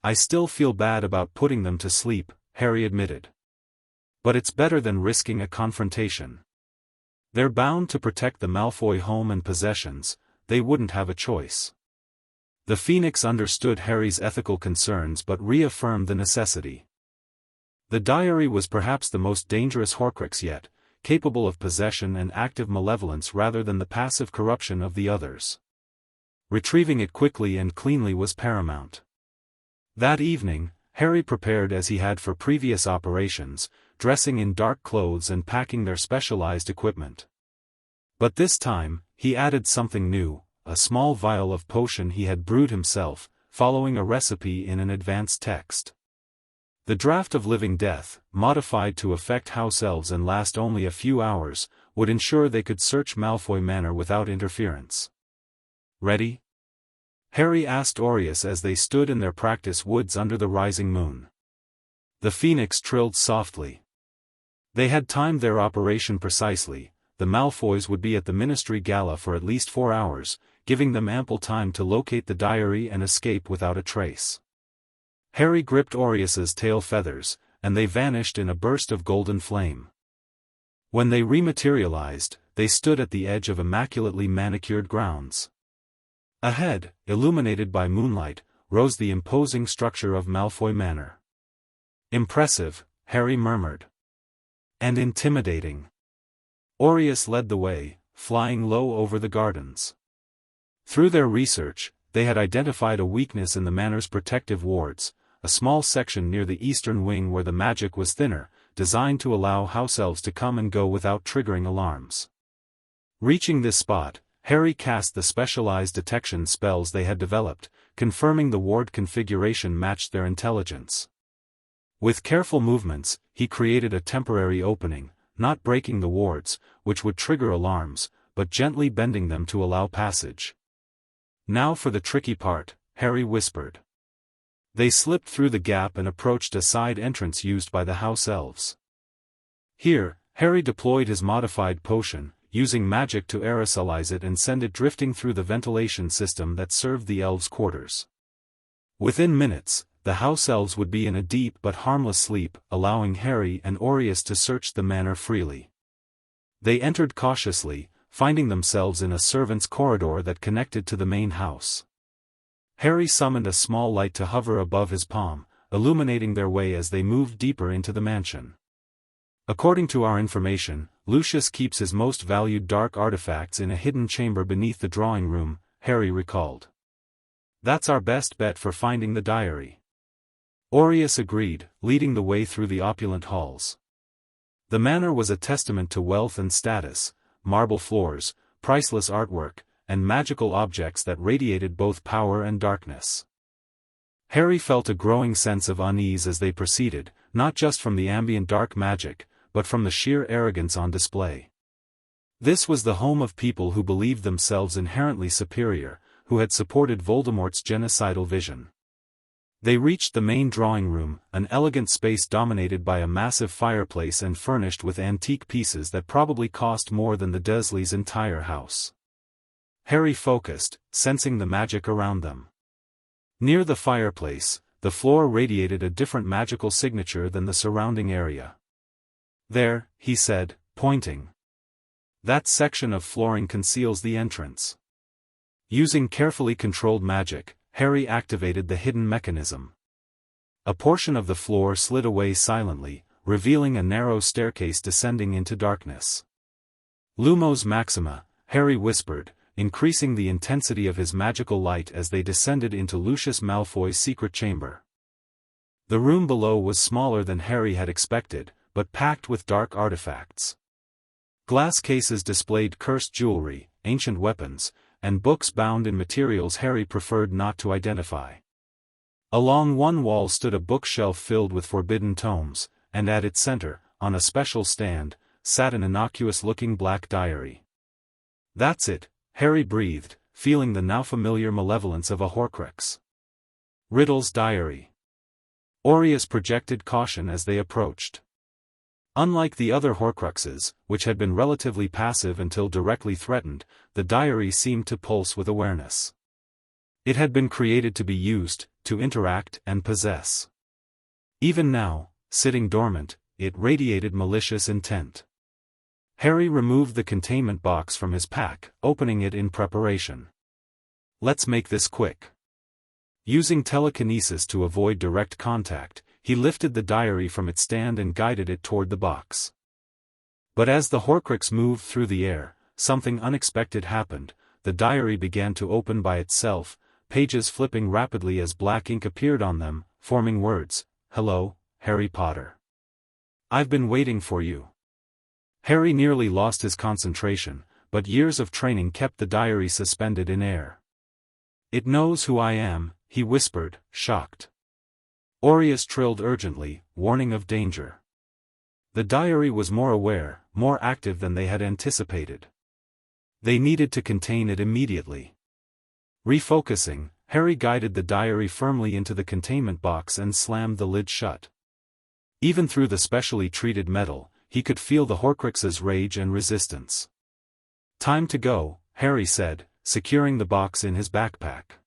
A: "I still feel bad about putting them to sleep," Harry admitted. "But it's better than risking a confrontation. They're bound to protect the Malfoy home and possessions, they wouldn't have a choice." The Phoenix understood Harry's ethical concerns but reaffirmed the necessity. The diary was perhaps the most dangerous Horcrux yet, capable of possession and active malevolence rather than the passive corruption of the others. Retrieving it quickly and cleanly was paramount. That evening, Harry prepared as he had for previous operations, dressing in dark clothes and packing their specialized equipment. But this time, he added something new, a small vial of potion he had brewed himself, following a recipe in an advanced text. The draught of living death, modified to affect house elves and last only a few hours, would ensure they could search Malfoy Manor without interference. "Ready?" Harry asked Aureus as they stood in their practice woods under the rising moon. The Phoenix trilled softly. They had timed their operation precisely. The Malfoys would be at the Ministry Gala for at least 4 hours, giving them ample time to locate the diary and escape without a trace. Harry gripped Aureus's tail feathers, and they vanished in a burst of golden flame. When they rematerialized, they stood at the edge of immaculately manicured grounds. Ahead, illuminated by moonlight, rose the imposing structure of Malfoy Manor. "Impressive," Harry murmured. "And intimidating." Aureus led the way, flying low over the gardens. Through their research, they had identified a weakness in the manor's protective wards, a small section near the eastern wing where the magic was thinner, designed to allow house elves to come and go without triggering alarms. Reaching this spot, Harry cast the specialized detection spells they had developed, confirming the ward configuration matched their intelligence. With careful movements, he created a temporary opening, not breaking the wards, which would trigger alarms, but gently bending them to allow passage. "Now for the tricky part," Harry whispered. They slipped through the gap and approached a side entrance used by the house elves. Here, Harry deployed his modified potion, using magic to aerosolize it and send it drifting through the ventilation system that served the elves' quarters. Within minutes, the house elves would be in a deep but harmless sleep, allowing Harry and Aureus to search the manor freely. They entered cautiously, finding themselves in a servants' corridor that connected to the main house. Harry summoned a small light to hover above his palm, illuminating their way as they moved deeper into the mansion. "According to our information, Lucius keeps his most valued dark artifacts in a hidden chamber beneath the drawing room," Harry recalled. "That's our best bet for finding the diary." Aureus agreed, leading the way through the opulent halls. The manor was a testament to wealth and status: marble floors, priceless artwork, and magical objects that radiated both power and darkness. Harry felt a growing sense of unease as they proceeded, not just from the ambient dark magic, but from the sheer arrogance on display. This was the home of people who believed themselves inherently superior, who had supported Voldemort's genocidal vision. They reached the main drawing room, an elegant space dominated by a massive fireplace and furnished with antique pieces that probably cost more than the Dursleys' entire house. Harry focused, sensing the magic around them. Near the fireplace, the floor radiated a different magical signature than the surrounding area. "There," he said, pointing. "That section of flooring conceals the entrance." Using carefully controlled magic, Harry activated the hidden mechanism. A portion of the floor slid away silently, revealing a narrow staircase descending into darkness. "Lumos Maxima," Harry whispered, increasing the intensity of his magical light as they descended into Lucius Malfoy's secret chamber. The room below was smaller than Harry had expected, but packed with dark artifacts. Glass cases displayed cursed jewelry, ancient weapons, and books bound in materials Harry preferred not to identify. Along one wall stood a bookshelf filled with forbidden tomes, and at its center, on a special stand, sat an innocuous-looking black diary. "That's it," Harry breathed, feeling the now familiar malevolence of a Horcrux. "Riddle's diary." Aureus projected caution as they approached. Unlike the other Horcruxes, which had been relatively passive until directly threatened, the diary seemed to pulse with awareness. It had been created to be used, to interact and possess. Even now, sitting dormant, it radiated malicious intent. Harry removed the containment box from his pack, opening it in preparation. "Let's make this quick." Using telekinesis to avoid direct contact, he lifted the diary from its stand and guided it toward the box. But as the Horcrux moved through the air, something unexpected happened. The diary began to open by itself, pages flipping rapidly as black ink appeared on them, forming words: "Hello, Harry Potter. I've been waiting for you." Harry nearly lost his concentration, but years of training kept the diary suspended in air. "It knows who I am," he whispered, shocked. Aureus trilled urgently, warning of danger. The diary was more aware, more active than they had anticipated. They needed to contain it immediately. Refocusing, Harry guided the diary firmly into the containment box and slammed the lid shut. Even through the specially treated metal, he could feel the Horcrux's rage and resistance. "Time to go," Harry said, securing the box in his backpack.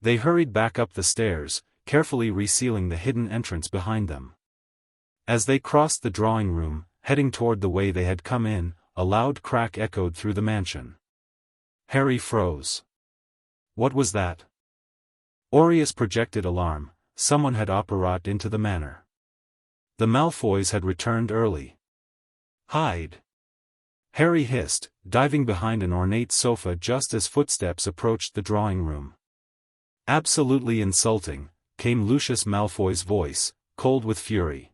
A: They hurried back up the stairs, carefully resealing the hidden entrance behind them. As they crossed the drawing room, heading toward the way they had come in, a loud crack echoed through the mansion. Harry froze. What was that? Aureus projected alarm. Someone had operated into the manor. The Malfoys had returned early. Hide! Harry hissed, diving behind an ornate sofa just as footsteps approached the drawing room. Absolutely insulting, came Lucius Malfoy's voice, cold with fury.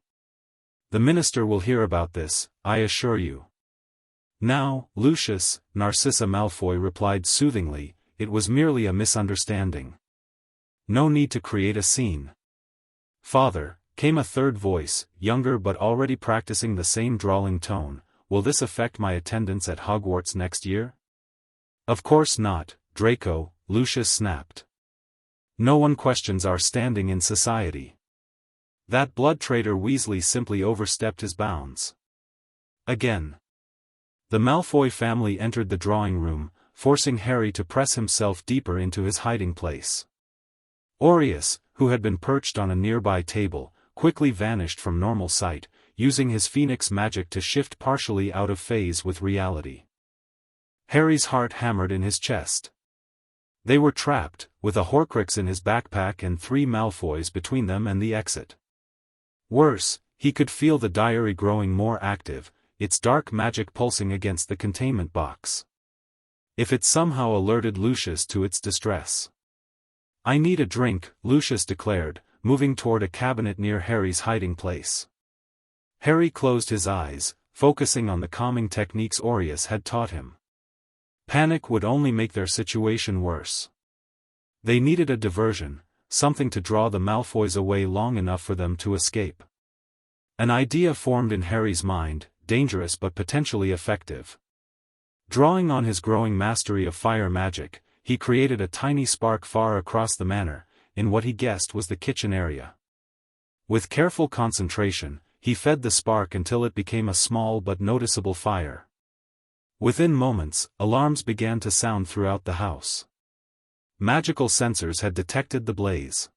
A: The minister will hear about this, I assure you. Now, Lucius, Narcissa Malfoy replied soothingly, it was merely a misunderstanding. No need to create a scene. Father, came a third voice, younger but already practicing the same drawling tone, will this affect my attendance at Hogwarts next year? Of course not, Draco, Lucius snapped. No one questions our standing in society. That blood traitor Weasley simply overstepped his bounds. Again. The Malfoy family entered the drawing room, forcing Harry to press himself deeper into his hiding place. Aureus, who had been perched on a nearby table, quickly vanished from normal sight, using his phoenix magic to shift partially out of phase with reality. Harry's heart hammered in his chest. They were trapped, with a Horcrux in his backpack and 3 Malfoys between them and the exit. Worse, he could feel the diary growing more active, its dark magic pulsing against the containment box. If it somehow alerted Lucius to its distress. I need a drink, Lucius declared, moving toward a cabinet near Harry's hiding place. Harry closed his eyes, focusing on the calming techniques Aureus had taught him. Panic would only make their situation worse. They needed a diversion, something to draw the Malfoys away long enough for them to escape. An idea formed in Harry's mind, dangerous but potentially effective. Drawing on his growing mastery of fire magic, he created a tiny spark far across the manor, in what he guessed was the kitchen area. With careful concentration, he fed the spark until it became a small but noticeable fire. Within moments, alarms began to sound throughout the house. Magical sensors had detected the blaze.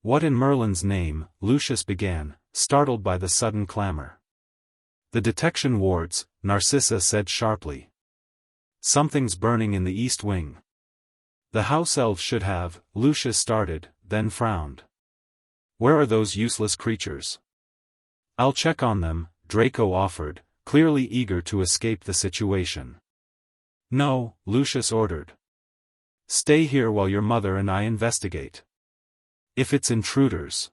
A: What in Merlin's name, Lucius began, startled by the sudden clamor. The detection wards, Narcissa said sharply. Something's burning in the east wing. The house elves should have, Lucius started, then frowned. Where are those useless creatures? I'll check on them, Draco offered, clearly eager to escape the situation. No, Lucius ordered. Stay here while your mother and I investigate. If it's intruders.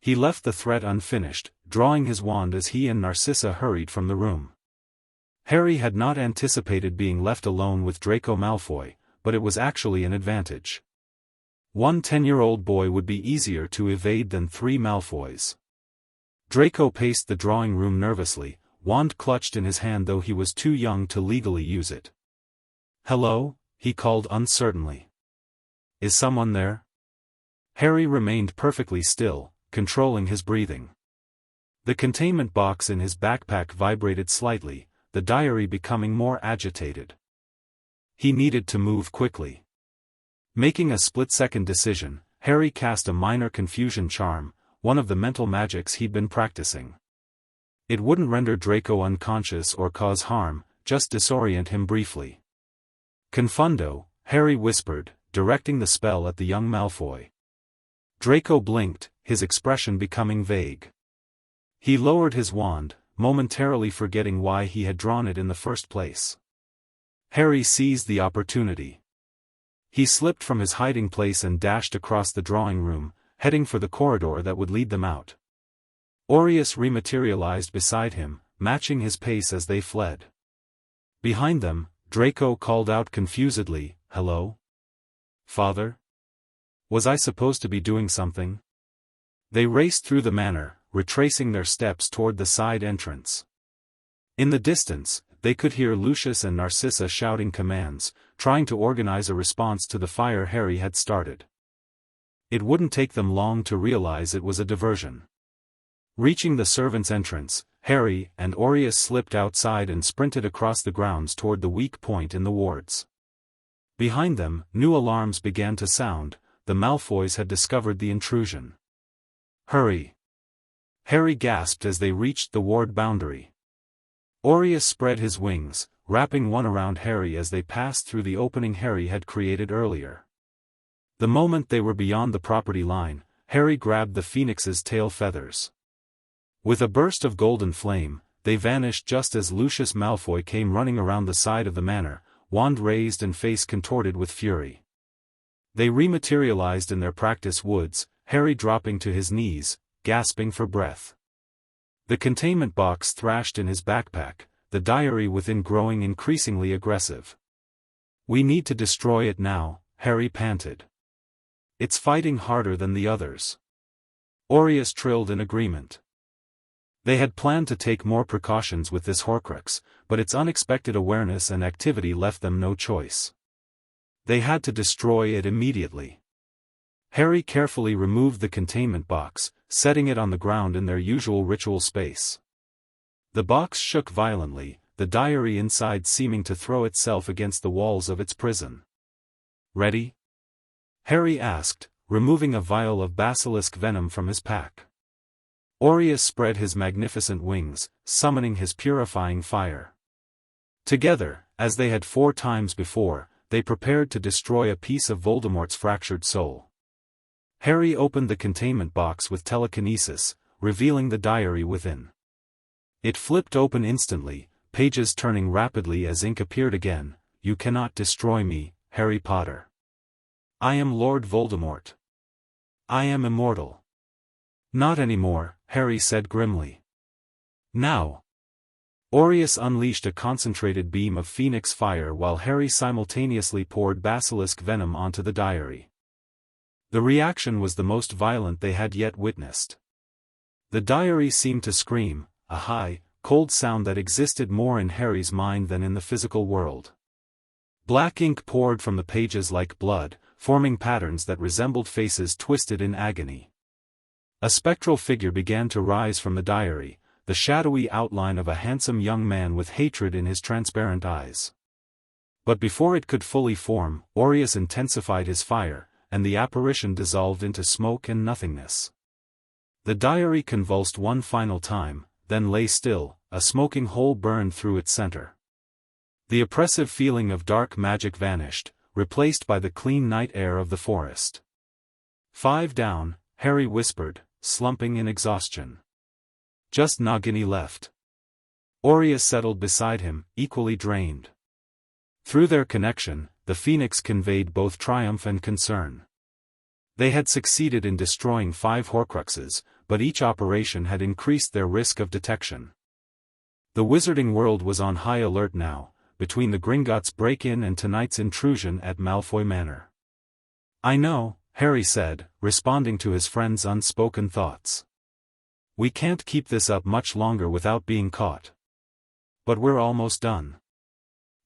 A: He left the threat unfinished, drawing his wand as he and Narcissa hurried from the room. Harry had not anticipated being left alone with Draco Malfoy, but it was actually an advantage. One 10-year-old boy would be easier to evade than 3 Malfoys. Draco paced the drawing room nervously, wand clutched in his hand though he was too young to legally use it. Hello? He called uncertainly. Is someone there? Harry remained perfectly still, controlling his breathing. The containment box in his backpack vibrated slightly, the diary becoming more agitated. He needed to move quickly. Making a split-second decision, Harry cast a minor confusion charm, one of the mental magics he'd been practicing. It wouldn't render Draco unconscious or cause harm, just disorient him briefly. Confundo, Harry whispered, directing the spell at the young Malfoy. Draco blinked, his expression becoming vague. He lowered his wand, momentarily forgetting why he had drawn it in the first place. Harry seized the opportunity. He slipped from his hiding place and dashed across the drawing room, heading for the corridor that would lead them out. Aureus rematerialized beside him, matching his pace as they fled. Behind them, Draco called out confusedly, "Hello? Father? Was I supposed to be doing something?" They raced through the manor, retracing their steps toward the side entrance. In the distance, they could hear Lucius and Narcissa shouting commands, trying to organize a response to the fire Harry had started. It wouldn't take them long to realize it was a diversion. Reaching the servants' entrance, Harry and Aureus slipped outside and sprinted across the grounds toward the weak point in the wards. Behind them, new alarms began to sound, the Malfoys had discovered the intrusion. Hurry! Harry gasped as they reached the ward boundary. Aureus spread his wings, wrapping one around Harry as they passed through the opening Harry had created earlier. The moment they were beyond the property line, Harry grabbed the phoenix's tail feathers. With a burst of golden flame, they vanished just as Lucius Malfoy came running around the side of the manor, wand raised and face contorted with fury. They rematerialized in their practice woods, Harry dropping to his knees, gasping for breath. The containment box thrashed in his backpack, the diary within growing increasingly aggressive. "We need to destroy it now," Harry panted. "It's fighting harder than the others." Aureus trilled in agreement. They had planned to take more precautions with this Horcrux, but its unexpected awareness and activity left them no choice. They had to destroy it immediately. Harry carefully removed the containment box, setting it on the ground in their usual ritual space. The box shook violently, the diary inside seeming to throw itself against the walls of its prison. "Ready?" Harry asked, removing a vial of basilisk venom from his pack. Aureus spread his magnificent wings, summoning his purifying fire. Together, as they had 4 times before, they prepared to destroy a piece of Voldemort's fractured soul. Harry opened the containment box with telekinesis, revealing the diary within. It flipped open instantly, pages turning rapidly as ink appeared again. "You cannot destroy me, Harry Potter. I am Lord Voldemort. I am immortal." "Not anymore," Harry said grimly. "Now." Aureus unleashed a concentrated beam of phoenix fire while Harry simultaneously poured basilisk venom onto the diary. The reaction was the most violent they had yet witnessed. The diary seemed to scream, a high, cold sound that existed more in Harry's mind than in the physical world. Black ink poured from the pages like blood, forming patterns that resembled faces twisted in agony. A spectral figure began to rise from the diary, the shadowy outline of a handsome young man with hatred in his transparent eyes. But before it could fully form, Aureus intensified his fire, and the apparition dissolved into smoke and nothingness. The diary convulsed one final time, then lay still, a smoking hole burned through its center. The oppressive feeling of dark magic vanished, replaced by the clean night air of the forest. "5 down," Harry whispered, slumping in exhaustion. "Just Nagini left." Aureus settled beside him, equally drained. Through their connection, the Phoenix conveyed both triumph and concern. They had succeeded in destroying 5 Horcruxes, but each operation had increased their risk of detection. The wizarding world was on high alert now, between the Gringotts break-in and tonight's intrusion at Malfoy Manor. "I know," Harry said, responding to his friend's unspoken thoughts. "We can't keep this up much longer without being caught. But we're almost done.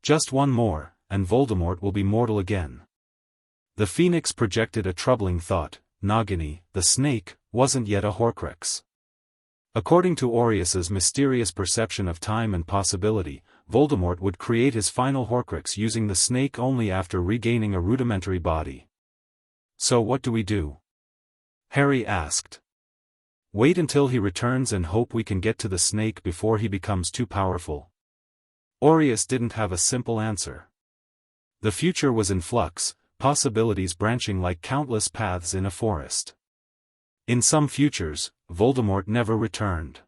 A: Just one more, and Voldemort will be mortal again." The Phoenix projected a troubling thought: Nagini, the snake, wasn't yet a Horcrux. According to Aureus's mysterious perception of time and possibility, Voldemort would create his final Horcrux using the snake only after regaining a rudimentary body. "So what do we do?" Harry asked. "Wait until he returns and hope we can get to the snake before he becomes too powerful." Aureus didn't have a simple answer. The future was in flux, possibilities branching like countless paths in a forest. In some futures, Voldemort never returned.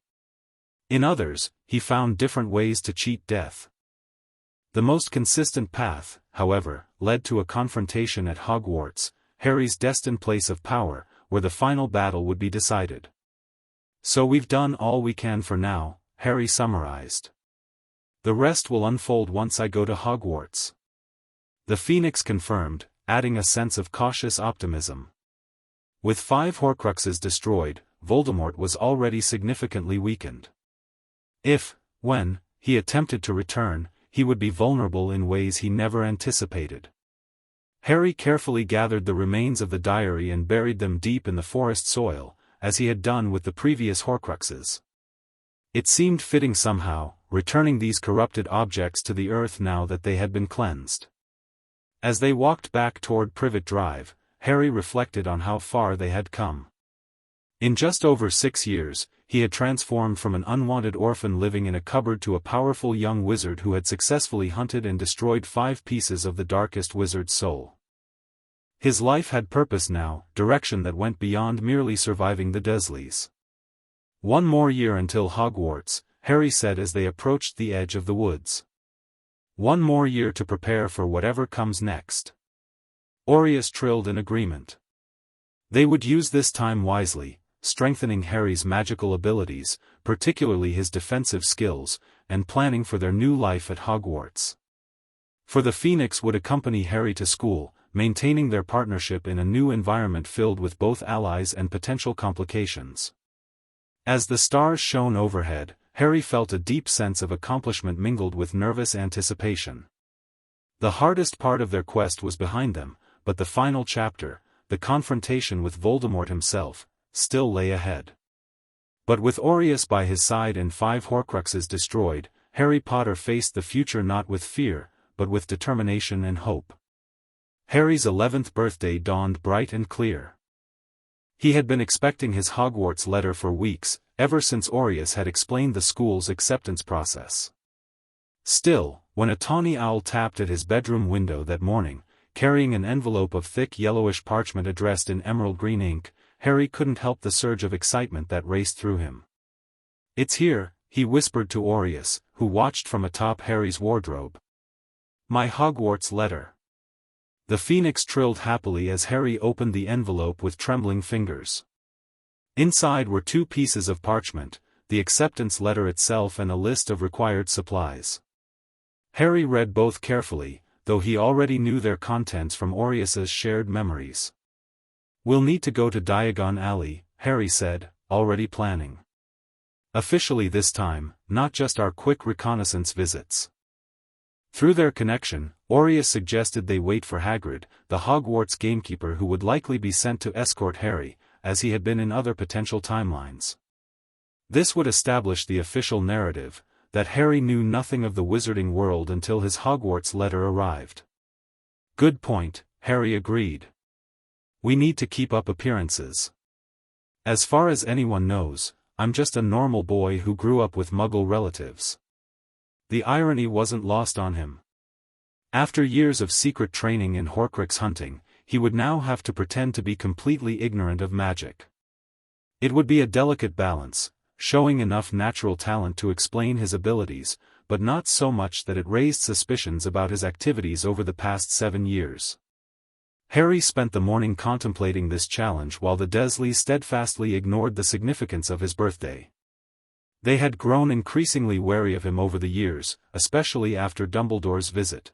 A: In others, he found different ways to cheat death. The most consistent path, however, led to a confrontation at Hogwarts, Harry's destined place of power, where the final battle would be decided. "So we've done all we can for now," Harry summarized. "The rest will unfold once I go to Hogwarts." The Phoenix confirmed, adding a sense of cautious optimism. With 5 Horcruxes destroyed, Voldemort was already significantly weakened. When he attempted to return, he would be vulnerable in ways he never anticipated. Harry carefully gathered the remains of the diary and buried them deep in the forest soil, as he had done with the previous Horcruxes. It seemed fitting somehow, returning these corrupted objects to the earth now that they had been cleansed. As they walked back toward Privet Drive, Harry reflected on how far they had come. In just over 6 years, he had transformed from an unwanted orphan living in a cupboard to a powerful young wizard who had successfully hunted and destroyed 5 pieces of the darkest wizard's soul. His life had purpose now, direction that went beyond merely surviving the Dursleys. "One more year until Hogwarts," Harry said as they approached the edge of the woods. "One more year to prepare for whatever comes next." Aureus trilled in agreement. They would use this time wisely, strengthening Harry's magical abilities, particularly his defensive skills, and planning for their new life at Hogwarts. For the Phoenix would accompany Harry to school, maintaining their partnership in a new environment filled with both allies and potential complications. As the stars shone overhead, Harry felt a deep sense of accomplishment mingled with nervous anticipation. The hardest part of their quest was behind them, but the final chapter, the confrontation with Voldemort himself, still lay ahead. But with Aureus by his side and 5 Horcruxes destroyed, Harry Potter faced the future not with fear, but with determination and hope. Harry's 11th birthday dawned bright and clear. He had been expecting his Hogwarts letter for weeks, ever since Aureus had explained the school's acceptance process. Still, when a tawny owl tapped at his bedroom window that morning, carrying an envelope of thick yellowish parchment addressed in emerald green ink, Harry couldn't help the surge of excitement that raced through him. "It's here," he whispered to Aureus, who watched from atop Harry's wardrobe. "My Hogwarts letter." The Phoenix trilled happily as Harry opened the envelope with trembling fingers. Inside were 2 pieces of parchment, the acceptance letter itself and a list of required supplies. Harry read both carefully, though he already knew their contents from Aureus's shared memories. "We'll need to go to Diagon Alley," Harry said, already planning. "Officially this time, not just our quick reconnaissance visits." Through their connection, Aureus suggested they wait for Hagrid, the Hogwarts gamekeeper who would likely be sent to escort Harry, as he had been in other potential timelines. This would establish the official narrative, that Harry knew nothing of the wizarding world until his Hogwarts letter arrived. "Good point," Harry agreed. "We need to keep up appearances. As far as anyone knows, I'm just a normal boy who grew up with Muggle relatives." The irony wasn't lost on him. After years of secret training in Horcrux hunting, he would now have to pretend to be completely ignorant of magic. It would be a delicate balance, showing enough natural talent to explain his abilities, but not so much that it raised suspicions about his activities over the past 7 years. Harry spent the morning contemplating this challenge while the Dursleys steadfastly ignored the significance of his birthday. They had grown increasingly wary of him over the years, especially after Dumbledore's visit.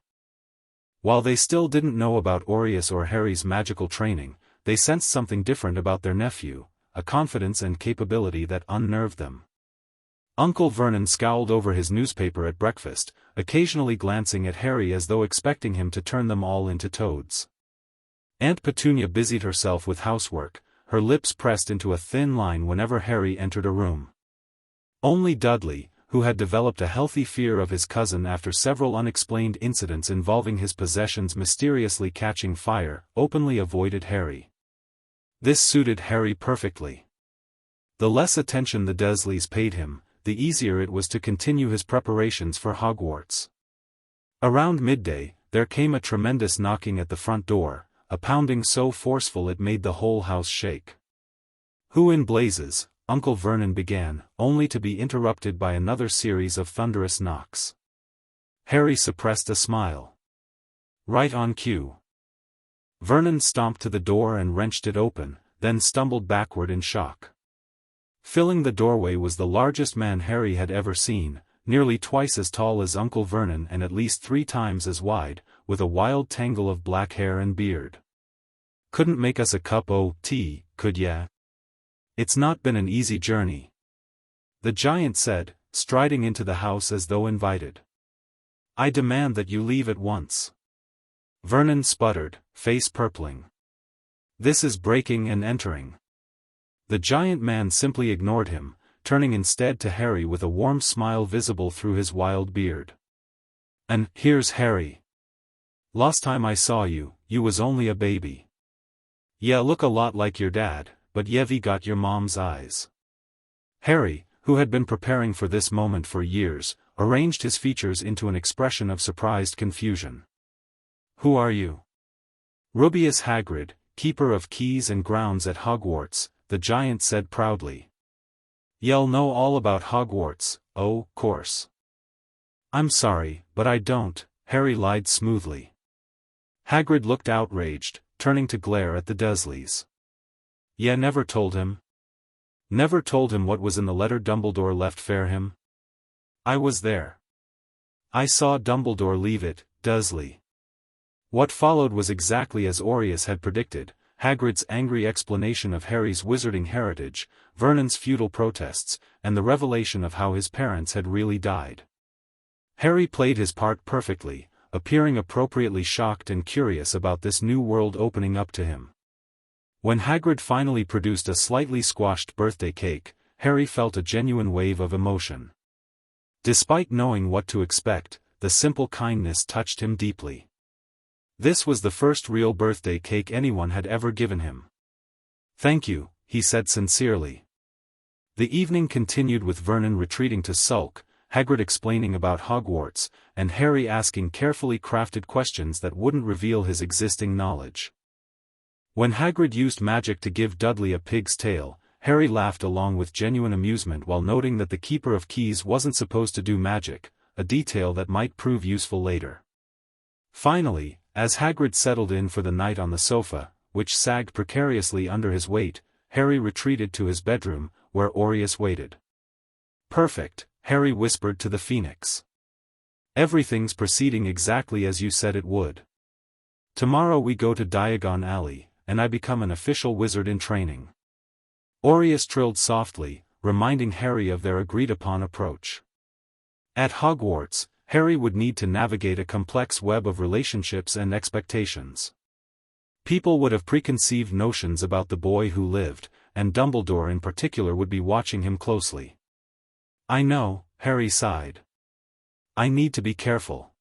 A: While they still didn't know about Aureus or Harry's magical training, they sensed something different about their nephew, a confidence and capability that unnerved them. Uncle Vernon scowled over his newspaper at breakfast, occasionally glancing at Harry as though expecting him to turn them all into toads. Aunt Petunia busied herself with housework, her lips pressed into a thin line whenever Harry entered a room. Only Dudley, who had developed a healthy fear of his cousin after several unexplained incidents involving his possessions mysteriously catching fire, openly avoided Harry. This suited Harry perfectly. The less attention the Dursleys paid him, the easier it was to continue his preparations for Hogwarts. Around midday, there came a tremendous knocking at the front door, a pounding so forceful it made the whole house shake. "Who in blazes?" Uncle Vernon began, only to be interrupted by another series of thunderous knocks. Harry suppressed a smile. Right on cue. Vernon stomped to the door and wrenched it open, then stumbled backward in shock. Filling the doorway was the largest man Harry had ever seen, nearly twice as tall as Uncle Vernon and at least 3 times as wide, with a wild tangle of black hair and beard. "Couldn't make us a cup o' tea, could ya? It's not been an easy journey," the giant said, striding into the house as though invited. "I demand that you leave at once." Vernon sputtered, face purpling. "This is breaking and entering." The giant man simply ignored him, turning instead to Harry with a warm smile visible through his wild beard. "And here's Harry. Last time I saw you, you was only a baby. Yeah, look a lot like your dad, but ye've got your mom's eyes." Harry, who had been preparing for this moment for years, arranged his features into an expression of surprised confusion. "Who are you?" "Rubeus Hagrid, keeper of keys and grounds at Hogwarts," the giant said proudly. "You'll know all about Hogwarts, course." "I'm sorry, but I don't," Harry lied smoothly. Hagrid looked outraged, turning to glare at the Dursleys. "Ya never told him?" "Never told him what was in the letter Dumbledore left for him?" "I was there. I saw Dumbledore leave it, Dursley." What followed was exactly as Aureus had predicted: Hagrid's angry explanation of Harry's wizarding heritage, Vernon's futile protests, and the revelation of how his parents had really died. Harry played his part perfectly, appearing appropriately shocked and curious about this new world opening up to him. When Hagrid finally produced a slightly squashed birthday cake, Harry felt a genuine wave of emotion. Despite knowing what to expect, the simple kindness touched him deeply. This was the first real birthday cake anyone had ever given him. "Thank you," he said sincerely. The evening continued with Vernon retreating to sulk, Hagrid explaining about Hogwarts, and Harry asking carefully crafted questions that wouldn't reveal his existing knowledge. When Hagrid used magic to give Dudley a pig's tail, Harry laughed along with genuine amusement while noting that the Keeper of Keys wasn't supposed to do magic, a detail that might prove useful later. Finally, as Hagrid settled in for the night on the sofa, which sagged precariously under his weight, Harry retreated to his bedroom, where Aureus waited. "Perfect," Harry whispered to the Phoenix. "Everything's proceeding exactly as you said it would. Tomorrow we go to Diagon Alley, and I become an official wizard in training." Aureus trilled softly, reminding Harry of their agreed-upon approach. At Hogwarts, Harry would need to navigate a complex web of relationships and expectations. People would have preconceived notions about the boy who lived, and Dumbledore in particular would be watching him closely. "I know," Harry sighed. "I need to be careful.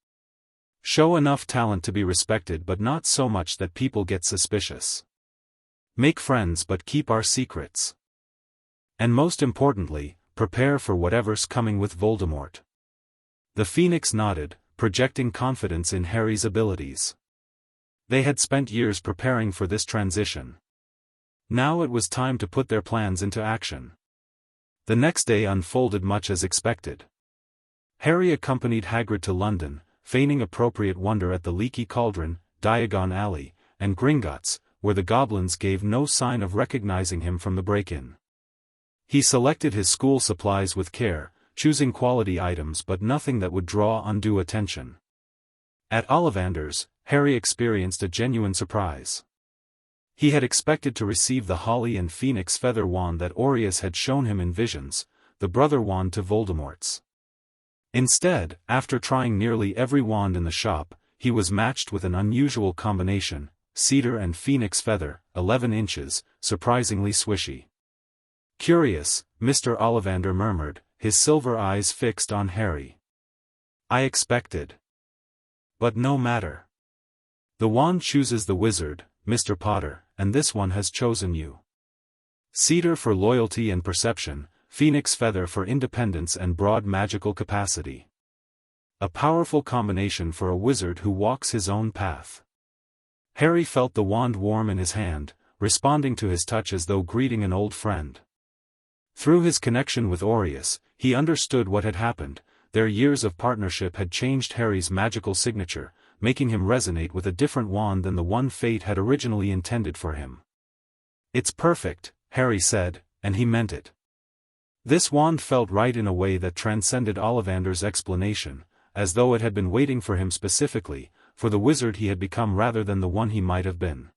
A: Show enough talent to be respected but not so much that people get suspicious. Make friends but keep our secrets. And most importantly, prepare for whatever's coming with Voldemort." The Phoenix nodded, projecting confidence in Harry's abilities. They had spent years preparing for this transition. Now it was time to put their plans into action. The next day unfolded much as expected. Harry accompanied Hagrid to London, feigning appropriate wonder at the Leaky Cauldron, Diagon Alley, and Gringotts, where the goblins gave no sign of recognizing him from the break-in. He selected his school supplies with care, choosing quality items but nothing that would draw undue attention. At Ollivander's, Harry experienced a genuine surprise. He had expected to receive the Holly and Phoenix feather wand that Aureus had shown him in visions, the brother wand to Voldemort's. Instead, after trying nearly every wand in the shop, he was matched with an unusual combination: cedar and phoenix feather, 11 inches, surprisingly swishy. "Curious," Mr. Ollivander murmured, his silver eyes fixed on Harry. "I expected. But no matter. The wand chooses the wizard, Mr. Potter, and this one has chosen you. Cedar for loyalty and perception, Phoenix feather for independence and broad magical capacity. A powerful combination for a wizard who walks his own path." Harry felt the wand warm in his hand, responding to his touch as though greeting an old friend. Through his connection with Aureus, he understood what had happened. Their years of partnership had changed Harry's magical signature, making him resonate with a different wand than the one fate had originally intended for him. "It's perfect," Harry said, and he meant it. This wand felt right in a way that transcended Ollivander's explanation, as though it had been waiting for him specifically, for the wizard he had become rather than the one he might have been.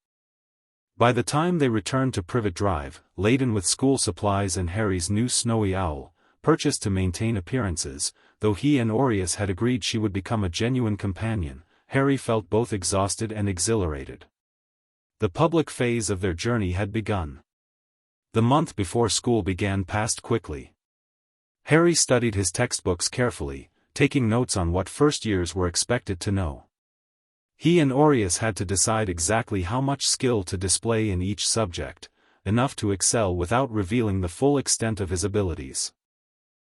A: By the time they returned to Privet Drive, laden with school supplies and Harry's new snowy owl, purchased to maintain appearances, though he and Aureus had agreed she would become a genuine companion, Harry felt both exhausted and exhilarated. The public phase of their journey had begun. The month before school began passed quickly. Harry studied his textbooks carefully, taking notes on what first years were expected to know. He and Aureus had to decide exactly how much skill to display in each subject, enough to excel without revealing the full extent of his abilities.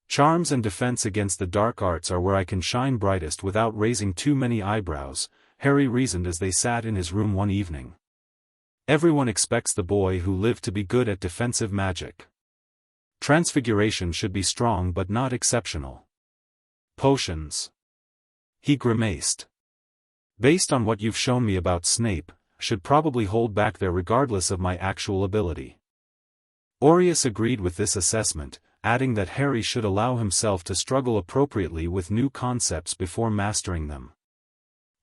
A: Charms and defense against the dark arts are where I can shine brightest without raising too many eyebrows, Harry reasoned as they sat in his room one evening. Everyone expects the boy who lived to be good at defensive magic. Transfiguration should be strong but not exceptional. Potions. He grimaced. Based on what you've shown me about Snape, I should probably hold back there regardless of my actual ability. Aureus agreed with this assessment, adding that Harry should allow himself to struggle appropriately with new concepts before mastering them.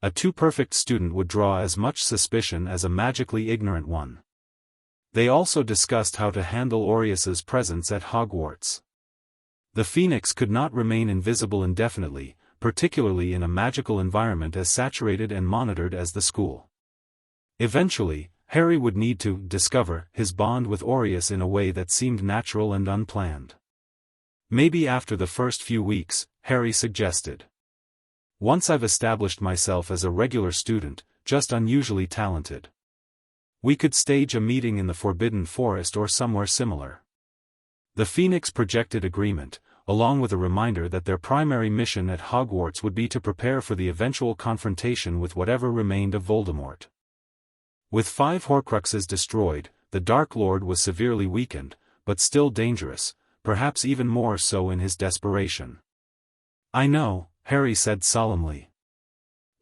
A: A too perfect student would draw as much suspicion as a magically ignorant one. They also discussed how to handle Aureus's presence at Hogwarts. The Phoenix could not remain invisible indefinitely, particularly in a magical environment as saturated and monitored as the school. Eventually, Harry would need to discover his bond with Aureus in a way that seemed natural and unplanned. Maybe after the first few weeks, Harry suggested. Once I've established myself as a regular student, just unusually talented. We could stage a meeting in the Forbidden Forest or somewhere similar. The Phoenix projected agreement, along with a reminder that their primary mission at Hogwarts would be to prepare for the eventual confrontation with whatever remained of Voldemort. With 5 Horcruxes destroyed, the Dark Lord was severely weakened, but still dangerous, perhaps even more so in his desperation. I know, Harry said solemnly.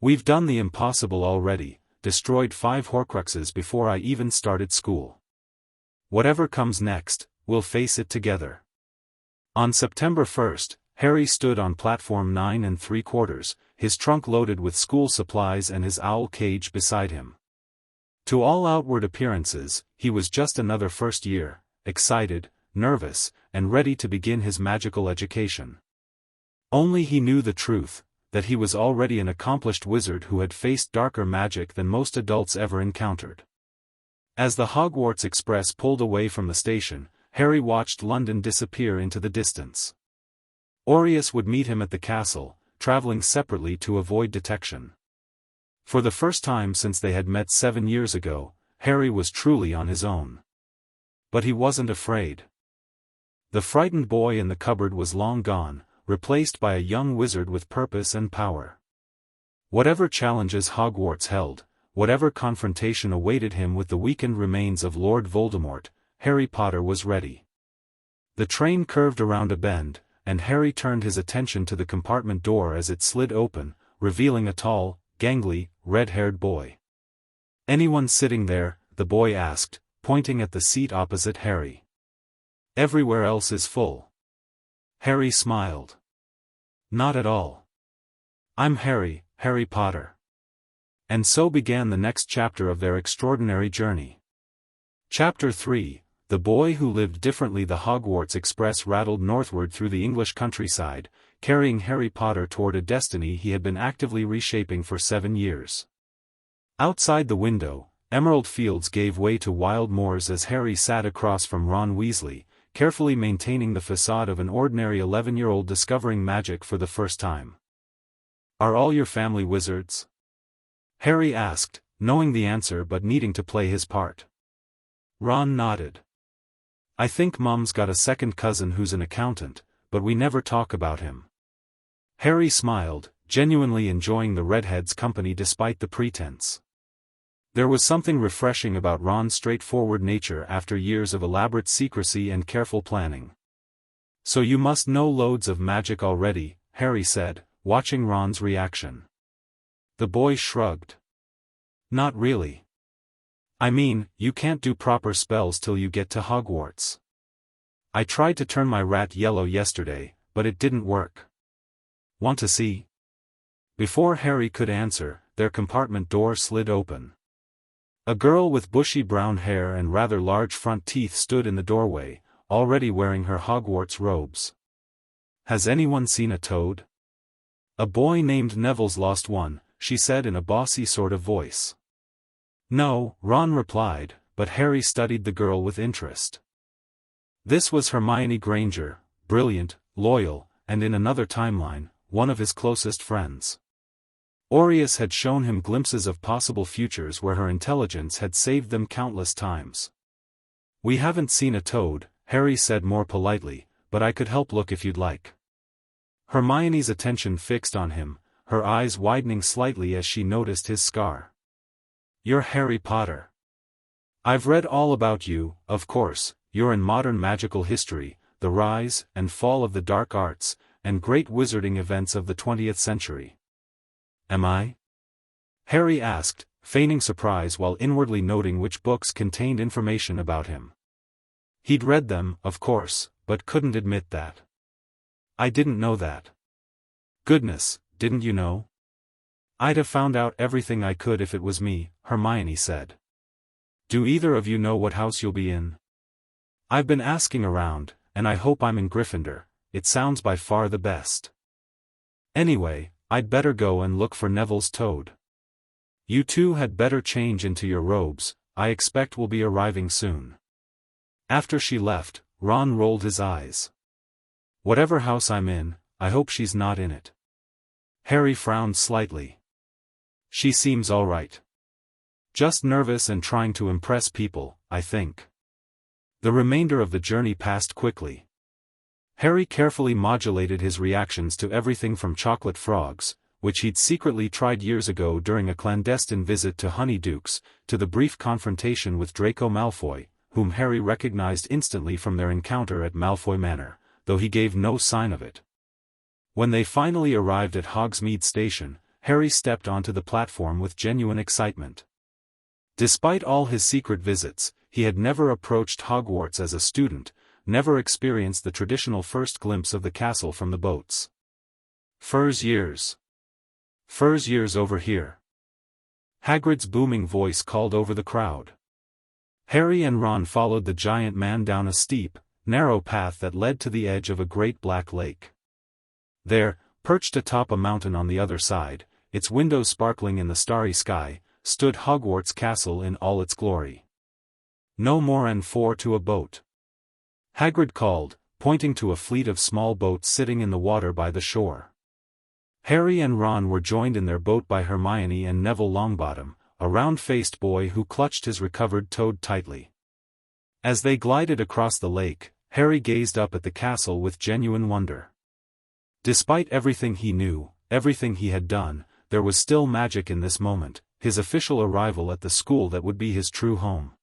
A: We've done the impossible already, destroyed 5 Horcruxes before I even started school. Whatever comes next, we'll face it together. On September 1st, Harry stood on platform 9 3/4, his trunk loaded with school supplies and his owl cage beside him. To all outward appearances, he was just another first year, excited, nervous, and ready to begin his magical education. Only he knew the truth, that he was already an accomplished wizard who had faced darker magic than most adults ever encountered. As the Hogwarts Express pulled away from the station, Harry watched London disappear into the distance. Aureus would meet him at the castle, traveling separately to avoid detection. For the first time since they had met 7 years ago, Harry was truly on his own. But he wasn't afraid. The frightened boy in the cupboard was long gone, replaced by a young wizard with purpose and power. Whatever challenges Hogwarts held, whatever confrontation awaited him with the weakened remains of Lord Voldemort, Harry Potter was ready. The train curved around a bend, and Harry turned his attention to the compartment door as it slid open, revealing a tall, gangly, red-haired boy. Anyone sitting there? The boy asked, pointing at the seat opposite Harry. Everywhere else is full. Harry smiled. Not at all. I'm Harry, Harry Potter. And so began the next chapter of their extraordinary journey. Chapter 3, The Boy Who Lived Differently. The Hogwarts Express rattled northward through the English countryside, carrying Harry Potter toward a destiny he had been actively reshaping for 7 years. Outside the window, emerald fields gave way to wild moors as Harry sat across from Ron Weasley, carefully maintaining the facade of an ordinary 11-year-old discovering magic for the first time. Are all your family wizards? Harry asked, knowing the answer but needing to play his part. Ron nodded. I think Mum's got a second cousin who's an accountant, but we never talk about him. Harry smiled, genuinely enjoying the redhead's company despite the pretense. There was something refreshing about Ron's straightforward nature after years of elaborate secrecy and careful planning. So you must know loads of magic already, Harry said, watching Ron's reaction. The boy shrugged. Not really. I mean, you can't do proper spells till you get to Hogwarts. I tried to turn my rat yellow yesterday, but it didn't work. Want to see? Before Harry could answer, their compartment door slid open. A girl with bushy brown hair and rather large front teeth stood in the doorway, already wearing her Hogwarts robes. Has anyone seen a toad? A boy named Neville's lost one, she said in a bossy sort of voice. No, Ron replied, but Harry studied the girl with interest. This was Hermione Granger, brilliant, loyal, and in another timeline, one of his closest friends. Aureus had shown him glimpses of possible futures where her intelligence had saved them countless times. "We haven't seen a toad," Harry said more politely, "but I could help look if you'd like." Hermione's attention fixed on him, her eyes widening slightly as she noticed his scar. "You're Harry Potter. I've read all about you, of course. You're in modern magical history, the rise and fall of the dark arts, and great wizarding events of the 20th century. Am I?" Harry asked, feigning surprise while inwardly noting which books contained information about him. He'd read them, of course, but couldn't admit that. "I didn't know that." "Goodness, didn't you know?" "I'd have found out everything I could if it was me," Hermione said. "Do either of you know what house you'll be in?" "I've been asking around, and I hope I'm in Gryffindor. It sounds by far the best. Anyway, I'd better go and look for Neville's toad. You two had better change into your robes, I expect we'll be arriving soon." After she left, Ron rolled his eyes. "Whatever house I'm in, I hope she's not in it." Harry frowned slightly. "She seems all right. Just nervous and trying to impress people, I think." The remainder of the journey passed quickly. Harry carefully modulated his reactions to everything from chocolate frogs, which he'd secretly tried years ago during a clandestine visit to Honeydukes, to the brief confrontation with Draco Malfoy, whom Harry recognized instantly from their encounter at Malfoy Manor, though he gave no sign of it. When they finally arrived at Hogsmeade Station, Harry stepped onto the platform with genuine excitement. Despite all his secret visits, he had never approached Hogwarts as a student, never experienced the traditional first glimpse of the castle from the boats. "Furs years over here," Hagrid's booming voice called over the crowd. Harry and Ron followed the giant man down a steep, narrow path that led to the edge of a great black lake. There, perched atop a mountain on the other side, its windows sparkling in the starry sky, stood Hogwarts Castle in all its glory. "No more and 4 to a boat," Hagrid called, pointing to a fleet of small boats sitting in the water by the shore. Harry and Ron were joined in their boat by Hermione and Neville Longbottom, a round-faced boy who clutched his recovered toad tightly. As they glided across the lake, Harry gazed up at the castle with genuine wonder. Despite everything he knew, everything he had done, there was still magic in this moment, his official arrival at the school that would be his true home.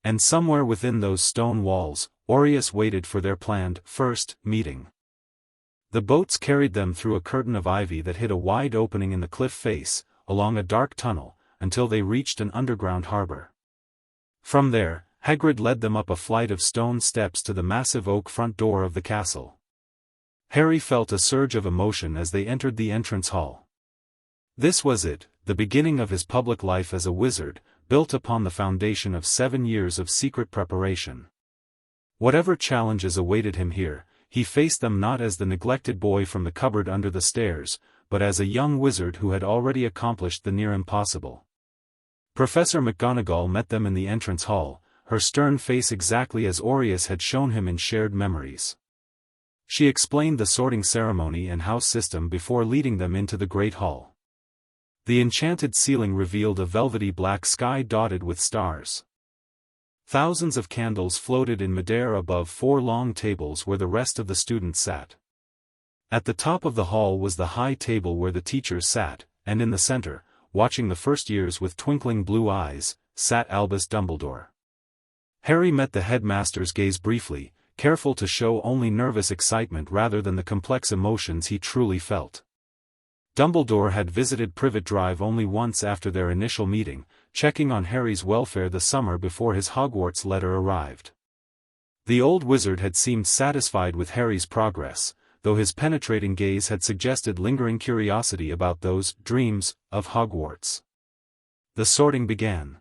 A: And somewhere within those stone walls, Aureus waited for their planned first meeting. The boats carried them through a curtain of ivy that hid a wide opening in the cliff face, along a dark tunnel, until they reached an underground harbor. From there, Hagrid led them up a flight of stone steps to the massive oak front door of the castle. Harry felt a surge of emotion as they entered the entrance hall. This was it, the beginning of his public life as a wizard, built upon the foundation of 7 years of secret preparation. Whatever challenges awaited him here, he faced them not as the neglected boy from the cupboard under the stairs, but as a young wizard who had already accomplished the near impossible. Professor McGonagall met them in the entrance hall, her stern face exactly as Aureus had shown him in shared memories. She explained the sorting ceremony and house system before leading them into the great hall. The enchanted ceiling revealed a velvety black sky dotted with stars. Thousands of candles floated in midair above 4 long tables where the rest of the students sat. At the top of the hall was the high table where the teachers sat, and in the center, watching the first years with twinkling blue eyes, sat Albus Dumbledore. Harry met the headmaster's gaze briefly, careful to show only nervous excitement rather than the complex emotions he truly felt. Dumbledore had visited Privet Drive only once after their initial meeting, checking on Harry's welfare the summer before his Hogwarts letter arrived. The old wizard had seemed satisfied with Harry's progress, though his penetrating gaze had suggested lingering curiosity about those dreams of Hogwarts. The sorting began.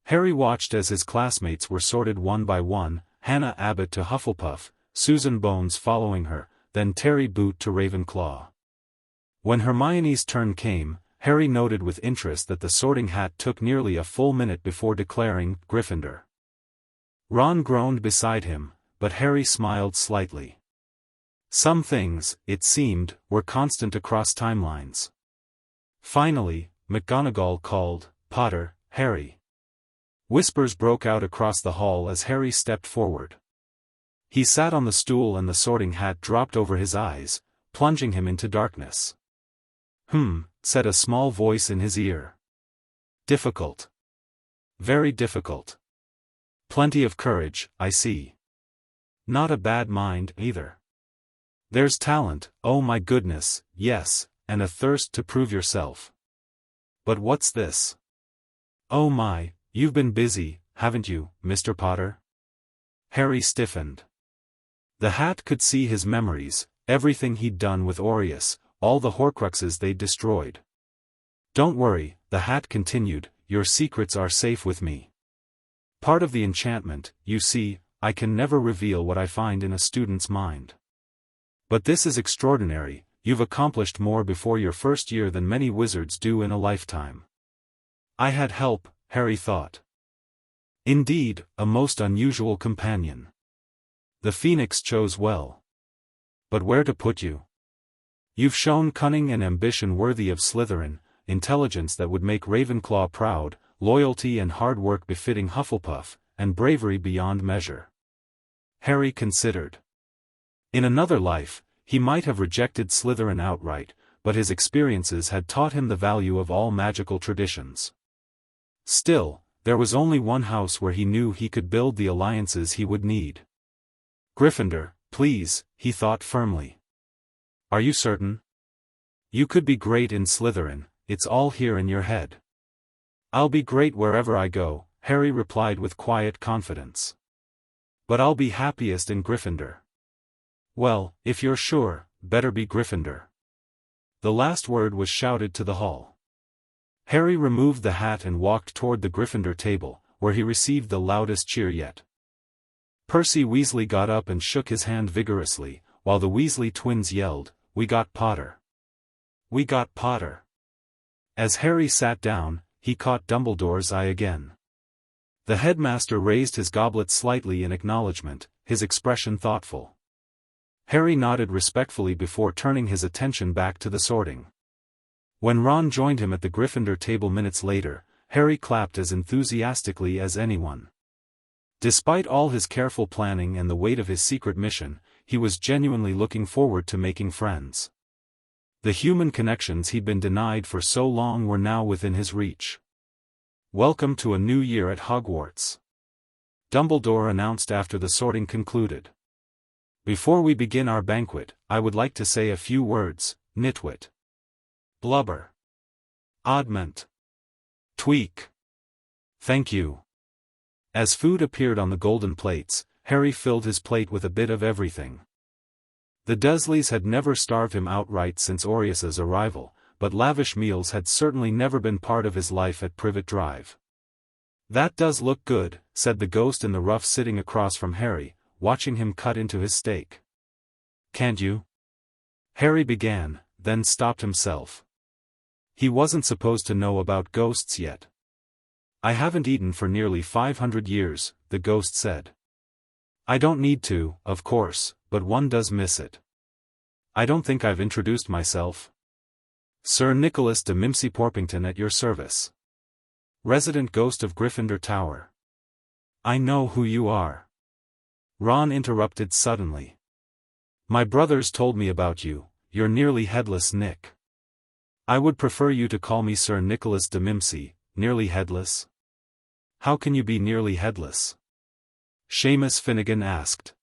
A: Harry watched as his classmates were sorted one by one, Hannah Abbott to Hufflepuff, Susan Bones following her, then Terry Boot to Ravenclaw. When Hermione's turn came, Harry noted with interest that the sorting hat took nearly a full minute before declaring Gryffindor. Ron groaned beside him, but Harry smiled slightly. Some things, it seemed, were constant across timelines. Finally, McGonagall called, "Potter, Harry." Whispers broke out across the hall as Harry stepped forward. He sat on the stool and the sorting hat dropped over his eyes, plunging him into darkness. Said a small voice in his ear. Difficult. Very difficult. Plenty of courage, I see. Not a bad mind, either. There's talent, oh my goodness, yes, and a thirst to prove yourself. But what's this? Oh my, you've been busy, haven't you, Mr. Potter? Harry stiffened. The hat could see his memories, everything he'd done with Aureus, all the Horcruxes they'd destroyed. Don't worry, the hat continued, your secrets are safe with me. Part of the enchantment, you see, I can never reveal what I find in a student's mind. But this is extraordinary, you've accomplished more before your first year than many wizards do in a lifetime. I had help, Harry thought. Indeed, a most unusual companion. The Phoenix chose well. But where to put you? You've shown cunning and ambition worthy of Slytherin, intelligence that would make Ravenclaw proud, loyalty and hard work befitting Hufflepuff, and bravery beyond measure. Harry considered. In another life, he might have rejected Slytherin outright, but his experiences had taught him the value of all magical traditions. Still, there was only one house where he knew he could build the alliances he would need. Gryffindor, please, he thought firmly. Are you certain? You could be great in Slytherin, it's all here in your head. I'll be great wherever I go, Harry replied with quiet confidence. But I'll be happiest in Gryffindor. Well, if you're sure, better be Gryffindor. The last word was shouted to the hall. Harry removed the hat and walked toward the Gryffindor table, where he received the loudest cheer yet. Percy Weasley got up and shook his hand vigorously, while the Weasley twins yelled, "We got Potter! We got Potter!" As Harry sat down, he caught Dumbledore's eye again. The headmaster raised his goblet slightly in acknowledgement, his expression thoughtful. Harry nodded respectfully before turning his attention back to the sorting. When Ron joined him at the Gryffindor table minutes later, Harry clapped as enthusiastically as anyone. Despite all his careful planning and the weight of his secret mission, he was genuinely looking forward to making friends. The human connections he'd been denied for so long were now within his reach. Welcome to a new year at Hogwarts, Dumbledore announced after the sorting concluded. Before we begin our banquet, I would like to say a few words, nitwit. Blubber. Oddment. Tweak. Thank you. As food appeared on the golden plates, Harry filled his plate with a bit of everything. The Dursleys had never starved him outright since Aureus's arrival, but lavish meals had certainly never been part of his life at Privet Drive. That does look good, said the ghost in the ruff sitting across from Harry, watching him cut into his steak. Can't you? Harry began, then stopped himself. He wasn't supposed to know about ghosts yet. I haven't eaten for nearly 500 years, the ghost said. I don't need to, of course, but one does miss it. I don't think I've introduced myself. Sir Nicholas de Mimsy Porpington at your service. Resident Ghost of Gryffindor Tower. I know who you are. Ron interrupted suddenly. My brothers told me about you, you're nearly headless Nick. I would prefer you to call me Sir Nicholas de Mimsy, nearly headless. How can you be nearly headless? Seamus Finnegan asked.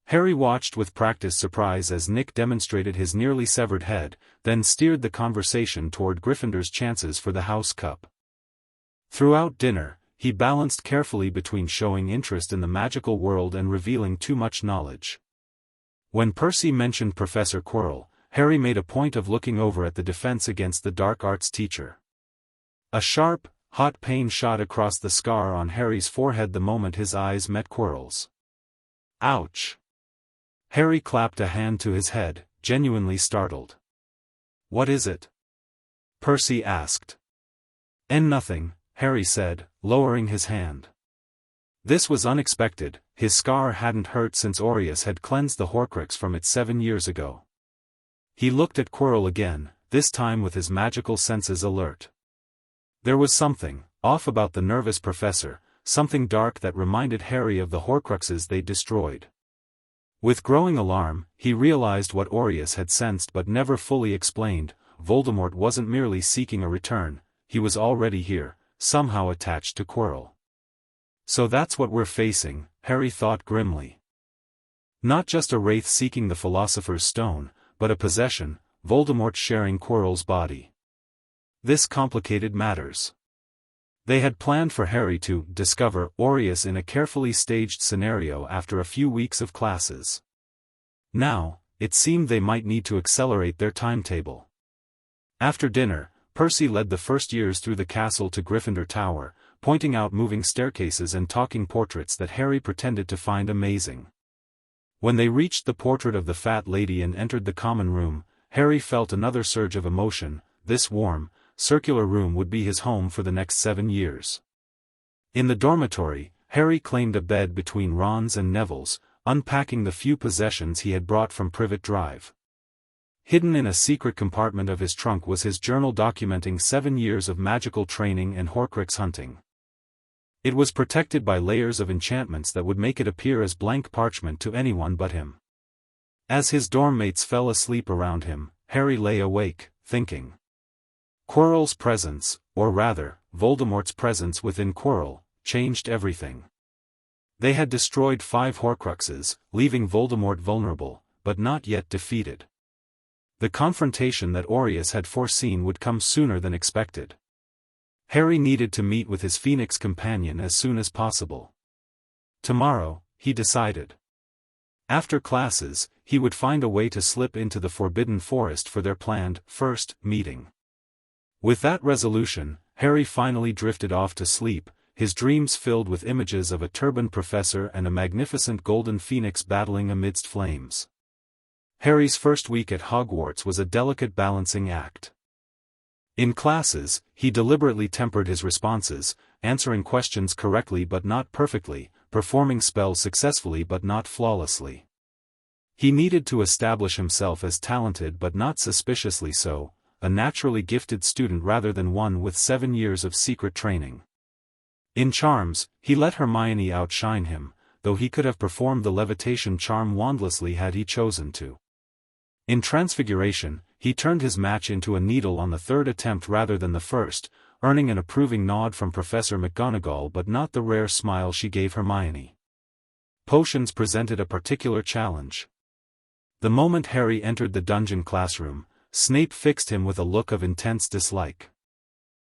A: Harry watched with practiced surprise as Nick demonstrated his nearly severed head, then steered the conversation toward Gryffindor's chances for the House Cup. Throughout dinner, he balanced carefully between showing interest in the magical world and revealing too much knowledge. When Percy mentioned Professor Quirrell, Harry made a point of looking over at the defense against the dark arts teacher. A sharp, hot pain shot across the scar on Harry's forehead the moment his eyes met Quirrell's. Ouch! Harry clapped a hand to his head, genuinely startled. What is it? Percy asked. Nothing, Harry said, lowering his hand. This was unexpected, his scar hadn't hurt since Aureus had cleansed the Horcrux from it 7 years ago. He looked at Quirrell again, this time with his magical senses alert. There was something, off about the nervous professor, something dark that reminded Harry of the Horcruxes they'd destroyed. With growing alarm, he realized what Aureus had sensed but never fully explained: Voldemort wasn't merely seeking a return, he was already here, somehow attached to Quirrell. So that's what we're facing, Harry thought grimly. Not just a wraith seeking the Philosopher's Stone, but a possession, Voldemort sharing Quirrell's body. This complicated matters. They had planned for Harry to discover Aureus in a carefully staged scenario after a few weeks of classes. Now, it seemed they might need to accelerate their timetable. After dinner, Percy led the first years through the castle to Gryffindor Tower, pointing out moving staircases and talking portraits that Harry pretended to find amazing. When they reached the portrait of the fat lady and entered the common room, Harry felt another surge of emotion. This warm, circular room would be his home for the next 7 years. In the dormitory, Harry claimed a bed between Ron's and Neville's, unpacking the few possessions he had brought from Privet Drive. Hidden in a secret compartment of his trunk was his journal documenting 7 years of magical training and Horcrux hunting. It was protected by layers of enchantments that would make it appear as blank parchment to anyone but him. As his dorm mates fell asleep around him, Harry lay awake, thinking. Quirrell's presence, or rather, Voldemort's presence within Quirrell, changed everything. They had destroyed 5 Horcruxes, leaving Voldemort vulnerable, but not yet defeated. The confrontation that Aureus had foreseen would come sooner than expected. Harry needed to meet with his Phoenix companion as soon as possible. Tomorrow, he decided. After classes, he would find a way to slip into the Forbidden Forest for their planned first meeting. With that resolution, Harry finally drifted off to sleep, his dreams filled with images of a turbaned professor and a magnificent golden phoenix battling amidst flames. Harry's first week at Hogwarts was a delicate balancing act. In classes, he deliberately tempered his responses, answering questions correctly but not perfectly, performing spells successfully but not flawlessly. He needed to establish himself as talented but not suspiciously so, a naturally gifted student rather than one with 7 years of secret training. In charms, he let Hermione outshine him, though he could have performed the levitation charm wandlessly had he chosen to. In transfiguration, he turned his match into a needle on the 3rd attempt rather than the 1st, earning an approving nod from Professor McGonagall but not the rare smile she gave Hermione. Potions presented a particular challenge. The moment Harry entered the dungeon classroom, Snape fixed him with a look of intense dislike.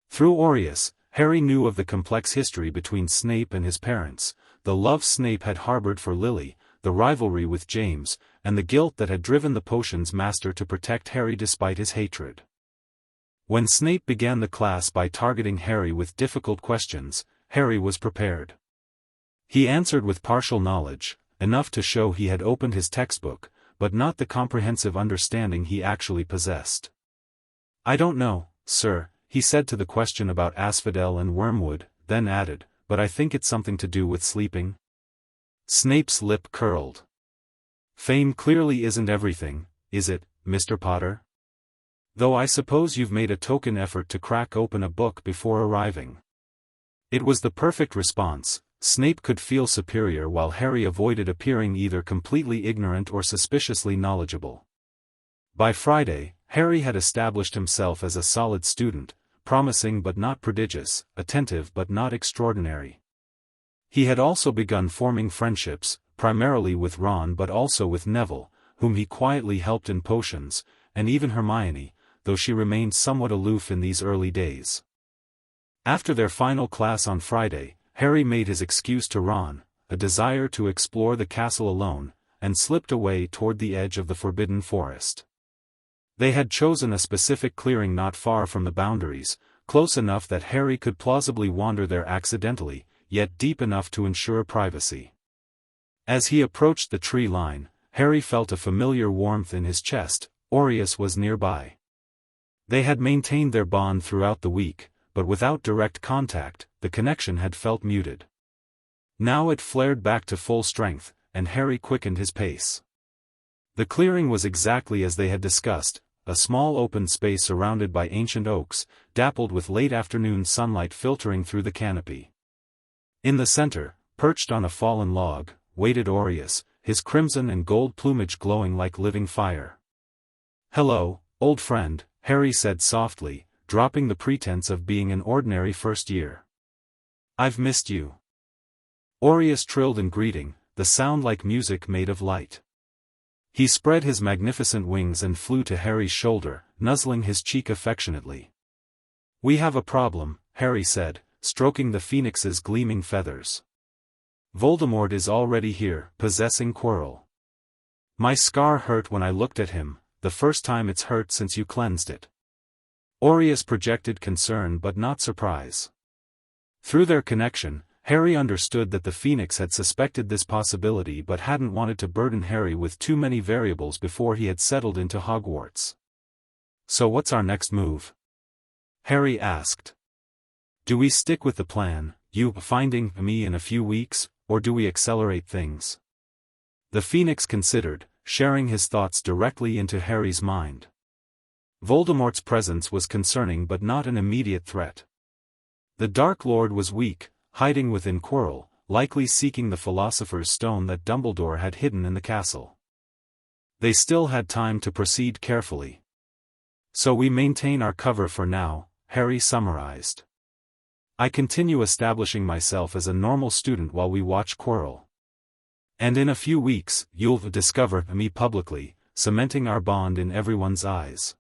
A: Through Aureus, Harry knew of the complex history between Snape and his parents, the love Snape had harbored for Lily, the rivalry with James, and the guilt that had driven the potions master to protect Harry despite his hatred. When Snape began the class by targeting Harry with difficult questions, Harry was prepared. He answered with partial knowledge, enough to show he had opened his textbook, but not the comprehensive understanding he actually possessed. "I don't know, sir," he said to the question about asphodel and wormwood, then added, "but I think it's something to do with sleeping." Snape's lip curled. "Fame clearly isn't everything, is it, Mr. Potter? Though I suppose you've made a token effort to crack open a book before arriving." It was the perfect response. Snape could feel superior while Harry avoided appearing either completely ignorant or suspiciously knowledgeable. By Friday, Harry had established himself as a solid student, promising but not prodigious, attentive but not extraordinary. He had also begun forming friendships, primarily with Ron but also with Neville, whom he quietly helped in potions, and even Hermione, though she remained somewhat aloof in these early days. After their final class on Friday, Harry made his excuse to Ron, a desire to explore the castle alone, and slipped away toward the edge of the Forbidden Forest. They had chosen a specific clearing not far from the boundaries, close enough that Harry could plausibly wander there accidentally, yet deep enough to ensure privacy. As he approached the tree line, Harry felt a familiar warmth in his chest. Aureus was nearby. They had maintained their bond throughout the week, but without direct contact, the connection had felt muted. Now it flared back to full strength, and Harry quickened his pace. The clearing was exactly as they had discussed, a small open space surrounded by ancient oaks, dappled with late afternoon sunlight filtering through the canopy. In the center, perched on a fallen log, waited Aureus, his crimson and gold plumage glowing like living fire. "Hello, old friend," Harry said softly, dropping the pretense of being an ordinary first year. "I've missed you." Aureus trilled in greeting, the sound like music made of light. He spread his magnificent wings and flew to Harry's shoulder, nuzzling his cheek affectionately. "We have a problem," Harry said, stroking the phoenix's gleaming feathers. "Voldemort is already here, possessing Quirrell. My scar hurt when I looked at him, the first time it's hurt since you cleansed it." Aureus projected concern but not surprise. Through their connection, Harry understood that the Phoenix had suspected this possibility but hadn't wanted to burden Harry with too many variables before he had settled into Hogwarts. "So what's our next move?" Harry asked. "Do we stick with the plan, you finding me in a few weeks, or do we accelerate things?" The Phoenix considered, sharing his thoughts directly into Harry's mind. Voldemort's presence was concerning but not an immediate threat. The Dark Lord was weak, hiding within Quirrell, likely seeking the Philosopher's Stone that Dumbledore had hidden in the castle. They still had time to proceed carefully. "So we maintain our cover for now," Harry summarized. "I continue establishing myself as a normal student while we watch Quirrell. And in a few weeks, you'll discover me publicly, cementing our bond in everyone's eyes."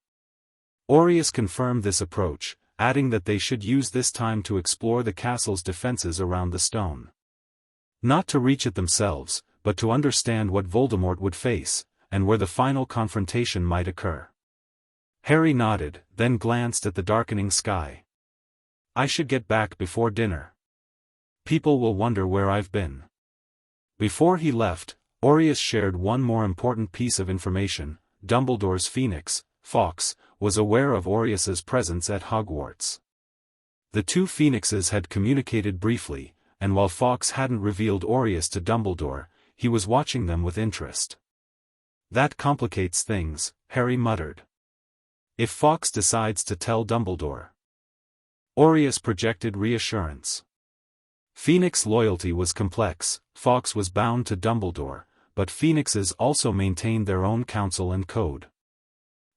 A: Aureus confirmed this approach, adding that they should use this time to explore the castle's defenses around the stone. Not to reach it themselves, but to understand what Voldemort would face, and where the final confrontation might occur. Harry nodded, then glanced at the darkening sky. "I should get back before dinner. People will wonder where I've been." Before he left, Aureus shared one more important piece of information. Dumbledore's Phoenix, Fawkes, was aware of Aureus's presence at Hogwarts. The two Phoenixes had communicated briefly, and while Fawkes hadn't revealed Aureus to Dumbledore, he was watching them with interest. "That complicates things," Harry muttered. "If Fawkes decides to tell Dumbledore." Aureus projected reassurance. Phoenix loyalty was complex. Fawkes was bound to Dumbledore, but Phoenixes also maintained their own council and code.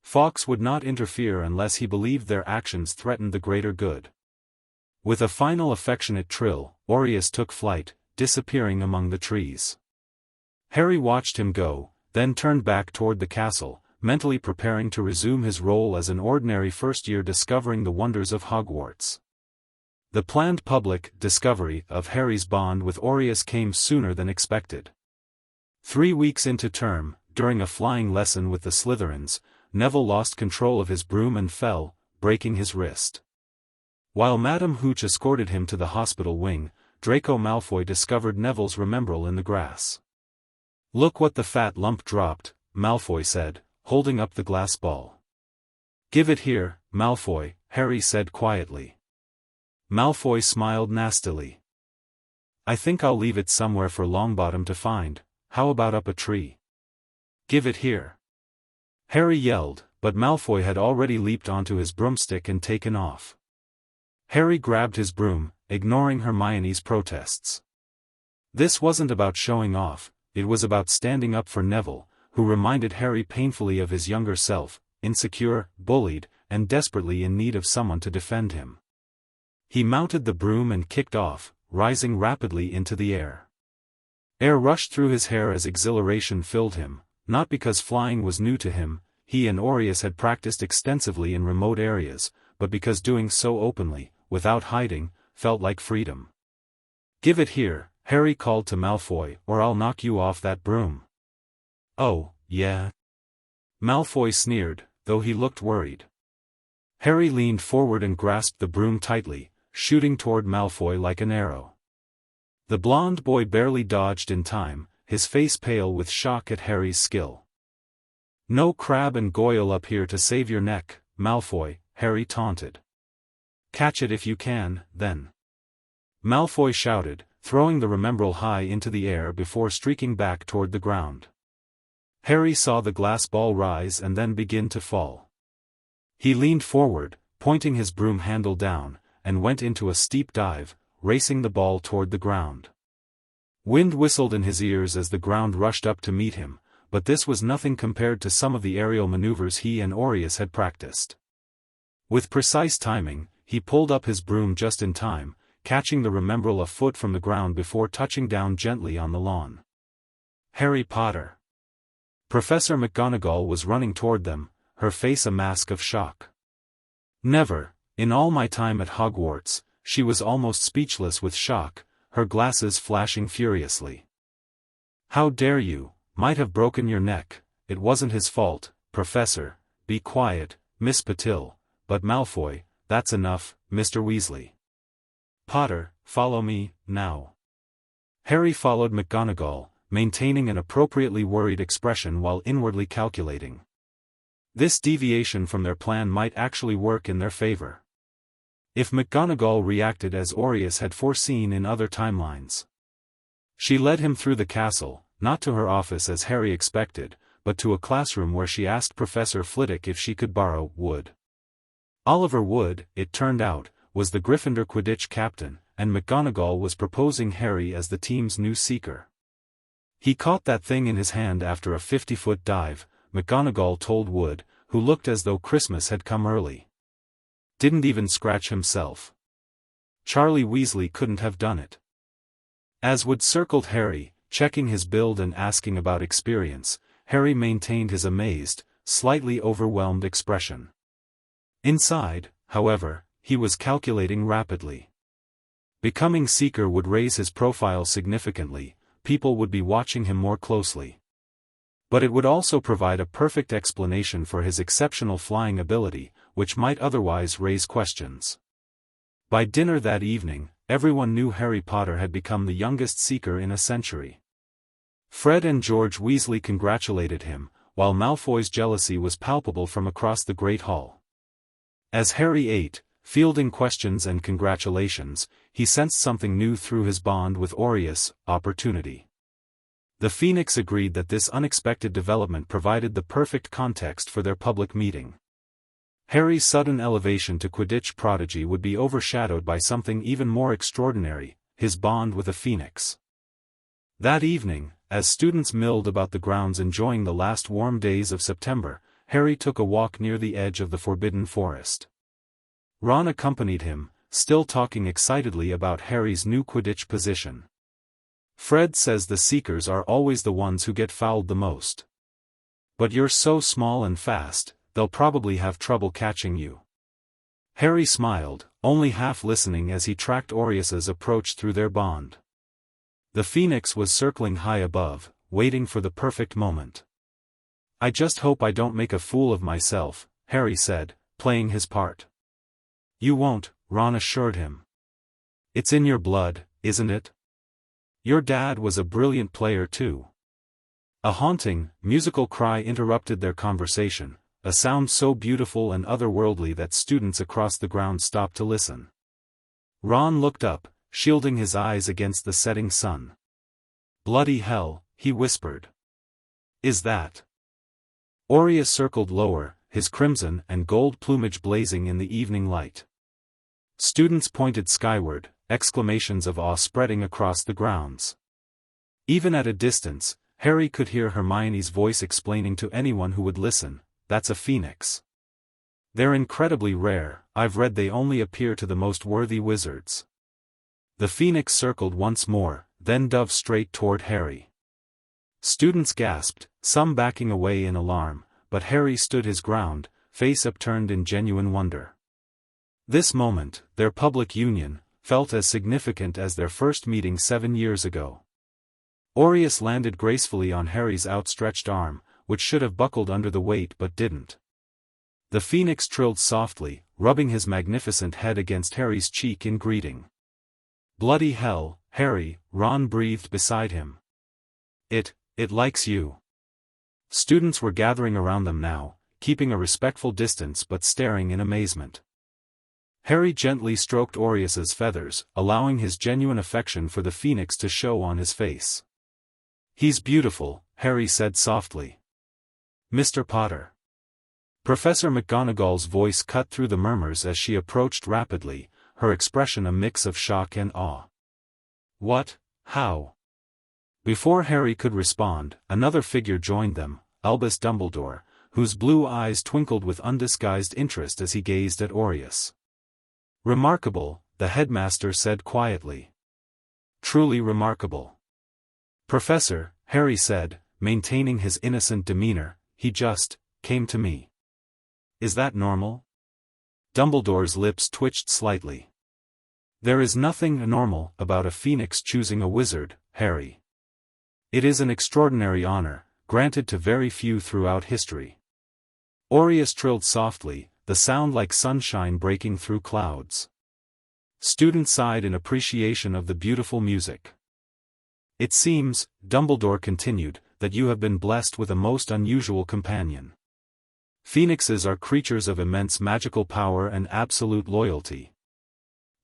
A: Fawkes would not interfere unless he believed their actions threatened the greater good. With a final affectionate trill, Aureus took flight, disappearing among the trees. Harry watched him go, then turned back toward the castle, mentally preparing to resume his role as an ordinary first-year discovering the wonders of Hogwarts. The planned public discovery of Harry's bond with Aureus came sooner than expected. 3 weeks into term, during a flying lesson with the Slytherins, Neville lost control of his broom and fell, breaking his wrist. While Madame Hooch escorted him to the hospital wing, Draco Malfoy discovered Neville's remembrall in the grass. "Look what the fat lump dropped," Malfoy said, holding up the glass ball. "Give it here, Malfoy," Harry said quietly. Malfoy smiled nastily. "I think I'll leave it somewhere for Longbottom to find. How about up a tree?" "Give it here." Harry yelled, but Malfoy had already leaped onto his broomstick and taken off. Harry grabbed his broom, ignoring Hermione's protests. This wasn't about showing off, it was about standing up for Neville, who reminded Harry painfully of his younger self, insecure, bullied, and desperately in need of someone to defend him. He mounted the broom and kicked off, rising rapidly into the air. Air rushed through his hair as exhilaration filled him, not because flying was new to him. He and Aureus had practiced extensively in remote areas, but because doing so openly, without hiding, felt like freedom. "Give it here," Harry called to Malfoy, "or I'll knock you off that broom." "Oh, yeah?" Malfoy sneered, though he looked worried. Harry leaned forward and grasped the broom tightly, shooting toward Malfoy like an arrow. The blond boy barely dodged in time, his face pale with shock at Harry's skill. "No Crab and Goyle up here to save your neck, Malfoy," Harry taunted. "Catch it if you can, then." Malfoy shouted, throwing the remembrall high into the air before streaking back toward the ground. Harry saw the glass ball rise and then begin to fall. He leaned forward, pointing his broom handle down, and went into a steep dive, racing the ball toward the ground. Wind whistled in his ears as the ground rushed up to meet him, but this was nothing compared to some of the aerial maneuvers he and Aureus had practiced. With precise timing, he pulled up his broom just in time, catching the Remembrel a foot from the ground before touching down gently on the lawn. Harry Potter. Professor McGonagall was running toward them, her face a mask of shock. Never, in all my time at Hogwarts, she was almost speechless with shock, her glasses flashing furiously. How dare you, might have broken your neck, it wasn't his fault, Professor, be quiet, Miss Patil, but Malfoy, that's enough, Mr. Weasley. Potter, follow me, now. Harry followed McGonagall, maintaining an appropriately worried expression while inwardly calculating. This deviation from their plan might actually work in their favor. If McGonagall reacted as Aureus had foreseen in other timelines. She led him through the castle, not to her office as Harry expected, but to a classroom where she asked Professor Flitwick if she could borrow Wood. Oliver Wood, it turned out, was the Gryffindor Quidditch captain, and McGonagall was proposing Harry as the team's new seeker. He caught that thing in his hand after a 50-foot dive, McGonagall told Wood, who looked as though Christmas had come early. Didn't even scratch himself. Charlie Weasley couldn't have done it. As Wood circled Harry, checking his build and asking about experience, Harry maintained his amazed, slightly overwhelmed expression. Inside, however, he was calculating rapidly. Becoming Seeker would raise his profile significantly, people would be watching him more closely. But it would also provide a perfect explanation for his exceptional flying ability, which might otherwise raise questions. By dinner that evening, everyone knew Harry Potter had become the youngest Seeker in a century. Fred and George Weasley congratulated him, while Malfoy's jealousy was palpable from across the Great Hall. As Harry ate, fielding questions and congratulations, he sensed something new through his bond with Aureus, opportunity. The Phoenix agreed that this unexpected development provided the perfect context for their public meeting. Harry's sudden elevation to Quidditch prodigy would be overshadowed by something even more extraordinary, his bond with a Phoenix. That evening, as students milled about the grounds enjoying the last warm days of September, Harry took a walk near the edge of the Forbidden Forest. Ron accompanied him, still talking excitedly about Harry's new Quidditch position. Fred says the Seekers are always the ones who get fouled the most. But you're so small and fast, they'll probably have trouble catching you. Harry smiled, only half listening as he tracked Aureus's approach through their bond. The Phoenix was circling high above, waiting for the perfect moment. I just hope I don't make a fool of myself, Harry said, playing his part. You won't, Ron assured him. It's in your blood, isn't it? Your dad was a brilliant player too. A haunting, musical cry interrupted their conversation, a sound so beautiful and otherworldly that students across the ground stopped to listen. Ron looked up, shielding his eyes against the setting sun. Bloody hell, he whispered. Is that? Aureus circled lower, his crimson and gold plumage blazing in the evening light. Students pointed skyward, exclamations of awe spreading across the grounds. Even at a distance, Harry could hear Hermione's voice explaining to anyone who would listen, that's a Phoenix. They're incredibly rare, I've read they only appear to the most worthy wizards. The Phoenix circled once more, then dove straight toward Harry. Students gasped, some backing away in alarm, but Harry stood his ground, face upturned in genuine wonder. This moment, their public union, felt as significant as their first meeting 7 years ago. Aureus landed gracefully on Harry's outstretched arm, which should have buckled under the weight but didn't. The Phoenix trilled softly, rubbing his magnificent head against Harry's cheek in greeting. Bloody hell, Harry, Ron breathed beside him. It likes you. Students were gathering around them now, keeping a respectful distance but staring in amazement. Harry gently stroked Aureus's feathers, allowing his genuine affection for the Phoenix to show on his face. He's beautiful, Harry said softly. Mr. Potter. Professor McGonagall's voice cut through the murmurs as she approached rapidly, her expression a mix of shock and awe. What? How? Before Harry could respond, another figure joined them, Albus Dumbledore, whose blue eyes twinkled with undisguised interest as he gazed at Aureus. Remarkable, the headmaster said quietly. Truly remarkable. Professor, Harry said, maintaining his innocent demeanor, he just came to me. Is that normal? Dumbledore's lips twitched slightly. There is nothing normal about a phoenix choosing a wizard, Harry. It is an extraordinary honor, granted to very few throughout history. Aureus trilled softly, the sound like sunshine breaking through clouds. Students sighed in appreciation of the beautiful music. It seems, Dumbledore continued, that you have been blessed with a most unusual companion. Phoenixes are creatures of immense magical power and absolute loyalty.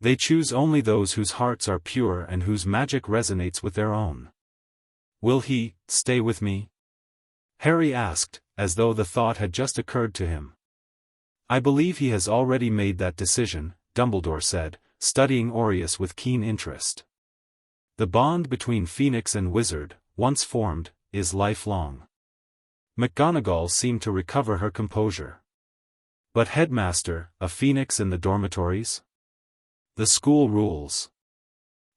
A: They choose only those whose hearts are pure and whose magic resonates with their own. Will he stay with me? Harry asked, as though the thought had just occurred to him. I believe he has already made that decision, Dumbledore said, studying Aureus with keen interest. The bond between Phoenix and wizard, once formed, is lifelong. McGonagall seemed to recover her composure. But headmaster, a phoenix in the dormitories? The school rules.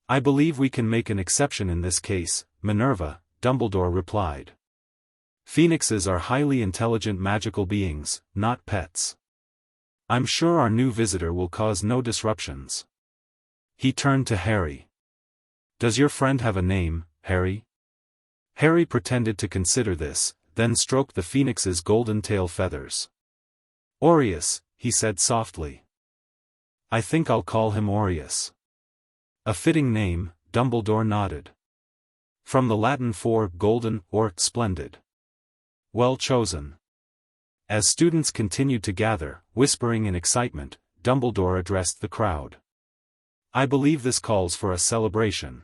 A: I believe we can make an exception in this case, Minerva, Dumbledore replied. Phoenixes are highly intelligent magical beings, not pets. I'm sure our new visitor will cause no disruptions. He turned to Harry. Does your friend have a name, Harry? Harry pretended to consider this, then stroked the phoenix's golden tail feathers. Aureus, he said softly. I think I'll call him Aureus. A fitting name, Dumbledore nodded. From the Latin for golden or splendid. Well chosen. As students continued to gather, whispering in excitement, Dumbledore addressed the crowd. I believe this calls for a celebration.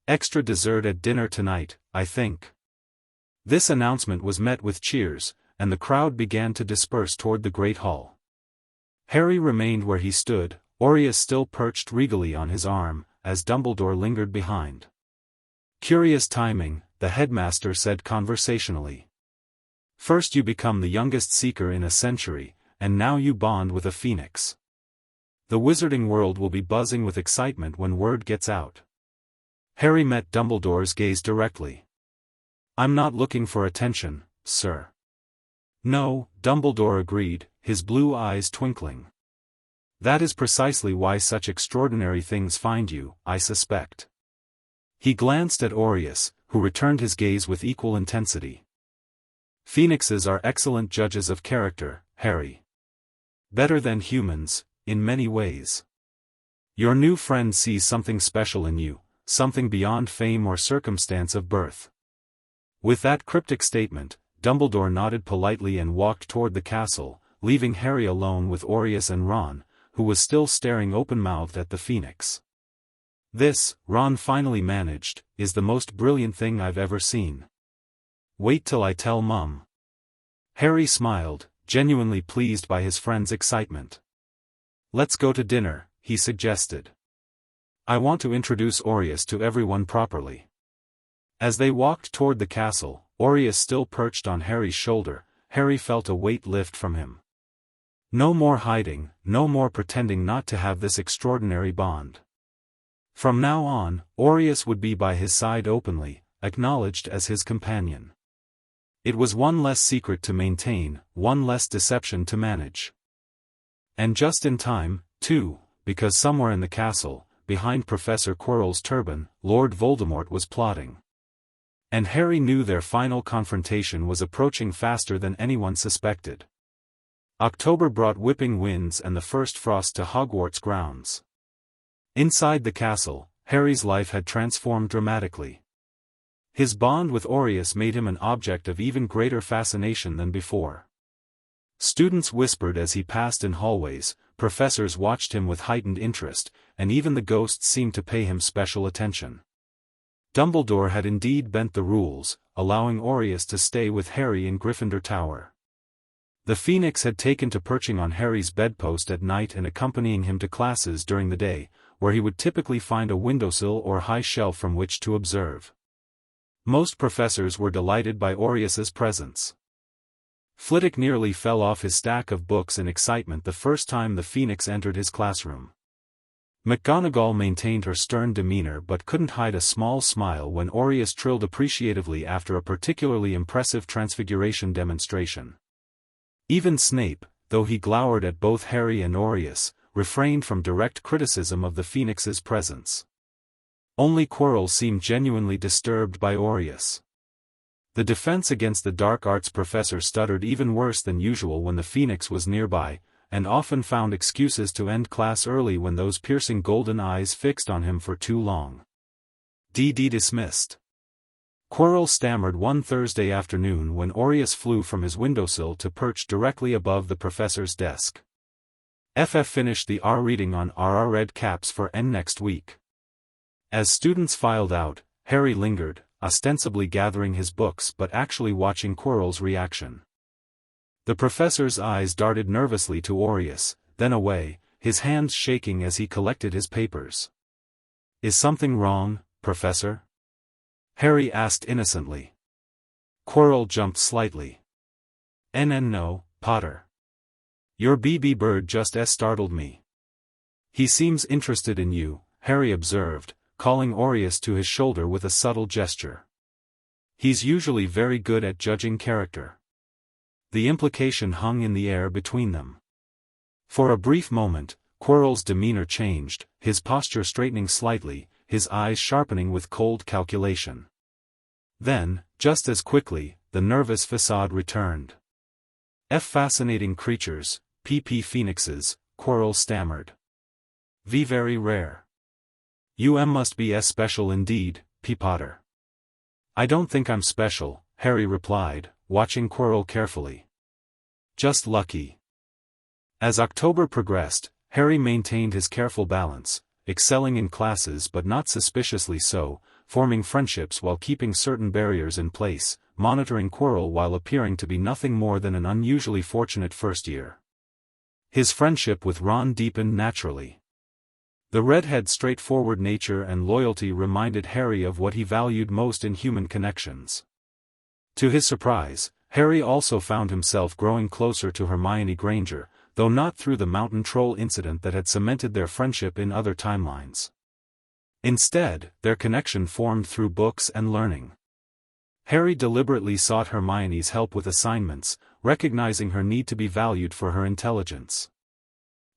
A: Extra dessert at dinner tonight, I think. This announcement was met with cheers, and the crowd began to disperse toward the great hall. Harry remained where he stood, Aureus still perched regally on his arm, as Dumbledore lingered behind. Curious timing, the headmaster said conversationally. First you become the youngest seeker in a century, and now you bond with a phoenix. The wizarding world will be buzzing with excitement when word gets out. Harry met Dumbledore's gaze directly. I'm not looking for attention, sir. No, Dumbledore agreed, his blue eyes twinkling. That is precisely why such extraordinary things find you, I suspect. He glanced at Aureus, who returned his gaze with equal intensity. Phoenixes are excellent judges of character, Harry. Better than humans, in many ways. Your new friend sees something special in you, something beyond fame or circumstance of birth. With that cryptic statement, Dumbledore nodded politely and walked toward the castle, leaving Harry alone with Aureus and Ron, who was still staring open-mouthed at the phoenix. This, Ron finally managed, is the most brilliant thing I've ever seen. Wait till I tell Mum. Harry smiled, genuinely pleased by his friend's excitement. Let's go to dinner, he suggested. I want to introduce Aureus to everyone properly. As they walked toward the castle, Aureus still perched on Harry's shoulder, Harry felt a weight lift from him. No more hiding, no more pretending not to have this extraordinary bond. From now on, Aureus would be by his side openly, acknowledged as his companion. It was one less secret to maintain, one less deception to manage. And just in time, too, because somewhere in the castle, behind Professor Quirrell's turban, Lord Voldemort was plotting. And Harry knew their final confrontation was approaching faster than anyone suspected. October brought whipping winds and the first frost to Hogwarts grounds. Inside the castle, Harry's life had transformed dramatically. His bond with Aureus made him an object of even greater fascination than before. Students whispered as he passed in hallways, professors watched him with heightened interest, and even the ghosts seemed to pay him special attention. Dumbledore had indeed bent the rules, allowing Aureus to stay with Harry in Gryffindor Tower. The Phoenix had taken to perching on Harry's bedpost at night and accompanying him to classes during the day, where he would typically find a windowsill or high shelf from which to observe. Most professors were delighted by Aureus's presence. Flitwick nearly fell off his stack of books in excitement the first time the Phoenix entered his classroom. McGonagall maintained her stern demeanor but couldn't hide a small smile when Aureus trilled appreciatively after a particularly impressive transfiguration demonstration. Even Snape, though he glowered at both Harry and Aureus, refrained from direct criticism of the Phoenix's presence. Only Quirrell seemed genuinely disturbed by Aureus. The defense against the dark arts professor stuttered even worse than usual when the Phoenix was nearby, and often found excuses to end class early when those piercing golden eyes fixed on him for too long. Dismissed. Quirrell stammered one Thursday afternoon when Aureus flew from his windowsill to perch directly above the professor's desk. FF finished the R reading on RR red caps for N next week. As students filed out, Harry lingered, ostensibly gathering his books but actually watching Quirrell's reaction. The professor's eyes darted nervously to Aureus, then away, his hands shaking as he collected his papers. "Is something wrong, Professor?" Harry asked innocently. Quirrell jumped slightly. No, Potter. Your BB bird just startled me." "He seems interested in you," Harry observed, calling Aureus to his shoulder with a subtle gesture. "He's usually very good at judging character." The implication hung in the air between them. For a brief moment, Quirrell's demeanor changed, his posture straightening slightly, his eyes sharpening with cold calculation. Then, just as quickly, the nervous facade returned. Fascinating creatures, PP Phoenixes," Quirrell stammered. Very rare. Must be special indeed, P. Potter." "I don't think I'm special," Harry replied, watching Quirrell carefully. "Just lucky." As October progressed, Harry maintained his careful balance, excelling in classes but not suspiciously so, forming friendships while keeping certain barriers in place, monitoring Quirrell while appearing to be nothing more than an unusually fortunate first year. His friendship with Ron deepened naturally. The redhead's straightforward nature and loyalty reminded Harry of what he valued most in human connections. To his surprise, Harry also found himself growing closer to Hermione Granger, though not through the mountain troll incident that had cemented their friendship in other timelines. Instead, their connection formed through books and learning. Harry deliberately sought Hermione's help with assignments, recognizing her need to be valued for her intelligence.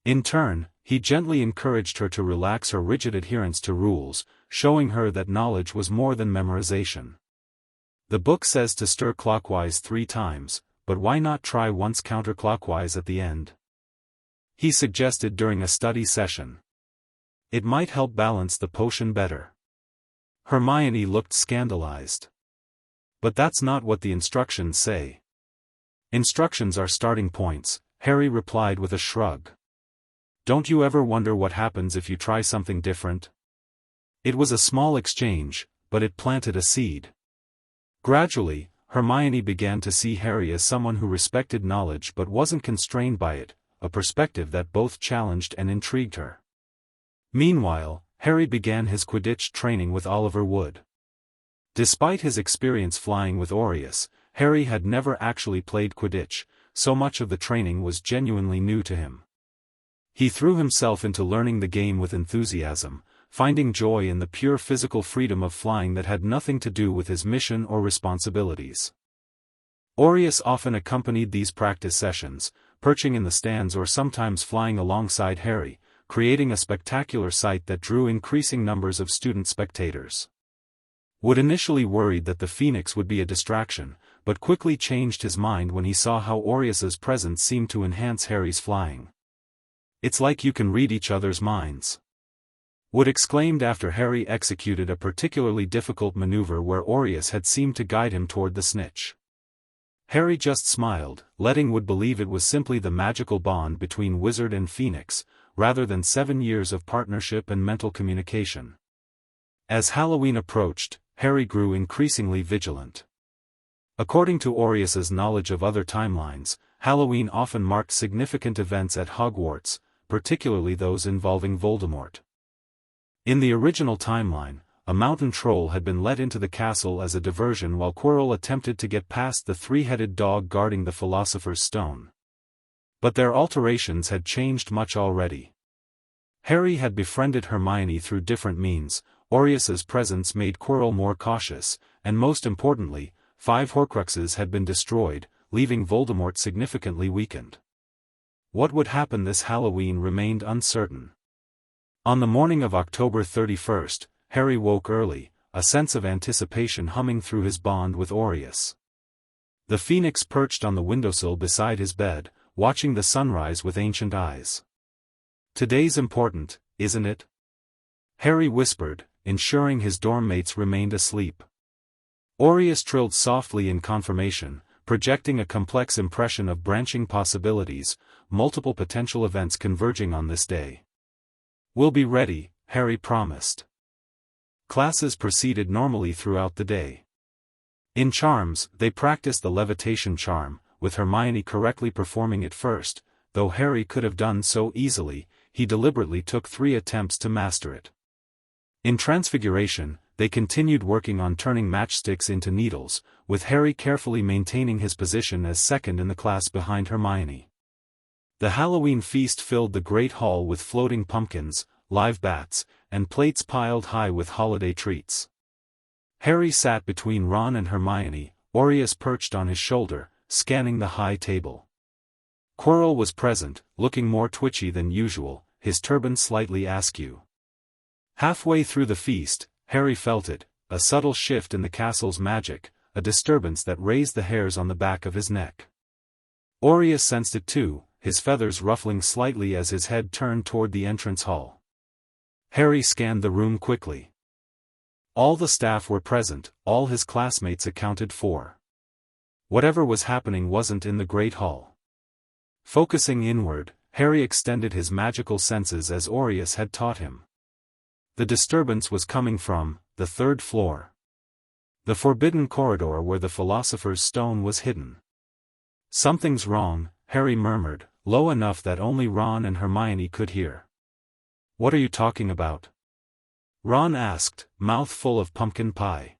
A: In turn, he gently encouraged her to relax her rigid adherence to rules, showing her that knowledge was more than memorization. "The book says to stir clockwise 3 times, but why not try once counterclockwise at the end?" he suggested during a study session. "It might help balance the potion better." Hermione looked scandalized. "But that's not what the instructions say." "Instructions are starting points," Harry replied with a shrug. "Don't you ever wonder what happens if you try something different?" It was a small exchange, but it planted a seed. Gradually, Hermione began to see Harry as someone who respected knowledge but wasn't constrained by it, a perspective that both challenged and intrigued her. Meanwhile, Harry began his Quidditch training with Oliver Wood. Despite his experience flying with Aureus, Harry had never actually played Quidditch, so much of the training was genuinely new to him. He threw himself into learning the game with enthusiasm, finding joy in the pure physical freedom of flying that had nothing to do with his mission or responsibilities. Aureus often accompanied these practice sessions, perching in the stands or sometimes flying alongside Harry, creating a spectacular sight that drew increasing numbers of student spectators. Wood initially worried that the Phoenix would be a distraction, but quickly changed his mind when he saw how Aureus's presence seemed to enhance Harry's flying. "It's like you can read each other's minds," Wood exclaimed after Harry executed a particularly difficult maneuver where Aureus had seemed to guide him toward the snitch. Harry just smiled, letting Wood believe it was simply the magical bond between wizard and Phoenix, rather than 7 years of partnership and mental communication. As Halloween approached, Harry grew increasingly vigilant. According to Aureus's knowledge of other timelines, Halloween often marked significant events at Hogwarts, particularly those involving Voldemort. In the original timeline, a mountain troll had been let into the castle as a diversion while Quirrell attempted to get past the three-headed dog guarding the Philosopher's Stone. But their alterations had changed much already. Harry had befriended Hermione through different means, Aureus's presence made Quirrell more cautious, and most importantly, 5 Horcruxes had been destroyed, leaving Voldemort significantly weakened. What would happen this Halloween remained uncertain. On the morning of October 31st, Harry woke early, a sense of anticipation humming through his bond with Aureus. The Phoenix perched on the windowsill beside his bed, watching the sunrise with ancient eyes. "Today's important, isn't it?" Harry whispered, ensuring his dorm mates remained asleep. Aureus trilled softly in confirmation, projecting a complex impression of branching possibilities, multiple potential events converging on this day. "We'll be ready," Harry promised. Classes proceeded normally throughout the day. In charms, they practiced the levitation charm, with Hermione correctly performing it first, though Harry could have done so easily, he deliberately took 3 attempts to master it. In transfiguration, they continued working on turning matchsticks into needles, with Harry carefully maintaining his position as second in the class behind Hermione. The Halloween feast filled the Great Hall with floating pumpkins, live bats, and plates piled high with holiday treats. Harry sat between Ron and Hermione, Aureus perched on his shoulder, scanning the high table. Quirrell was present, looking more twitchy than usual, his turban slightly askew. Halfway through the feast, Harry felt it, a subtle shift in the castle's magic, a disturbance that raised the hairs on the back of his neck. Aureus sensed it too, his feathers ruffling slightly as his head turned toward the entrance hall. Harry scanned the room quickly. All the staff were present, all his classmates accounted for. Whatever was happening wasn't in the Great Hall. Focusing inward, Harry extended his magical senses as Aureus had taught him. The disturbance was coming from the 3rd floor. The forbidden corridor where the Philosopher's Stone was hidden. "Something's wrong," Harry murmured, low enough that only Ron and Hermione could hear. "What are you talking about?" Ron asked, mouth full of pumpkin pie.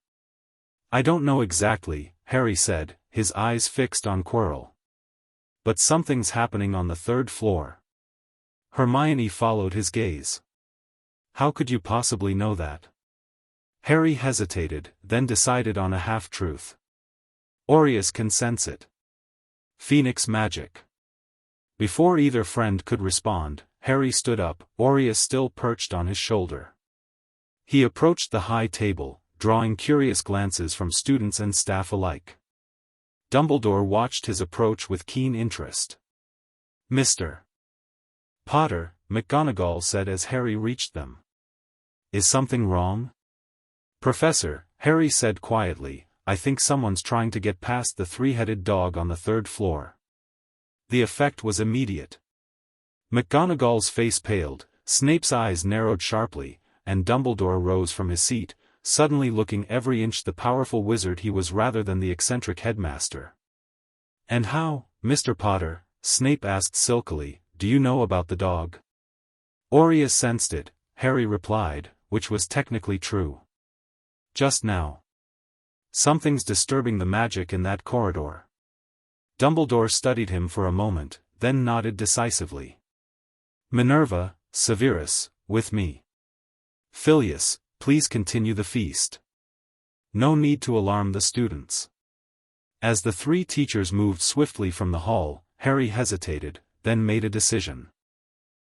A: "I don't know exactly," Harry said, his eyes fixed on Quirrell. "But something's happening on the 3rd floor." Hermione followed his gaze. "How could you possibly know that?" Harry hesitated, then decided on a half-truth. "Aureus can sense it. Phoenix magic." Before either friend could respond, Harry stood up, Aureus still perched on his shoulder. He approached the high table, drawing curious glances from students and staff alike. Dumbledore watched his approach with keen interest. "Mr. Potter," McGonagall said as Harry reached them. "Is something wrong?" "Professor," Harry said quietly, "I think someone's trying to get past the 3-headed dog on the 3rd floor." The effect was immediate. McGonagall's face paled, Snape's eyes narrowed sharply, and Dumbledore rose from his seat, suddenly looking every inch the powerful wizard he was rather than the eccentric headmaster. "And how, Mr. Potter," Snape asked silkily, "do you know about the dog?" "Aureus sensed it," Harry replied, which was technically true. "Just now. Something's disturbing the magic in that corridor." Dumbledore studied him for a moment, then nodded decisively. "Minerva, Severus, with me. Filius, please continue the feast. No need to alarm the students." As the 3 teachers moved swiftly from the hall, Harry hesitated, then made a decision.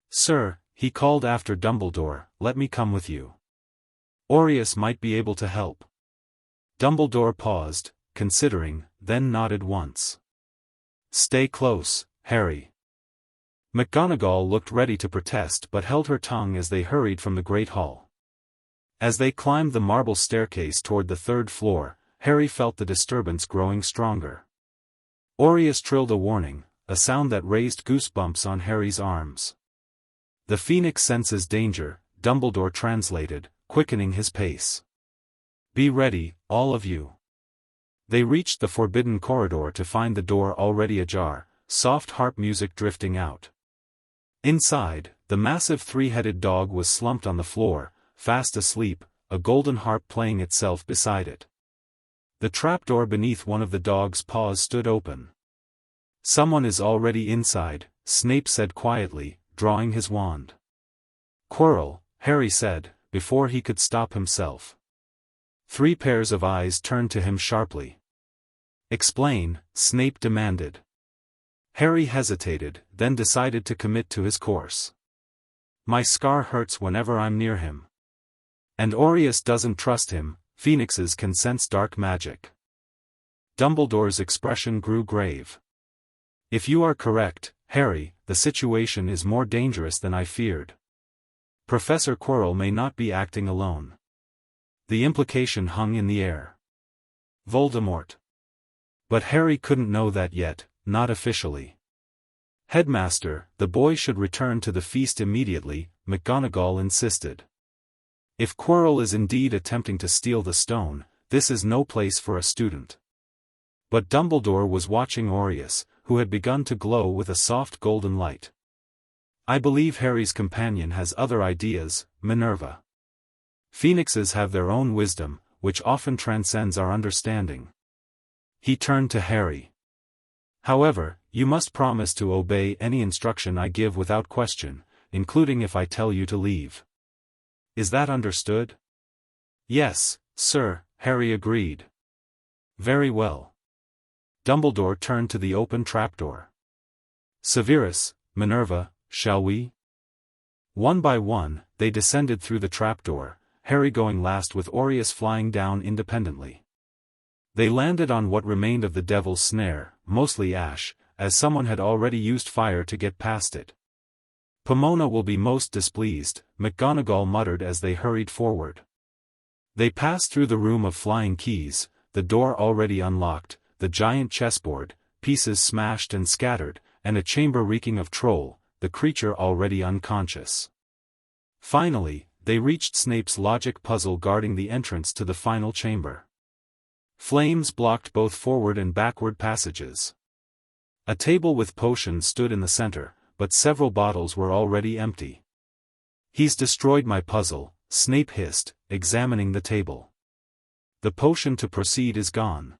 A: "Sir," he called after Dumbledore, "let me come with you. Aureus might be able to help." Dumbledore paused, considering, then nodded once. "Stay close, Harry." McGonagall looked ready to protest but held her tongue as they hurried from the Great Hall. As they climbed the marble staircase toward the 3rd floor, Harry felt the disturbance growing stronger. Aureus trilled a warning, a sound that raised goosebumps on Harry's arms. "The Phoenix senses danger," Dumbledore translated, quickening his pace. "Be ready, all of you." They reached the forbidden corridor to find the door already ajar, soft harp music drifting out. Inside, the massive three-headed dog was slumped on the floor, fast asleep, a golden harp playing itself beside it. The trapdoor beneath one of the dog's paws stood open. "Someone is already inside," Snape said quietly, drawing his wand. "Quirrell," Harry said, before he could stop himself. 3 pairs of eyes turned to him sharply. "Explain," Snape demanded. Harry hesitated, then decided to commit to his course. "My scar hurts whenever I'm near him. And Aureus doesn't trust him. Phoenixes can sense dark magic." Dumbledore's expression grew grave. "If you are correct, Harry, the situation is more dangerous than I feared. Professor Quirrell may not be acting alone." The implication hung in the air. Voldemort. But Harry couldn't know that yet, not officially. "Headmaster, the boy should return to the feast immediately," McGonagall insisted. "If Quirrell is indeed attempting to steal the stone, this is no place for a student." But Dumbledore was watching Aureus, who had begun to glow with a soft golden light. "I believe Harry's companion has other ideas, Minerva. Phoenixes have their own wisdom, which often transcends our understanding." He turned to Harry. "However, you must promise to obey any instruction I give without question, including if I tell you to leave. Is that understood?" "Yes, sir," Harry agreed. "Very well." Dumbledore turned to the open trapdoor. "Severus, Minerva, shall we?" One by one, they descended through the trapdoor, Harry going last with Aureus flying down independently. They landed on what remained of the Devil's Snare, mostly ash, as someone had already used fire to get past it. "Pomona will be most displeased," McGonagall muttered as they hurried forward. They passed through the room of flying keys, the door already unlocked, the giant chessboard, pieces smashed and scattered, and a chamber reeking of troll, the creature already unconscious. Finally, they reached Snape's logic puzzle guarding the entrance to the final chamber. Flames blocked both forward and backward passages. A table with potions stood in the center, but several bottles were already empty. "He's destroyed my puzzle," Snape hissed, examining the table. "The potion to proceed is gone."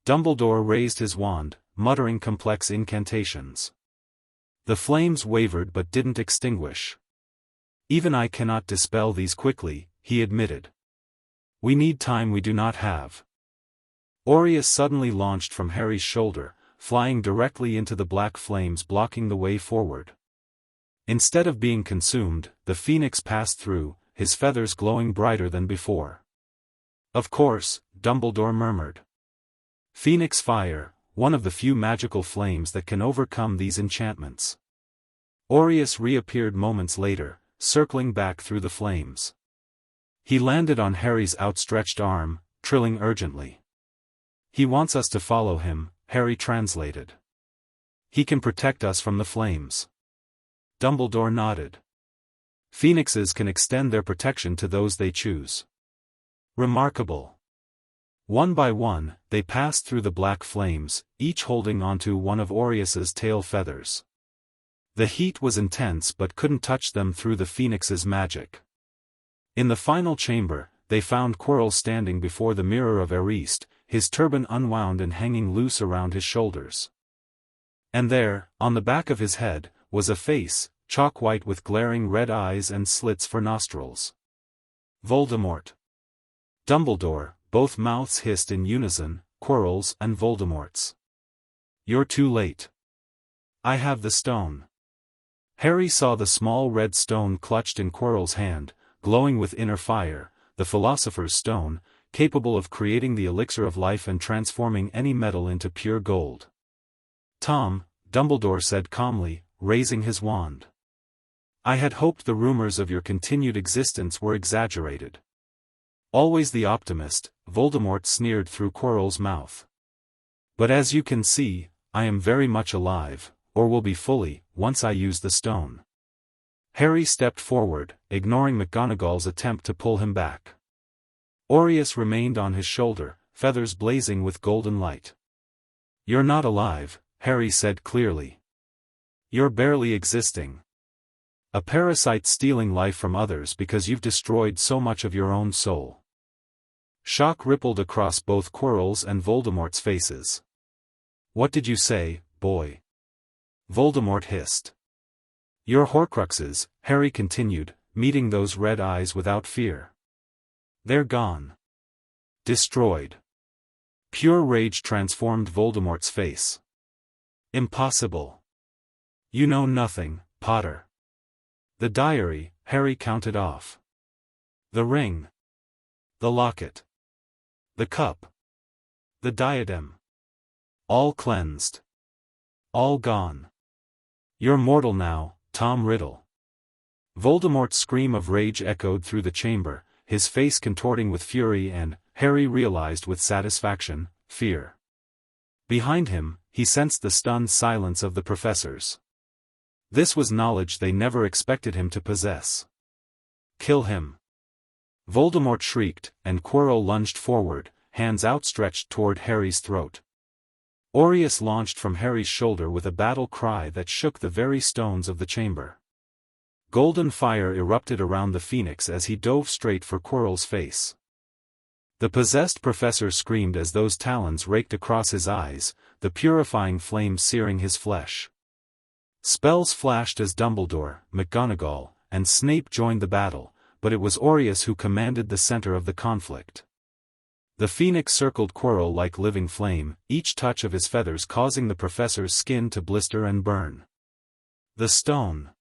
A: Dumbledore raised his wand, muttering complex incantations. The flames wavered but didn't extinguish. "Even I cannot dispel these quickly," he admitted. "We need time we do not have." Aureus suddenly launched from Harry's shoulder, flying directly into the black flames blocking the way forward. Instead of being consumed, the phoenix passed through, his feathers glowing brighter than before. "Of course," Dumbledore murmured. "Phoenix fire, one of the few magical flames that can overcome these enchantments." Aureus reappeared moments later, circling back through the flames. He landed on Harry's outstretched arm, trilling urgently. "He wants us to follow him," Harry translated. "He can protect us from the flames." Dumbledore nodded. "Phoenixes can extend their protection to those they choose." "Remarkable." One by one, they passed through the black flames, each holding onto one of Aureus's tail feathers. The heat was intense but couldn't touch them through the phoenix's magic. In the final chamber, they found Quirrell standing before the mirror of Eriste, his turban unwound and hanging loose around his shoulders. And there, on the back of his head, was a face, chalk-white with glaring red eyes and slits for nostrils. Voldemort. Dumbledore, both mouths hissed in unison, Quirrell's and Voldemort's. "You're too late. I have the stone." Harry saw the small red stone clutched in Quirrell's hand, glowing with inner fire, the Philosopher's Stone, capable of creating the elixir of life and transforming any metal into pure gold. "Tom," Dumbledore said calmly, raising his wand. "I had hoped the rumors of your continued existence were exaggerated." "Always the optimist," Voldemort sneered through Quirrell's mouth. "But as you can see, I am very much alive, or will be fully, once I use the stone." Harry stepped forward, ignoring McGonagall's attempt to pull him back. Aureus remained on his shoulder, feathers blazing with golden light. "You're not alive," Harry said clearly. You're barely existing. A parasite stealing life from others because you've destroyed so much of your own soul. Shock rippled across both Quirrell's and Voldemort's faces. What did you say, boy? Voldemort hissed. Your Horcruxes, Harry continued, meeting those red eyes without fear. They're gone. Destroyed. Pure rage transformed Voldemort's face. Impossible. You know nothing, Potter. The diary, Harry counted off. The ring. The locket. The cup. The diadem. All cleansed. All gone. You're mortal now, Tom Riddle. Voldemort's scream of rage echoed through the chamber, his face contorting with fury and, Harry realized with satisfaction, fear. Behind him, he sensed the stunned silence of the professors. This was knowledge they never expected him to possess. Kill him. Voldemort shrieked, and Quirrell lunged forward, hands outstretched toward Harry's throat. Aureus launched from Harry's shoulder with a battle cry that shook the very stones of the chamber. Golden fire erupted around the phoenix as he dove straight for Quirrell's face. The possessed professor screamed as those talons raked across his eyes, the purifying flame searing his flesh. Spells flashed as Dumbledore, McGonagall, and Snape joined the battle, but it was Aureus who commanded the center of the conflict. The phoenix circled Quirrell like living flame, each touch of his feathers causing the professor's skin to blister and burn. The stone.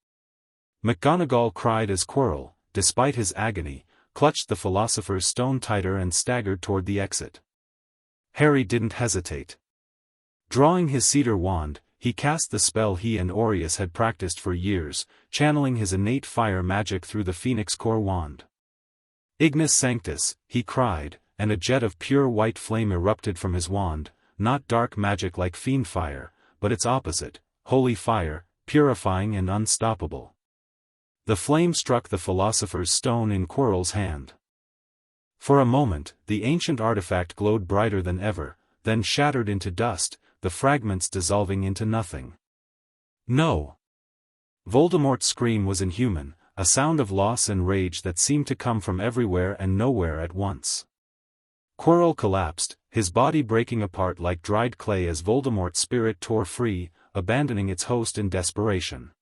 A: McGonagall cried as Quirrell, despite his agony, clutched the philosopher's stone tighter and staggered toward the exit. Harry didn't hesitate. Drawing his cedar wand, he cast the spell he and Aureus had practiced for years, channeling his innate fire magic through the phoenix core wand. Ignis Sanctus, he cried, and a jet of pure white flame erupted from his wand, not dark magic like fiend fire, but its opposite, holy fire, purifying and unstoppable. The flame struck the philosopher's stone in Quirrell's hand. For a moment, the ancient artifact glowed brighter than ever, then shattered into dust, the fragments dissolving into nothing. No! Voldemort's scream was inhuman, a sound of loss and rage that seemed to come from everywhere and nowhere at once. Quirrell collapsed, his body breaking apart like dried clay as Voldemort's spirit tore free, abandoning its host in desperation.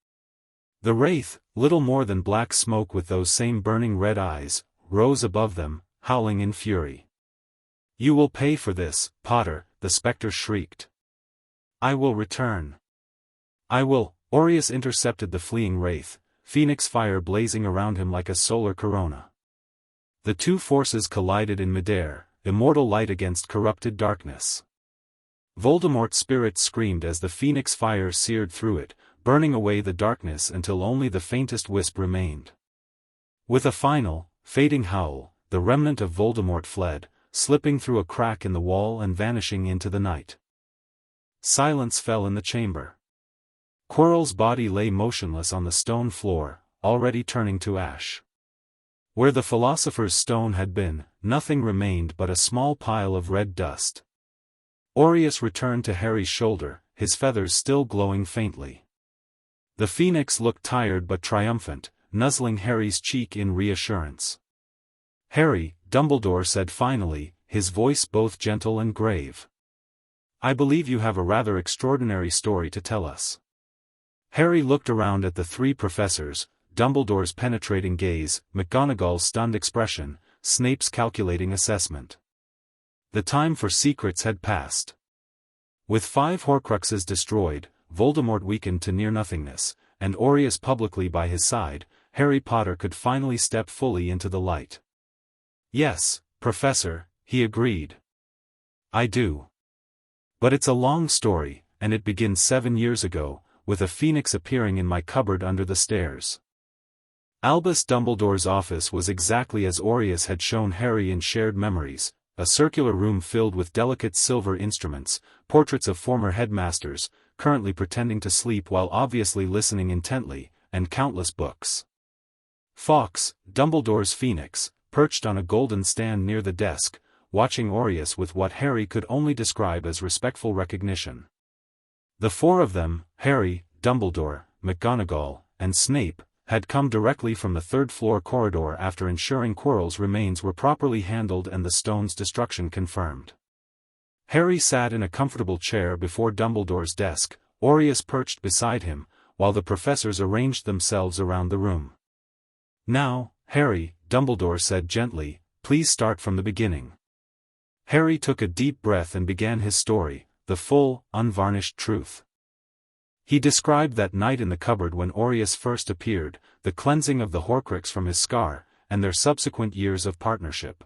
A: The wraith, little more than black smoke with those same burning red eyes, rose above them, howling in fury. You will pay for this, Potter, the spectre shrieked. I will return. I will. Aureus intercepted the fleeing wraith, phoenix fire blazing around him like a solar corona. The two forces collided in midair, immortal light against corrupted darkness. Voldemort's spirit screamed as the phoenix fire seared through it, burning away the darkness until only the faintest wisp remained. With a final, fading howl, the remnant of Voldemort fled, slipping through a crack in the wall and vanishing into the night. Silence fell in the chamber. Quirrell's body lay motionless on the stone floor, already turning to ash. Where the philosopher's stone had been, nothing remained but a small pile of red dust. Aureus returned to Harry's shoulder, his feathers still glowing faintly. The phoenix looked tired but triumphant, nuzzling Harry's cheek in reassurance. Harry, Dumbledore said finally, his voice both gentle and grave. I believe you have a rather extraordinary story to tell us. Harry looked around at the three professors, Dumbledore's penetrating gaze, McGonagall's stunned expression, Snape's calculating assessment. The time for secrets had passed. With 5 Horcruxes destroyed, Voldemort weakened to near-nothingness, and Aureus publicly by his side, Harry Potter could finally step fully into the light. Yes, Professor, he agreed. I do. But it's a long story, and it begins 7 years ago, with a phoenix appearing in my cupboard under the stairs. Albus Dumbledore's office was exactly as Aureus had shown Harry in shared memories, a circular room filled with delicate silver instruments, portraits of former headmasters, currently pretending to sleep while obviously listening intently, and countless books. Fawkes, Dumbledore's phoenix, perched on a golden stand near the desk, watching Aureus with what Harry could only describe as respectful recognition. The four of them, Harry, Dumbledore, McGonagall, and Snape, had come directly from the third-floor corridor after ensuring Quirrell's remains were properly handled and the stone's destruction confirmed. Harry sat in a comfortable chair before Dumbledore's desk, Aureus perched beside him, while the professors arranged themselves around the room. "Now, Harry," Dumbledore said gently, "please start from the beginning." Harry took a deep breath and began his story, the full, unvarnished truth. He described that night in the cupboard when Aureus first appeared, the cleansing of the Horcrux from his scar, and their subsequent years of partnership.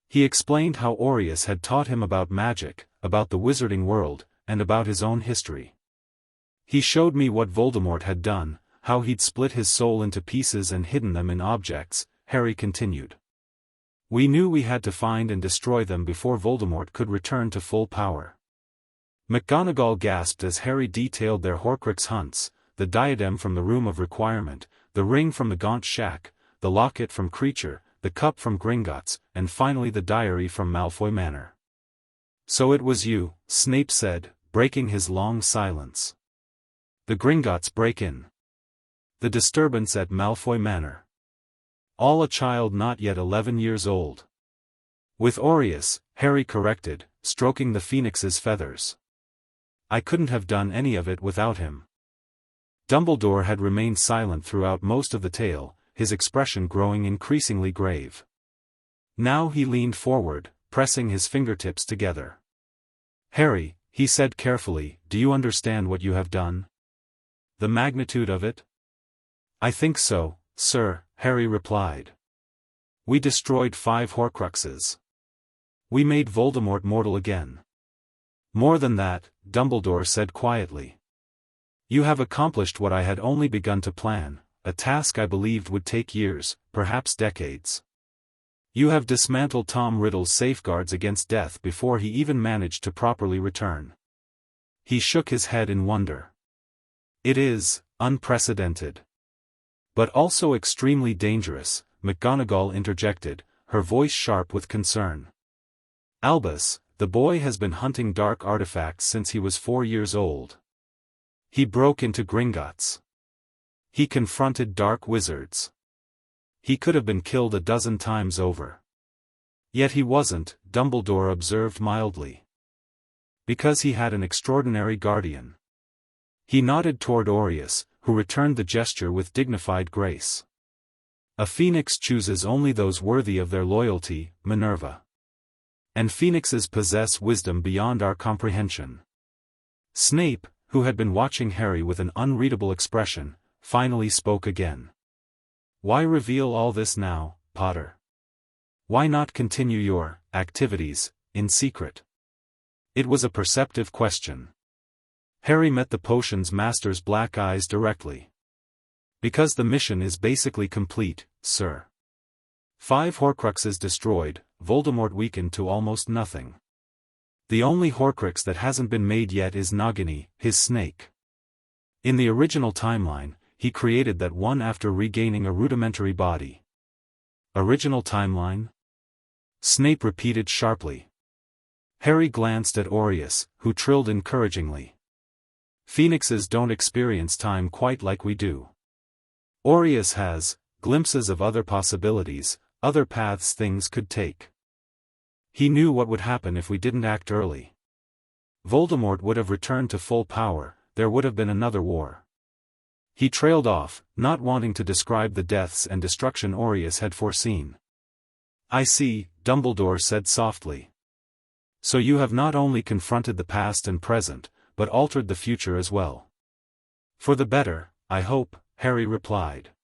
A: He explained how Aureus had taught him about magic, about the wizarding world, and about his own history. "He showed me what Voldemort had done, how he'd split his soul into pieces and hidden them in objects," Harry continued. "We knew we had to find and destroy them before Voldemort could return to full power." McGonagall gasped as Harry detailed their Horcrux hunts, the diadem from the Room of Requirement, the ring from the Gaunt Shack, the locket from Creature, the cup from Gringotts, and finally the diary from Malfoy Manor. "So it was you," Snape said, breaking his long silence. "The Gringotts break-in. The disturbance at Malfoy Manor. All a child not yet 11 years old." "With Aureus," Harry corrected, stroking the phoenix's feathers. "I couldn't have done any of it without him." Dumbledore had remained silent throughout most of the tale, his expression growing increasingly grave. Now he leaned forward, pressing his fingertips together. "Harry," he said carefully, "do you understand what you have done? The magnitude of it?" "I think so, sir," Harry replied. "We destroyed 5 Horcruxes. We made Voldemort mortal again." "More than that," Dumbledore said quietly. "You have accomplished what I had only begun to plan, a task I believed would take years, perhaps decades. You have dismantled Tom Riddle's safeguards against death before he even managed to properly return." He shook his head in wonder. "It is unprecedented. But also extremely dangerous," McGonagall interjected, her voice sharp with concern. "Albus, the boy has been hunting dark artifacts since he was 4 years old. He broke into Gringotts. He confronted dark wizards. He could have been killed a dozen times over. Yet he wasn't," Dumbledore observed mildly. "Because he had an extraordinary guardian." He nodded toward Aureus, who returned the gesture with dignified grace. "A phoenix chooses only those worthy of their loyalty, Minerva. And phoenixes possess wisdom beyond our comprehension." Snape, who had been watching Harry with an unreadable expression, finally spoke again. "Why reveal all this now, Potter? Why not continue your activities in secret?" It was a perceptive question. Harry met the potion's master's black eyes directly. "Because the mission is basically complete, sir. 5 Horcruxes destroyed, Voldemort weakened to almost nothing. The only Horcrux that hasn't been made yet is Nagini, his snake. In the original timeline, he created that one after regaining a rudimentary body." "Original timeline?" Snape repeated sharply. Harry glanced at Aureus, who trilled encouragingly. "Phoenixes don't experience time quite like we do. Aureus has glimpses of other possibilities, other paths things could take. He knew what would happen if we didn't act early. Voldemort would have returned to full power, there would have been another war." He trailed off, not wanting to describe the deaths and destruction Aureus had foreseen. "I see," Dumbledore said softly. "So you have not only confronted the past and present, but altered the future as well." "For the better, I hope," Harry replied.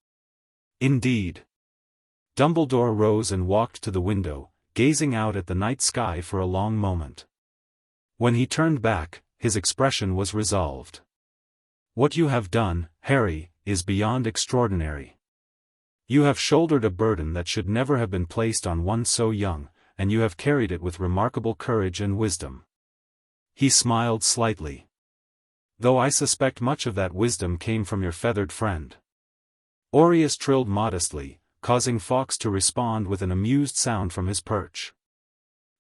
A: "Indeed." Dumbledore rose and walked to the window, gazing out at the night sky for a long moment. When he turned back, his expression was resolved. "What you have done, Harry, is beyond extraordinary. You have shouldered a burden that should never have been placed on one so young, and you have carried it with remarkable courage and wisdom." He smiled slightly. "Though I suspect much of that wisdom came from your feathered friend." Aureus trilled modestly, causing Fawkes to respond with an amused sound from his perch.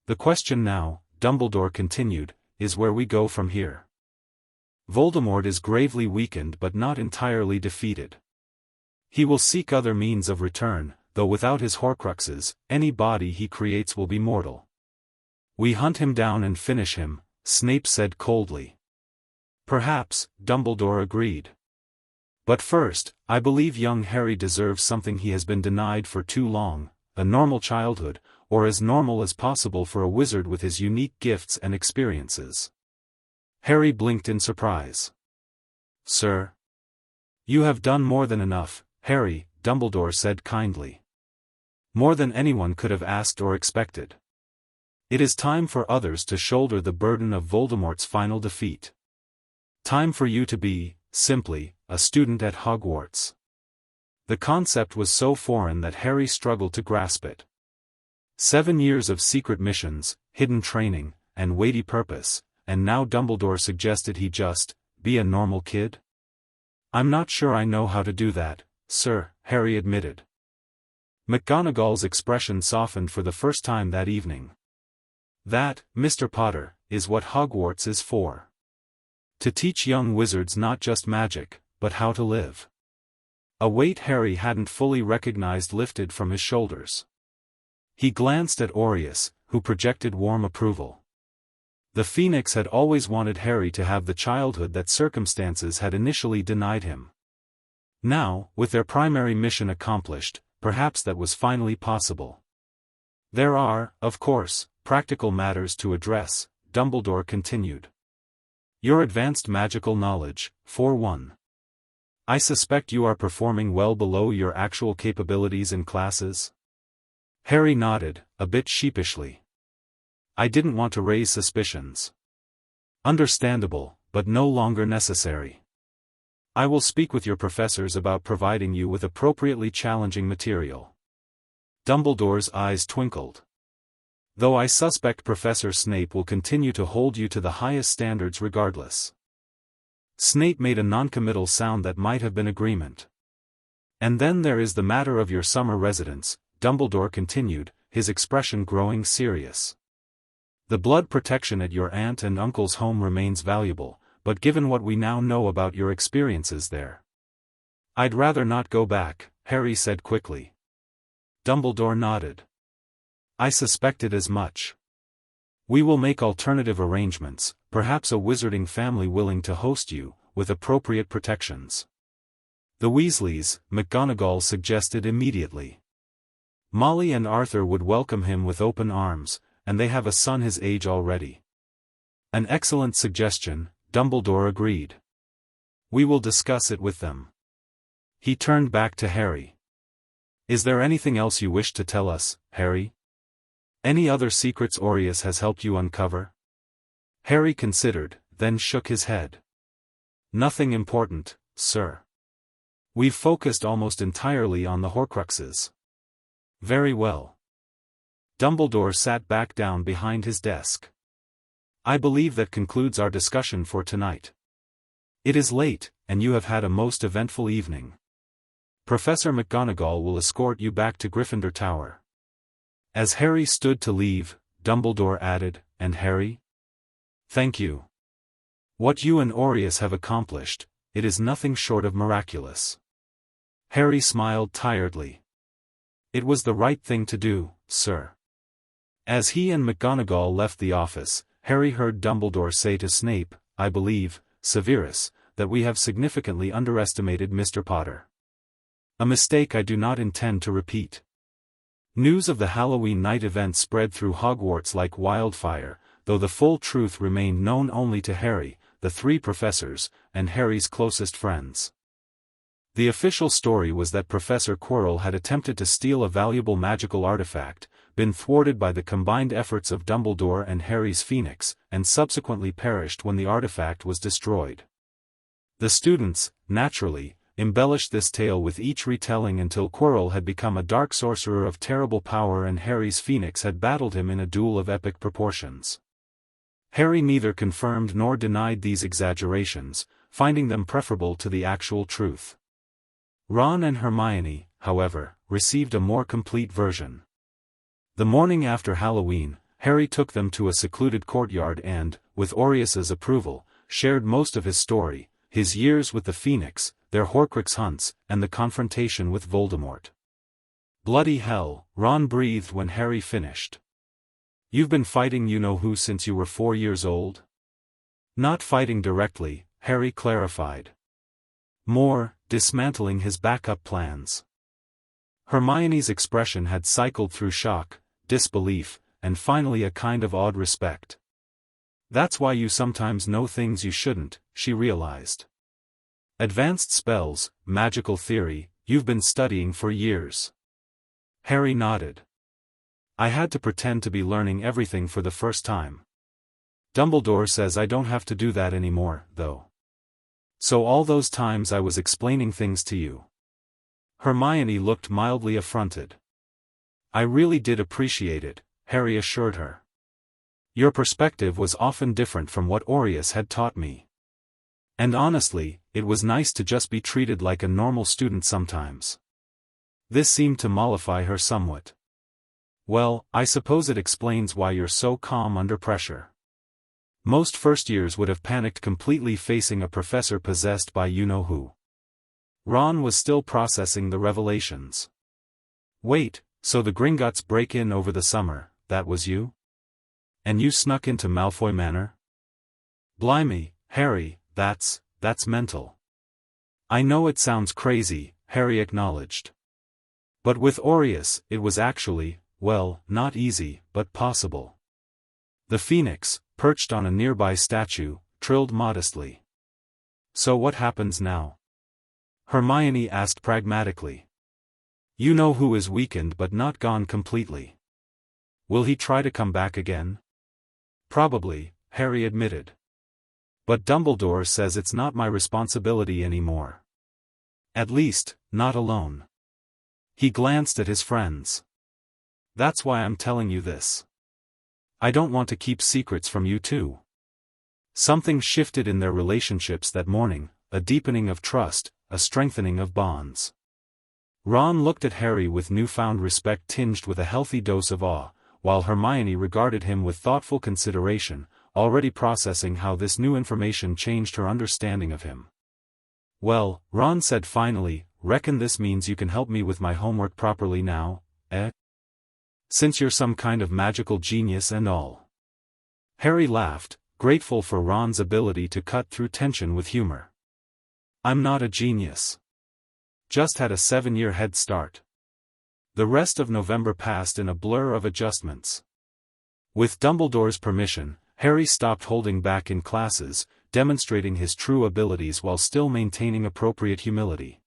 A: "The question now," Dumbledore continued, "is where we go from here. Voldemort is gravely weakened but not entirely defeated. He will seek other means of return, though without his Horcruxes, any body he creates will be mortal. We hunt him down and finish him, Snape said coldly. Perhaps, Dumbledore agreed. But first, I believe young Harry deserves something he has been denied for too long, a normal childhood, or as normal as possible for a wizard with his unique gifts and experiences. Harry blinked in surprise. Sir? You have done more than enough, Harry, Dumbledore said kindly. More than anyone could have asked or expected. It is time for others to shoulder the burden of Voldemort's final defeat. Time for you to be, simply, a student at Hogwarts. The concept was so foreign that Harry struggled to grasp it. 7 years of secret missions, hidden training, and weighty purpose, and now Dumbledore suggested he just be a normal kid? I'm not sure I know how to do that, sir, Harry admitted. McGonagall's expression softened for the first time that evening. That, Mr. Potter, is what Hogwarts is for. To teach young wizards not just magic, but how to live. A weight Harry hadn't fully recognized lifted from his shoulders. He glanced at Aureus, who projected warm approval. The Phoenix had always wanted Harry to have the childhood that circumstances had initially denied him. Now, with their primary mission accomplished, perhaps that was finally possible. There are, of course, practical matters to address, Dumbledore continued. Your advanced magical knowledge, for one. I suspect you are performing well below your actual capabilities in classes? Harry nodded, a bit sheepishly. I didn't want to raise suspicions. Understandable, but no longer necessary. I will speak with your professors about providing you with appropriately challenging material. Dumbledore's eyes twinkled. Though I suspect Professor Snape will continue to hold you to the highest standards regardless. Snape made a noncommittal sound that might have been agreement. And then there is the matter of your summer residence, Dumbledore continued, his expression growing serious. The blood protection at your aunt and uncle's home remains valuable, but given what we now know about your experiences there, I'd rather not go back, Harry said quickly. Dumbledore nodded. I suspected as much. We will make alternative arrangements, perhaps a wizarding family willing to host you, with appropriate protections. The Weasleys, McGonagall suggested immediately. Molly and Arthur would welcome him with open arms, and they have a son his age already. An excellent suggestion, Dumbledore agreed. We will discuss it with them. He turned back to Harry. Is there anything else you wish to tell us, Harry? Any other secrets Aureus has helped you uncover? Harry considered, then shook his head. Nothing important, sir. We've focused almost entirely on the Horcruxes. Very well. Dumbledore sat back down behind his desk. I believe that concludes our discussion for tonight. It is late, and you have had a most eventful evening. Professor McGonagall will escort you back to Gryffindor Tower. As Harry stood to leave, Dumbledore added, and Harry? Thank you. What you and Aureus have accomplished, it is nothing short of miraculous. Harry smiled tiredly. It was the right thing to do, sir. As he and McGonagall left the office, Harry heard Dumbledore say to Snape, I believe, Severus, that we have significantly underestimated Mr. Potter. A mistake I do not intend to repeat. News of the Halloween night event spread through Hogwarts like wildfire, though the full truth remained known only to Harry, the 3 professors, and Harry's closest friends. The official story was that Professor Quirrell had attempted to steal a valuable magical artifact, been thwarted by the combined efforts of Dumbledore and Harry's Phoenix, and subsequently perished when the artifact was destroyed. The students, naturally, embellished this tale with each retelling until Quirrell had become a dark sorcerer of terrible power and Harry's Phoenix had battled him in a duel of epic proportions. Harry neither confirmed nor denied these exaggerations, finding them preferable to the actual truth. Ron and Hermione, however, received a more complete version. The morning after Halloween, Harry took them to a secluded courtyard and, with Aureus's approval, shared most of his story, his years with the Phoenix, their Horcrux hunts, and the confrontation with Voldemort. "Bloody hell," Ron breathed when Harry finished. "You've been fighting you-know-who since you were 4 years old?" "Not fighting directly," Harry clarified. "More, dismantling his backup plans." Hermione's expression had cycled through shock, disbelief, and finally a kind of awed respect. "That's why you sometimes know things you shouldn't," she realized. "Advanced spells, magical theory, you've been studying for years." Harry nodded. "I had to pretend to be learning everything for the first time. Dumbledore says I don't have to do that anymore, though. So all those times I was explaining things to you." Hermione looked mildly affronted. "I really did appreciate it," Harry assured her. "Your perspective was often different from what Aureus had taught me. And honestly, it was nice to just be treated like a normal student sometimes." This seemed to mollify her somewhat. "Well, I suppose it explains why you're so calm under pressure. Most first years would have panicked completely facing a professor possessed by you-know-who." Ron was still processing the revelations. "Wait, so the Gringotts break in over the summer, that was you? And you snuck into Malfoy Manor? Blimey, Harry, that's mental." "I know it sounds crazy," Harry acknowledged. "But with Aureus, it was actually, well, not easy, but possible." The Phoenix, perched on a nearby statue, trilled modestly. "So what happens now?" Hermione asked pragmatically. "You-know-who is weakened but not gone completely. Will he try to come back again?" "Probably," Harry admitted. "But Dumbledore says it's not my responsibility anymore. At least, not alone." He glanced at his friends. "That's why I'm telling you this. I don't want to keep secrets from you too." Something shifted in their relationships that morning, a deepening of trust, a strengthening of bonds. Ron looked at Harry with newfound respect tinged with a healthy dose of awe, while Hermione regarded him with thoughtful consideration, already processing how this new information changed her understanding of him. "Well," Ron said finally, "reckon this means you can help me with my homework properly now, eh? Since you're some kind of magical genius and all." Harry laughed, grateful for Ron's ability to cut through tension with humor. "I'm not a genius. Just had a 7-year head start." The rest of November passed in a blur of adjustments. With Dumbledore's permission, Harry stopped holding back in classes, demonstrating his true abilities while still maintaining appropriate humility.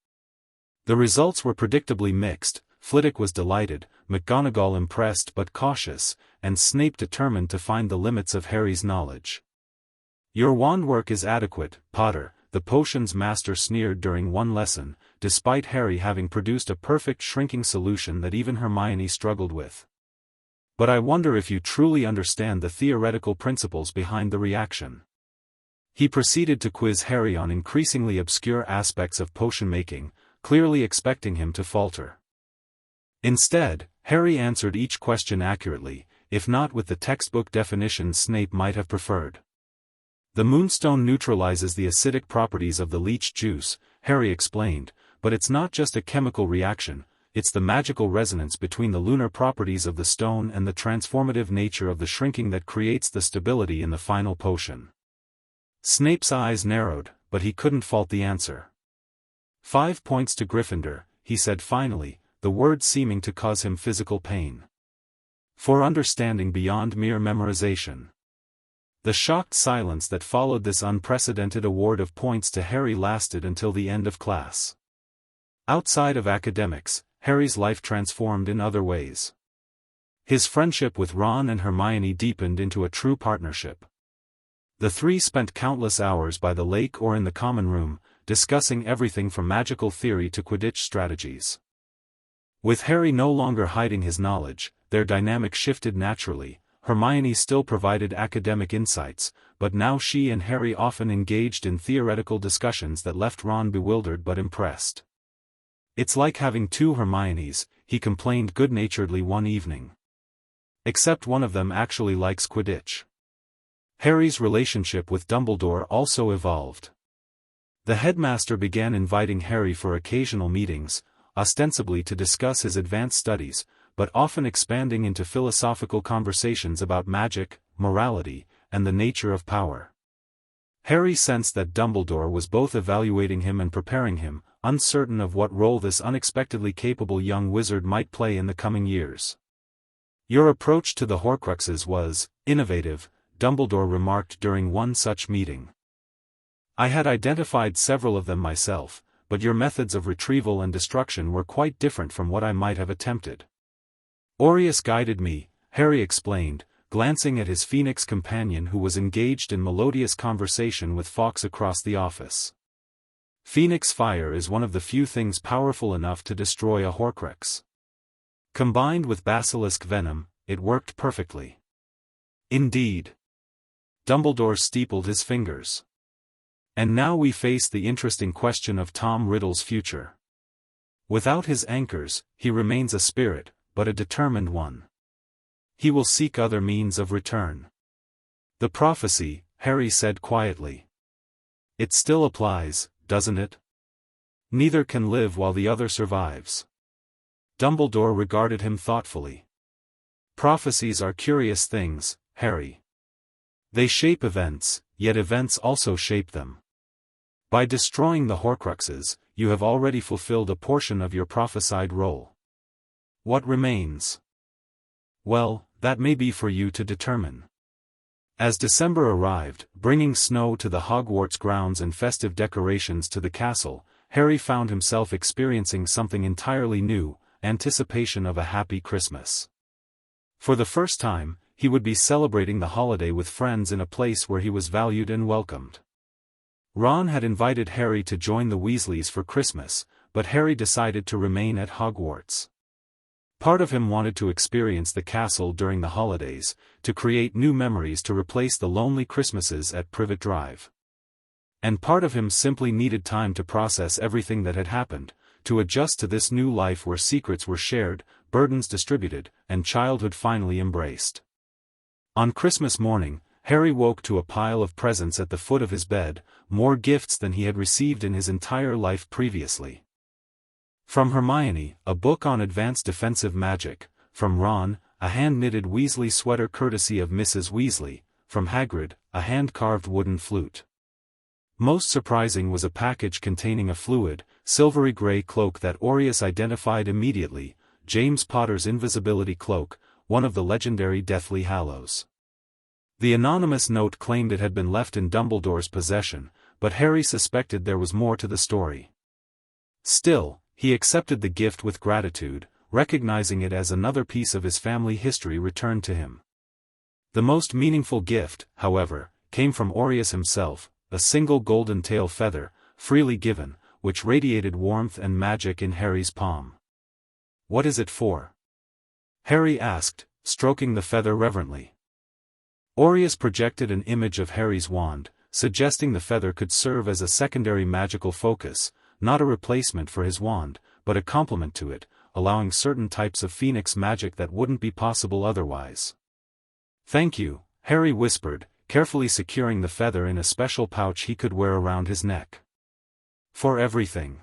A: The results were predictably mixed. Flitwick was delighted, McGonagall impressed but cautious, and Snape determined to find the limits of Harry's knowledge. "Your wand work is adequate, Potter," the potions master sneered during one lesson, despite Harry having produced a perfect shrinking solution that even Hermione struggled with. "But I wonder if you truly understand the theoretical principles behind the reaction." He proceeded to quiz Harry on increasingly obscure aspects of potion making, clearly expecting him to falter. Instead, Harry answered each question accurately, if not with the textbook definitions Snape might have preferred. "The moonstone neutralizes the acidic properties of the leech juice," Harry explained, "but it's not just a chemical reaction, it's the magical resonance between the lunar properties of the stone and the transformative nature of the shrinking that creates the stability in the final potion." Snape's eyes narrowed, but he couldn't fault the answer. 5 points to Gryffindor, he said finally, the word seeming to cause him physical pain. "For understanding beyond mere memorization." The shocked silence that followed this unprecedented award of points to Harry lasted until the end of class. Outside of academics, Harry's life transformed in other ways. His friendship with Ron and Hermione deepened into a true partnership. The three spent countless hours by the lake or in the common room, discussing everything from magical theory to Quidditch strategies. With Harry no longer hiding his knowledge, their dynamic shifted naturally. Hermione still provided academic insights, but now she and Harry often engaged in theoretical discussions that left Ron bewildered but impressed. "It's like having two Hermiones," he complained good-naturedly one evening. "Except one of them actually likes Quidditch." Harry's relationship with Dumbledore also evolved. The headmaster began inviting Harry for occasional meetings, ostensibly to discuss his advanced studies, but often expanding into philosophical conversations about magic, morality, and the nature of power. Harry sensed that Dumbledore was both evaluating him and preparing him, uncertain of what role this unexpectedly capable young wizard might play in the coming years. "Your approach to the Horcruxes was innovative," Dumbledore remarked during one such meeting. "I had identified several of them myself, but your methods of retrieval and destruction were quite different from what I might have attempted." "Aureus guided me," Harry explained, glancing at his Phoenix companion who was engaged in melodious conversation with Fawkes across the office. "Phoenix fire is one of the few things powerful enough to destroy a Horcrux. Combined with basilisk venom, it worked perfectly." "Indeed." Dumbledore steepled his fingers. "And now we face the interesting question of Tom Riddle's future. Without his anchors, he remains a spirit, but a determined one. He will seek other means of return." "The prophecy," Harry said quietly. "It still applies, doesn't it? Neither can live while the other survives." Dumbledore regarded him thoughtfully. "Prophecies are curious things, Harry. They shape events, yet events also shape them. By destroying the Horcruxes, you have already fulfilled a portion of your prophesied role. What remains? Well, that may be for you to determine." As December arrived, bringing snow to the Hogwarts grounds and festive decorations to the castle, Harry found himself experiencing something entirely new, anticipation of a happy Christmas. For the first time, he would be celebrating the holiday with friends in a place where he was valued and welcomed. Ron had invited Harry to join the Weasleys for Christmas, but Harry decided to remain at Hogwarts. Part of him wanted to experience the castle during the holidays, to create new memories to replace the lonely Christmases at Privet Drive. And part of him simply needed time to process everything that had happened, to adjust to this new life where secrets were shared, burdens distributed, and childhood finally embraced. On Christmas morning, Harry woke to a pile of presents at the foot of his bed, more gifts than he had received in his entire life previously. From Hermione, a book on advanced defensive magic; from Ron, a hand-knitted Weasley sweater courtesy of Mrs. Weasley; from Hagrid, a hand-carved wooden flute. Most surprising was a package containing a fluid, silvery gray cloak that Aureus identified immediately, James Potter's invisibility cloak, one of the legendary Deathly Hallows. The anonymous note claimed it had been left in Dumbledore's possession, but Harry suspected there was more to the story. Still, he accepted the gift with gratitude, recognizing it as another piece of his family history returned to him. The most meaningful gift, however, came from Aureus himself, a single golden tail feather, freely given, which radiated warmth and magic in Harry's palm. "What is it for?" Harry asked, stroking the feather reverently. Aureus projected an image of Harry's wand, suggesting the feather could serve as a secondary magical focus, not a replacement for his wand, but a complement to it, allowing certain types of Phoenix magic that wouldn't be possible otherwise. "Thank you," Harry whispered, carefully securing the feather in a special pouch he could wear around his neck. "For everything."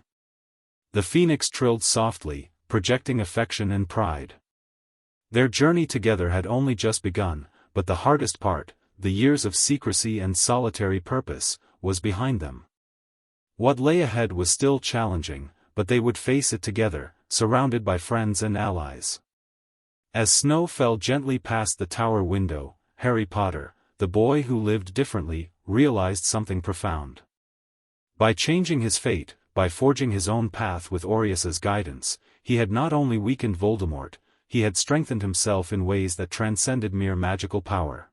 A: The Phoenix trilled softly, projecting affection and pride. Their journey together had only just begun, but the hardest part, the years of secrecy and solitary purpose, was behind them. What lay ahead was still challenging, but they would face it together, surrounded by friends and allies. As snow fell gently past the tower window, Harry Potter, the boy who lived differently, realized something profound. By changing his fate, by forging his own path with Aureus's guidance, he had not only weakened Voldemort, he had strengthened himself in ways that transcended mere magical power.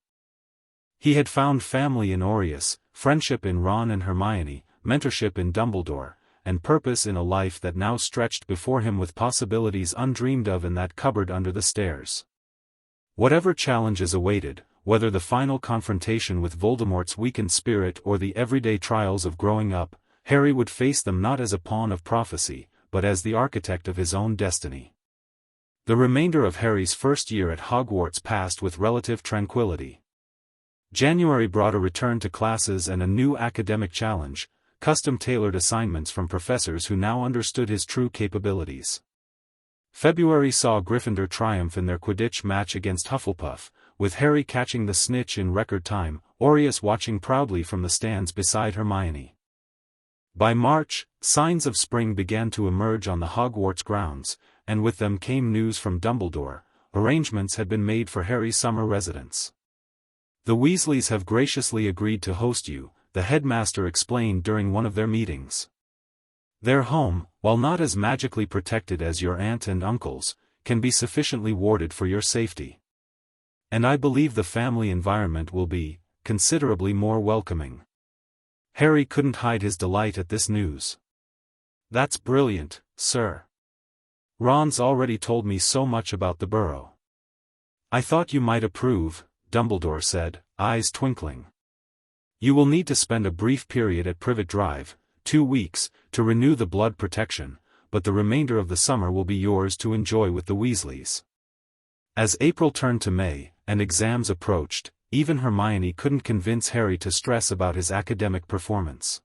A: He had found family in Aureus, friendship in Ron and Hermione, mentorship in Dumbledore, and purpose in a life that now stretched before him with possibilities undreamed of in that cupboard under the stairs. Whatever challenges awaited, whether the final confrontation with Voldemort's weakened spirit or the everyday trials of growing up, Harry would face them not as a pawn of prophecy, but as the architect of his own destiny. The remainder of Harry's first year at Hogwarts passed with relative tranquility. January brought a return to classes and a new academic challenge, custom-tailored assignments from professors who now understood his true capabilities. February saw Gryffindor triumph in their Quidditch match against Hufflepuff, with Harry catching the snitch in record time, Aureus watching proudly from the stands beside Hermione. By March, signs of spring began to emerge on the Hogwarts grounds, and with them came news from Dumbledore. Arrangements had been made for Harry's summer residence. "The Weasleys have graciously agreed to host you," the headmaster explained during one of their meetings. "Their home, while not as magically protected as your aunt and uncle's, can be sufficiently warded for your safety. And I believe the family environment will be considerably more welcoming." Harry couldn't hide his delight at this news. "That's brilliant, sir. Ron's already told me so much about the Burrow." "I thought you might approve," Dumbledore said, eyes twinkling. "You will need to spend a brief period at Privet Drive, 2 weeks, to renew the blood protection, but the remainder of the summer will be yours to enjoy with the Weasleys." As April turned to May, and exams approached, even Hermione couldn't convince Harry to stress about his academic performance.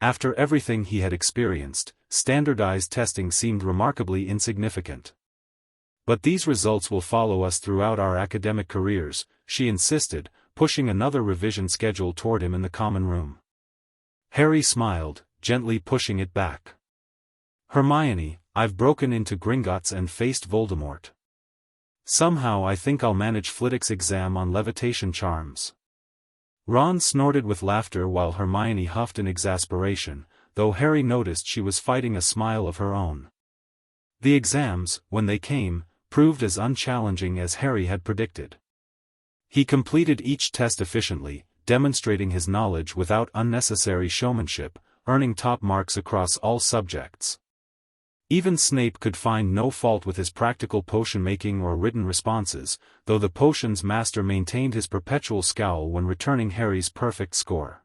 A: After everything he had experienced, standardized testing seemed remarkably insignificant. "But these results will follow us throughout our academic careers," she insisted, pushing another revision schedule toward him in the common room. Harry smiled, gently pushing it back. "Hermione, I've broken into Gringotts and faced Voldemort. Somehow I think I'll manage Flitwick's exam on levitation charms." Ron snorted with laughter while Hermione huffed in exasperation, though Harry noticed she was fighting a smile of her own. The exams, when they came, proved as unchallenging as Harry had predicted. He completed each test efficiently, demonstrating his knowledge without unnecessary showmanship, earning top marks across all subjects. Even Snape could find no fault with his practical potion-making or written responses, though the potions master maintained his perpetual scowl when returning Harry's perfect score.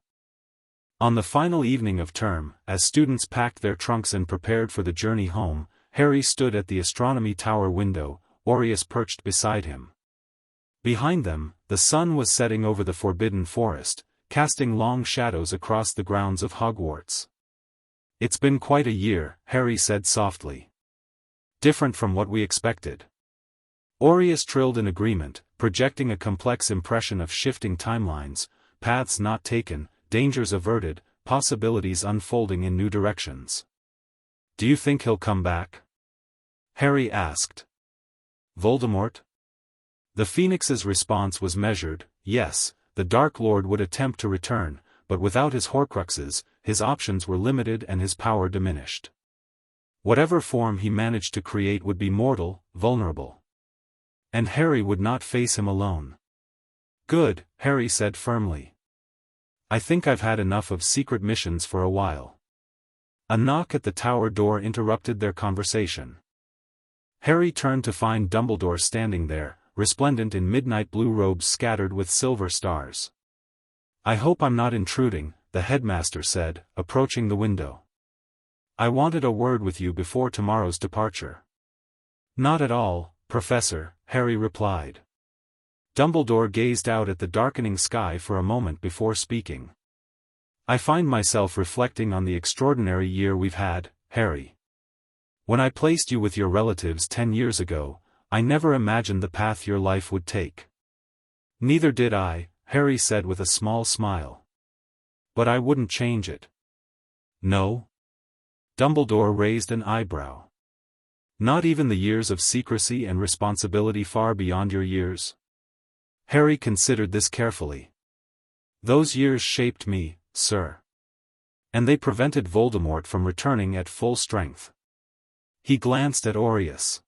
A: On the final evening of term, as students packed their trunks and prepared for the journey home, Harry stood at the astronomy tower window, Aureus perched beside him. Behind them, the sun was setting over the Forbidden Forest, casting long shadows across the grounds of Hogwarts. "It's been quite a year," Harry said softly. "Different from what we expected." Aureus trilled in agreement, projecting a complex impression of shifting timelines, paths not taken, dangers averted, possibilities unfolding in new directions. "Do you think he'll come back?" Harry asked. "Voldemort?" The Phoenix's response was measured. Yes, the Dark Lord would attempt to return, but without his Horcruxes, his options were limited and his power diminished. Whatever form he managed to create would be mortal, vulnerable. And Harry would not face him alone. "Good," Harry said firmly. "I think I've had enough of secret missions for a while." A knock at the tower door interrupted their conversation. Harry turned to find Dumbledore standing there, resplendent in midnight blue robes scattered with silver stars. "I hope I'm not intruding," the headmaster said, approaching the window. "I wanted a word with you before tomorrow's departure." "Not at all, Professor," Harry replied. Dumbledore gazed out at the darkening sky for a moment before speaking. "I find myself reflecting on the extraordinary year we've had, Harry. When I placed you with your relatives 10 years ago, I never imagined the path your life would take." "Neither did I," Harry said with a small smile. "But I wouldn't change it." "No?" Dumbledore raised an eyebrow. "Not even the years of secrecy and responsibility far beyond your years?" Harry considered this carefully. "Those years shaped me, sir. And they prevented Voldemort from returning at full strength." He glanced at Aureus.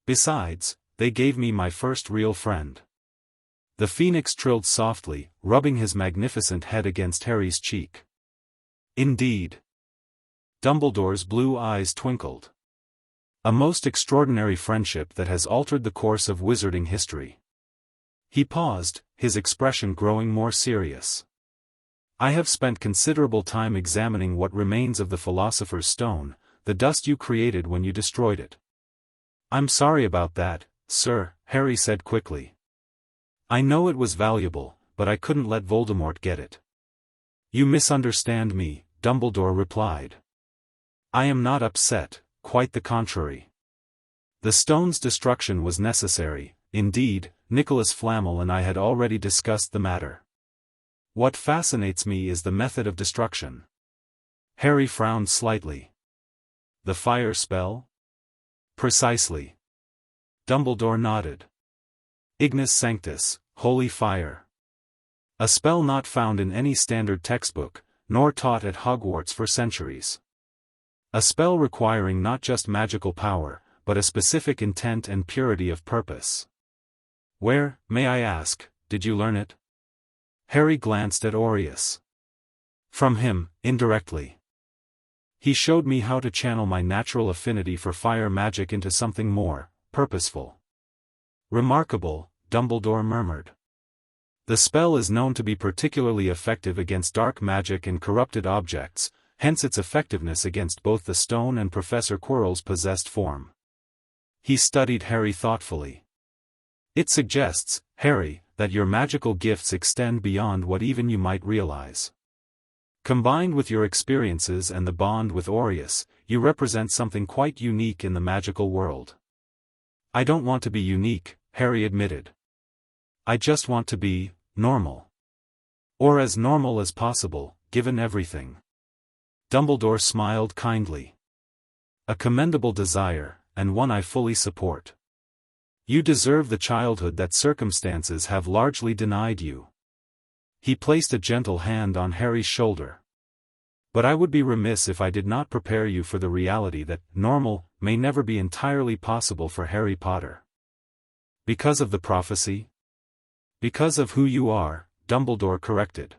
A: "Besides, they gave me my first real friend." The Phoenix trilled softly, rubbing his magnificent head against Harry's cheek. "Indeed." Dumbledore's blue eyes twinkled. "A most extraordinary friendship that has altered the course of wizarding history." He paused, his expression growing more serious. "I have spent considerable time examining what remains of the Philosopher's Stone, the dust you created when you destroyed it." "I'm sorry about that, sir," Harry said quickly. "I know it was valuable, but I couldn't let Voldemort get it. You misunderstand me, Dumbledore replied. I am not upset, quite the contrary. The stone's destruction was necessary. Indeed, Nicholas Flamel and I had already discussed the matter. What fascinates me is the method of destruction. Harry frowned slightly. The fire spell? Precisely. Dumbledore nodded. Ignis Sanctus, holy fire. A spell not found in any standard textbook, nor taught at Hogwarts for centuries. A spell requiring not just magical power, but a specific intent and purity of purpose. Where, may I ask, did you learn it? Harry glanced at Aureus. From him, indirectly. He showed me how to channel my natural affinity for fire magic into something more purposeful. Remarkable, Dumbledore murmured. The spell is known to be particularly effective against dark magic and corrupted objects, hence its effectiveness against both the stone and Professor Quirrell's possessed form. He studied Harry thoughtfully. It suggests, Harry, that your magical gifts extend beyond what even you might realize. Combined with your experiences and the bond with Aureus, you represent something quite unique in the magical world. I don't want to be unique, Harry admitted. I just want to be normal. Or as normal as possible, given everything. Dumbledore smiled kindly. A commendable desire, and one I fully support. You deserve the childhood that circumstances have largely denied you. He placed a gentle hand on Harry's shoulder. But I would be remiss if I did not prepare you for the reality that normal may never be entirely possible for Harry Potter. Because of the prophecy? Because of who you are, Dumbledore corrected.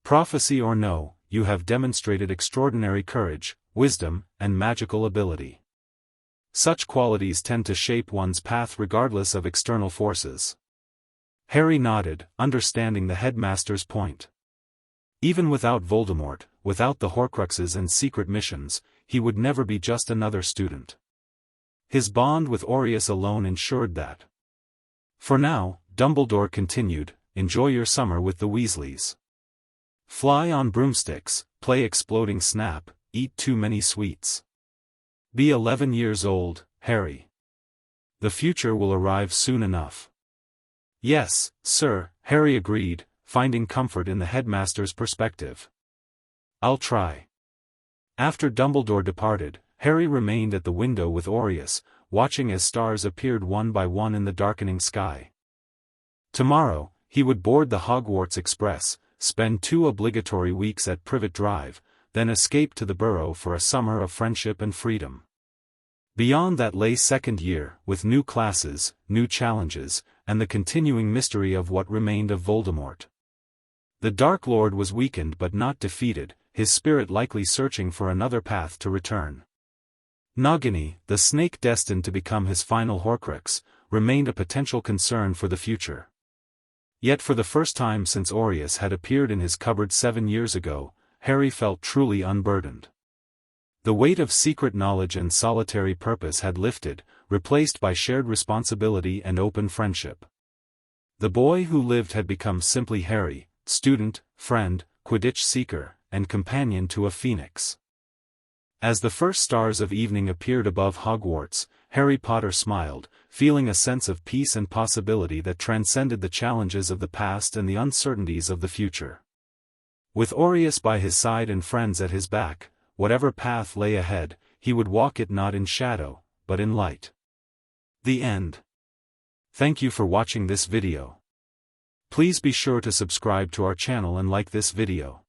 A: Prophecy or no, you have demonstrated extraordinary courage, wisdom, and magical ability. Such qualities tend to shape one's path regardless of external forces. Harry nodded, understanding the headmaster's point. Even without Voldemort, without the Horcruxes and secret missions, he would never be just another student. His bond with Aureus alone ensured that. For now, Dumbledore continued, enjoy your summer with the Weasleys. Fly on broomsticks, play exploding snap, eat too many sweets. Be 11 years old, Harry. The future will arrive soon enough. Yes, sir, Harry agreed, finding comfort in the headmaster's perspective. I'll try. After Dumbledore departed, Harry remained at the window with Aureus, watching as stars appeared one by one in the darkening sky. Tomorrow, he would board the Hogwarts Express, spend 2 obligatory weeks at Privet Drive, then escape to the Burrow for a summer of friendship and freedom. Beyond that lay second year, with new classes, new challenges, and the continuing mystery of what remained of Voldemort. The Dark Lord was weakened but not defeated, his spirit likely searching for another path to return. Nagini, the snake destined to become his final Horcrux, remained a potential concern for the future. Yet for the first time since Aureus had appeared in his cupboard 7 years ago, Harry felt truly unburdened. The weight of secret knowledge and solitary purpose had lifted, replaced by shared responsibility and open friendship. The boy who lived had become simply Harry, student, friend, Quidditch seeker, and companion to a phoenix. As the first stars of evening appeared above Hogwarts, Harry Potter smiled, feeling a sense of peace and possibility that transcended the challenges of the past and the uncertainties of the future. With Aureus by his side and friends at his back, whatever path lay ahead, he would walk it not in shadow, but in light. The end. Thank you for watching this video. Please be sure to subscribe to our channel and like this video.